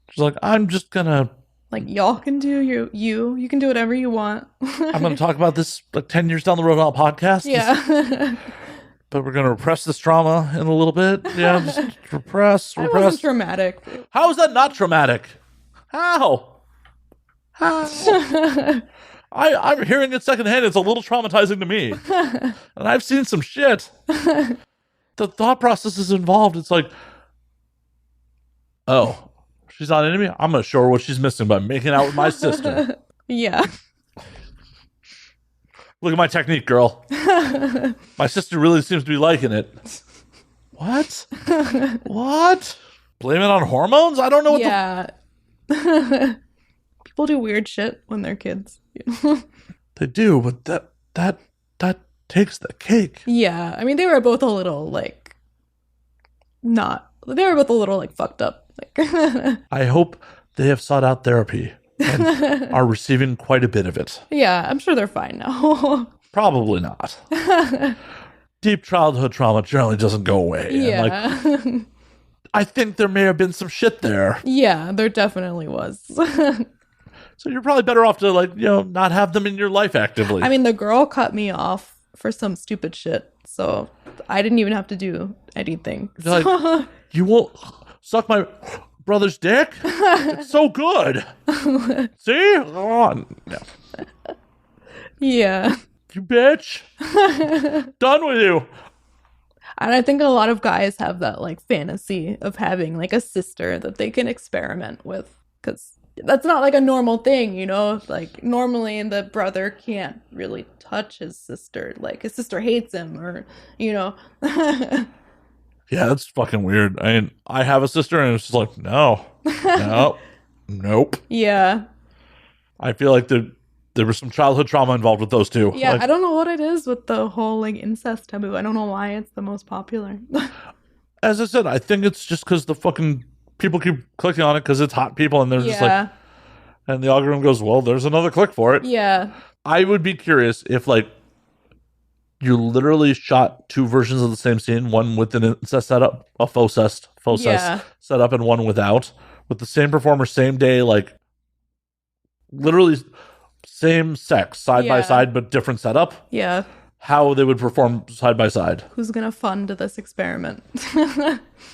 S1: She's like, I'm just gonna
S2: y'all can do you can do whatever you want.
S1: I'm gonna talk about this 10 years down the road on a podcast.
S2: Yeah.
S1: But we're gonna repress this trauma in a little bit. Yeah, just repress.
S2: It wasn't traumatic.
S1: How is that not traumatic? How? I'm hearing it secondhand. It's a little traumatizing to me. And I've seen some shit. The thought process is involved. It's like, oh, she's not into me? I'm going to show her what she's missing by making out with my sister.
S2: Yeah.
S1: Look at my technique, girl. My sister really seems to be liking it. What? What? Blame it on hormones? I don't know what
S2: People do weird shit when they're kids.
S1: They do, but that takes the cake.
S2: Yeah. I mean, they were both a little fucked up.
S1: I hope they have sought out therapy and are receiving quite a bit of it.
S2: Yeah, I'm sure they're fine now.
S1: Probably not. Deep childhood trauma generally doesn't go away.
S2: Yeah.
S1: And I think there may have been some shit there.
S2: Yeah, there definitely was.
S1: So you're probably better off to not have them in your life actively.
S2: I mean, the girl cut me off for some stupid shit, so I didn't even have to do anything.
S1: Like, you won't suck my brother's dick? It's so good. See? Oh, no.
S2: Yeah.
S1: You bitch. Done with you.
S2: And I think a lot of guys have that fantasy of having a sister that they can experiment with, because that's not like a normal thing, you know? Like normally the brother can't really touch his sister. Like his sister hates him or, you know.
S1: Yeah, that's fucking weird. I mean, I have a sister and it's just like, no, nope.
S2: Yeah.
S1: I feel like there was some childhood trauma involved with those two.
S2: Yeah,
S1: like,
S2: I don't know what it is with the whole like incest taboo. I don't know why it's the most popular.
S1: as I said, I think it's just because the fucking people keep clicking on it because it's hot people and they're just like, and the algorithm goes, well, there's another click for it.
S2: Yeah.
S1: I would be curious if like you literally shot two versions of the same scene, one with an incest setup, a faux cest setup, and one without, with the same performer, same day, like literally same sex, side by side, but different setup.
S2: Yeah.
S1: How they would perform side by side.
S2: Who's gonna fund this experiment?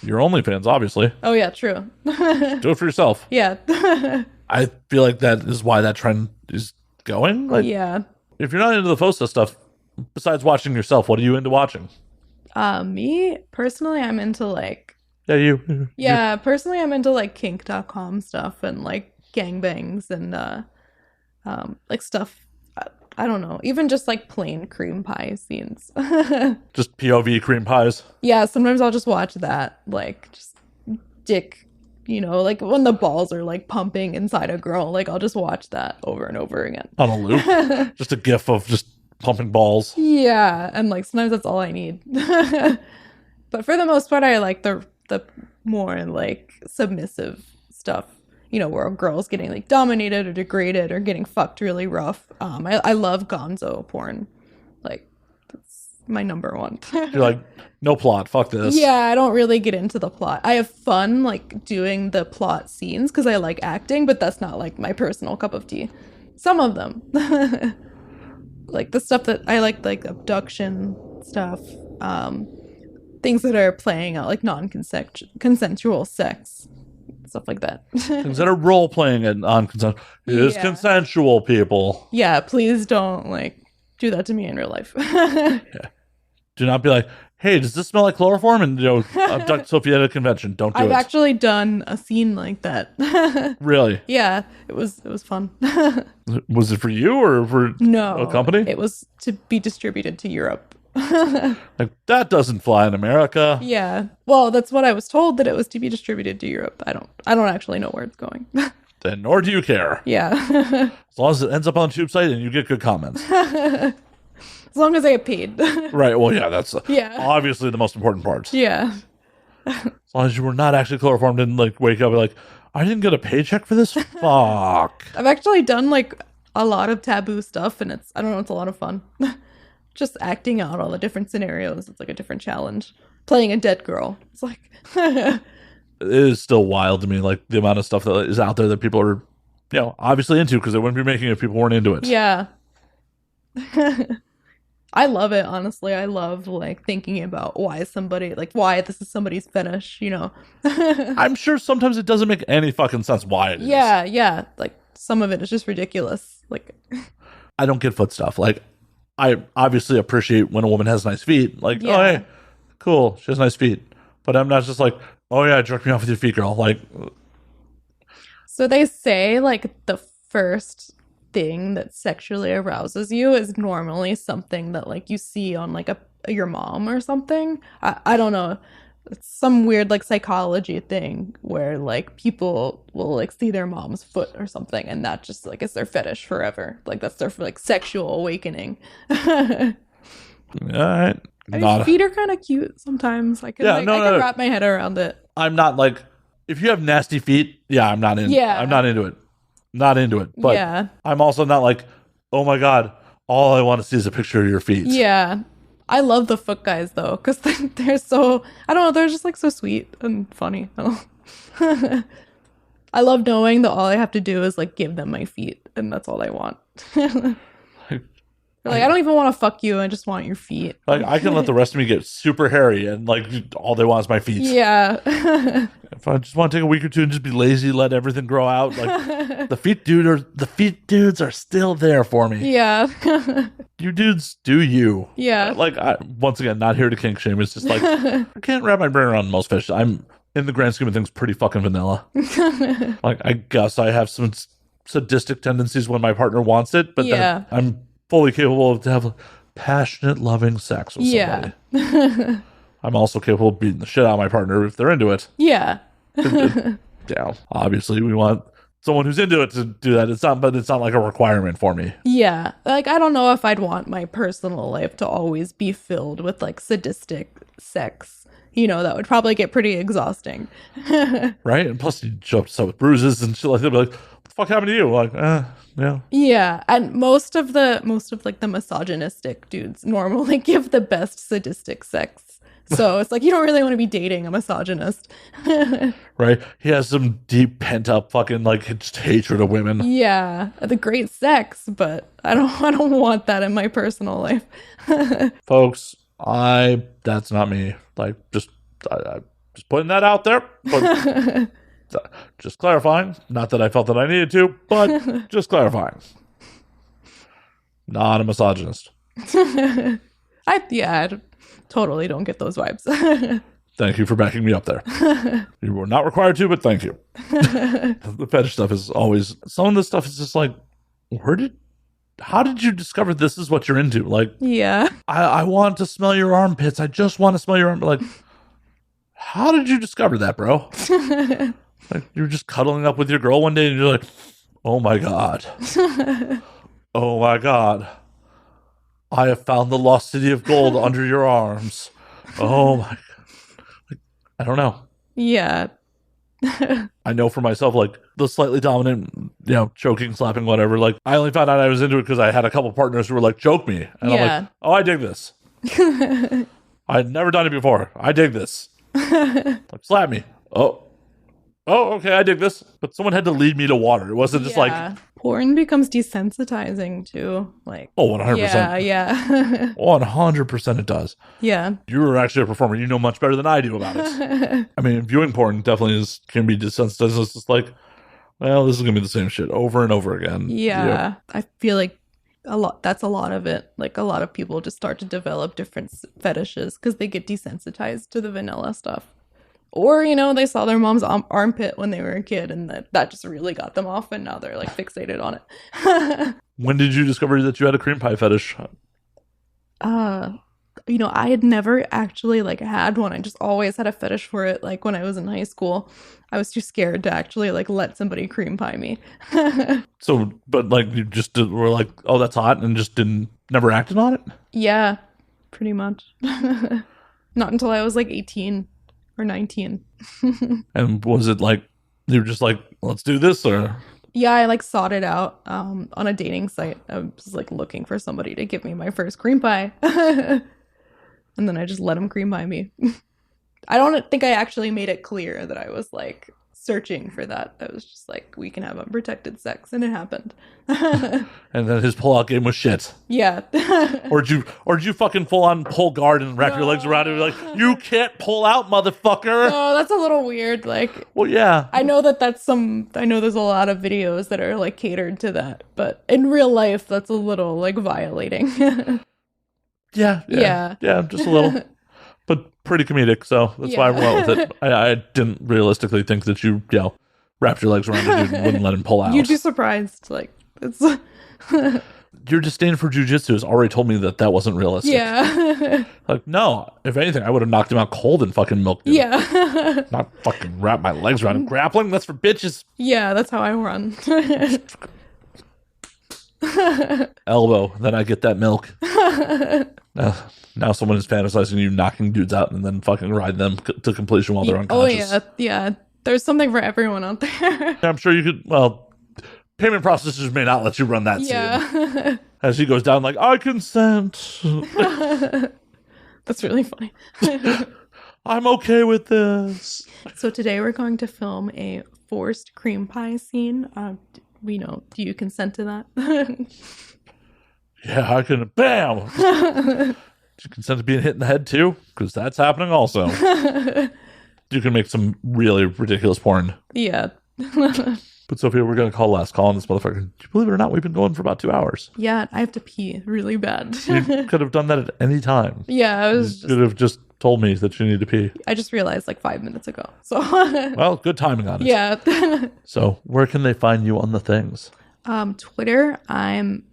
S1: Your OnlyFans, obviously.
S2: Oh yeah, true.
S1: Do it for yourself.
S2: Yeah.
S1: I feel like that is why that trend is going. Like,
S2: yeah.
S1: if you're not into the FOSA stuff, besides watching yourself, what are you into watching?
S2: Me personally, I'm into like personally I'm into like kink.com stuff and like gangbangs and like stuff. I don't know, even just like plain cream pie scenes.
S1: Just POV cream pies.
S2: Yeah, sometimes I'll just watch that, like just dick, you know, like when the balls are like pumping inside a girl, like I'll just watch that over and over again
S1: on a loop. Just a gif of just pumping balls.
S2: Yeah, and like sometimes that's all I need. But for the most part, I like the more like submissive stuff, you know, where a girl's getting like dominated or degraded or getting fucked really rough. I love gonzo porn. Like that's my number one.
S1: You're like, no plot, fuck this.
S2: Yeah, I don't really get into the plot. I have fun like doing the plot scenes because I like acting, but that's not like my personal cup of tea. Some of them. Like the stuff that I like abduction stuff, things that are playing out like non-consensual sex, stuff like that.
S1: Things that are role playing and non-consensual. It is consensual, people.
S2: Yeah, please don't like do that to me in real life.
S1: Yeah. Do not be like, hey, does this smell like chloroform? And, you know, abduct Sophia at a convention. Don't do it.
S2: I've actually done a scene like that.
S1: Really?
S2: Yeah, it was fun.
S1: Was it for you or for a company?
S2: It was to be distributed to Europe.
S1: Like, that doesn't fly in America.
S2: Yeah. Well, that's what I was told, that it was to be distributed to Europe. I don't actually know where it's going.
S1: Then nor do you care.
S2: Yeah.
S1: As long as it ends up on the tube site and you get good comments.
S2: As long as I get paid.
S1: Right. Well, yeah, that's obviously the most important part.
S2: Yeah.
S1: As long as you were not actually chloroformed and like wake up and like, I didn't get a paycheck for this? Fuck.
S2: I've actually done like a lot of taboo stuff and it's a lot of fun. Just acting out all the different scenarios. It's like a different challenge. Playing a dead girl. It's like
S1: it is still wild to me, like the amount of stuff that is out there that people are, you know, obviously into, because they wouldn't be making it if people weren't into it.
S2: Yeah. I love it, honestly. I love like thinking about why this is somebody's fetish, you know.
S1: I'm sure sometimes it doesn't make any fucking sense why it is.
S2: Yeah. Like some of it is just ridiculous. Like
S1: I don't get foot stuff. Like I obviously appreciate when a woman has nice feet. Like, oh hey, cool, she has nice feet. But I'm not just like, oh yeah, jerk me off with your feet, girl. Like,
S2: so they say like the first thing that sexually arouses you is normally something that like you see on like your mom or something. I don't know, it's some weird like psychology thing where like people will like see their mom's foot or something and that just like is their fetish forever. Like that's their like sexual awakening. All
S1: right.
S2: Feet are kind of cute sometimes. I can wrap my head around it.
S1: I'm not like, if you have nasty feet, I'm not into it. Not into it. But I'm also not like, oh my God, all I want to see is a picture of your feet.
S2: Yeah. I love the foot guys though, because they're so, I don't know, they're just like so sweet and funny. I love knowing that all I have to do is like give them my feet and that's all I want. Like, I don't even want to fuck you. I just want your feet.
S1: Like, I can let the rest of me get super hairy and, like, all they want is my feet.
S2: Yeah.
S1: If I just want to take a week or two and just be lazy, let everything grow out, like, the feet dudes are still there for me.
S2: Yeah.
S1: You dudes do you.
S2: Yeah.
S1: Like, once again, not here to kink shame. It's just like, I can't wrap my brain around most fish. I'm in the grand scheme of things, pretty fucking vanilla. Like, I guess I have some sadistic tendencies when my partner wants it, but then I'm fully capable of to have passionate, loving sex with somebody. I'm also capable of beating the shit out of my partner if they're into it.
S2: Yeah.
S1: Yeah. Obviously, we want someone who's into it to do that. But it's not like a requirement for me.
S2: Yeah. Like, I don't know if I'd want my personal life to always be filled with like sadistic sex. You know, that would probably get pretty exhausting.
S1: Right? And plus, you show up to stuff with bruises and shit like that. Be like, what the fuck happened to you? Like, yeah.
S2: Yeah. And most of like the misogynistic dudes normally give the best sadistic sex. So it's like, you don't really want to be dating a misogynist.
S1: Right? He has some deep pent up fucking like just hatred of women.
S2: Yeah. The great sex, but I don't want that in my personal life.
S1: Folks, that's not me. Like, just putting that out there. But just clarifying. Not that I felt that I needed to, but just clarifying. Not a misogynist.
S2: I totally don't get those vibes.
S1: Thank you for backing me up there. You were not required to, but thank you. The fetish stuff is always, some of this stuff is just like, how did you discover this is what you're into? Like,
S2: yeah.
S1: I want to smell your armpits. I just want to smell your armpits. Like, how did you discover that, bro? Like, you're just cuddling up with your girl one day and you're like, oh my God. Oh my God. I have found the lost city of gold under your arms. Oh my God. Like, I don't know.
S2: Yeah.
S1: I know for myself, like, the slightly dominant, choking, slapping, whatever. Like, I only found out I was into it because I had a couple partners who were like, choke me. And I'm like, oh, I dig this. I'd never done it before. I dig this. Like, slap me. Oh, okay, I dig this. But someone had to lead me to water. It wasn't just like...
S2: Porn becomes desensitizing too. Like,
S1: oh, 100%.
S2: Yeah.
S1: 100% it does.
S2: Yeah.
S1: You're actually a performer. You know much better than I do about it. I mean, viewing porn definitely can be desensitizing. It's just like, well, this is going to be the same shit over and over again.
S2: Yeah. I feel like that's a lot of it. Like, a lot of people just start to develop different fetishes because they get desensitized to the vanilla stuff. Or, they saw their mom's armpit when they were a kid and that just really got them off and now they're like fixated on it.
S1: When did you discover that you had a cream pie fetish?
S2: I had never actually like had one. I just always had a fetish for it. Like when I was in high school, I was too scared to actually like let somebody cream pie me.
S1: So, but like you just were like, oh, that's hot and just never acted on it?
S2: Yeah, pretty much. Not until I was like 18. Or 19.
S1: And was it like you were just like, let's do this? Or
S2: yeah, I like sought it out on a dating site. I was like looking for somebody to give me my first cream pie. And then I just let him cream pie me. I don't think I actually made it clear that I was like searching for that. I was just like, we can have unprotected sex, and it happened.
S1: And then his pull-out game was shit.
S2: Yeah.
S1: or did you fucking full on pull guard and wrap your legs around it and be like, you can't pull out, motherfucker?
S2: No, that's a little weird. Like,
S1: well, yeah.
S2: I know there's a lot of videos that are like catered to that, but in real life, that's a little like violating.
S1: Yeah, just a little. But pretty comedic, so that's why I went with it. I didn't realistically think that you wrapped your legs around a dude and wouldn't let him pull out.
S2: You'd be surprised. Like, it's...
S1: Your disdain for jujitsu has already told me that wasn't realistic.
S2: Yeah.
S1: Like, no, if anything, I would have knocked him out cold and fucking milked him.
S2: Yeah.
S1: Not fucking wrap my legs around him. Grappling? That's for bitches.
S2: Yeah, that's how I run.
S1: Elbow, then I get that milk. Now someone is fantasizing you knocking dudes out and then fucking ride them to completion while they're unconscious.
S2: Oh, yeah. There's something for everyone out there.
S1: I'm sure you could, payment processors may not let you run that scene. As he goes down like, I consent.
S2: That's really funny.
S1: I'm okay with this.
S2: So today we're going to film a forced cream pie scene. Do you consent to that?
S1: Yeah, I can. Bam! Do you consent to being hit in the head too? Because that's happening also. You can make some really ridiculous porn.
S2: Yeah.
S1: But Sophia, we're going to call last call on this motherfucker. Do you believe it or not, we've been going for about 2 hours.
S2: Yeah, I have to pee really bad.
S1: You could have done that at any time.
S2: Yeah, I was
S1: could have just told me that you need to pee.
S2: I just realized like 5 minutes ago. So
S1: Well, good timing on it.
S2: yeah.
S1: So where can they find you on the things?
S2: Twitter, I'm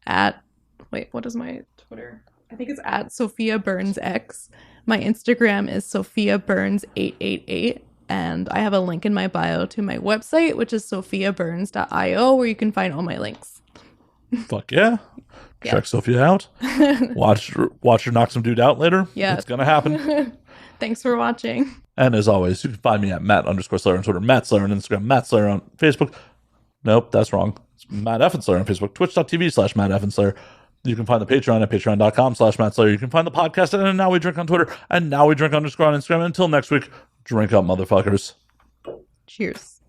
S2: at, wait, what is my Twitter? I think it's at Sophia Burns X. My Instagram is Sophia Burns 888. And I have a link in my bio to my website, which is sophiaburns.io, where you can find all my links.
S1: Fuck yeah. Check Sophia out. Watch her knock some dude out later.
S2: Yeah.
S1: It's going to happen.
S2: Thanks for watching.
S1: And as always, you can find me at Matt_Slayer on Twitter, Matt Slayer on Instagram, Matt Slayer on Facebook. Nope, that's wrong. It's Matt F. Slayer on Facebook, twitch.tv/Matt F. Slayer. You can find the Patreon at patreon.com/Matt Slayer. You can find the podcast at Now We Drink on Twitter and Now We Drink _ on Instagram. Until next week, drink up, motherfuckers.
S2: Cheers.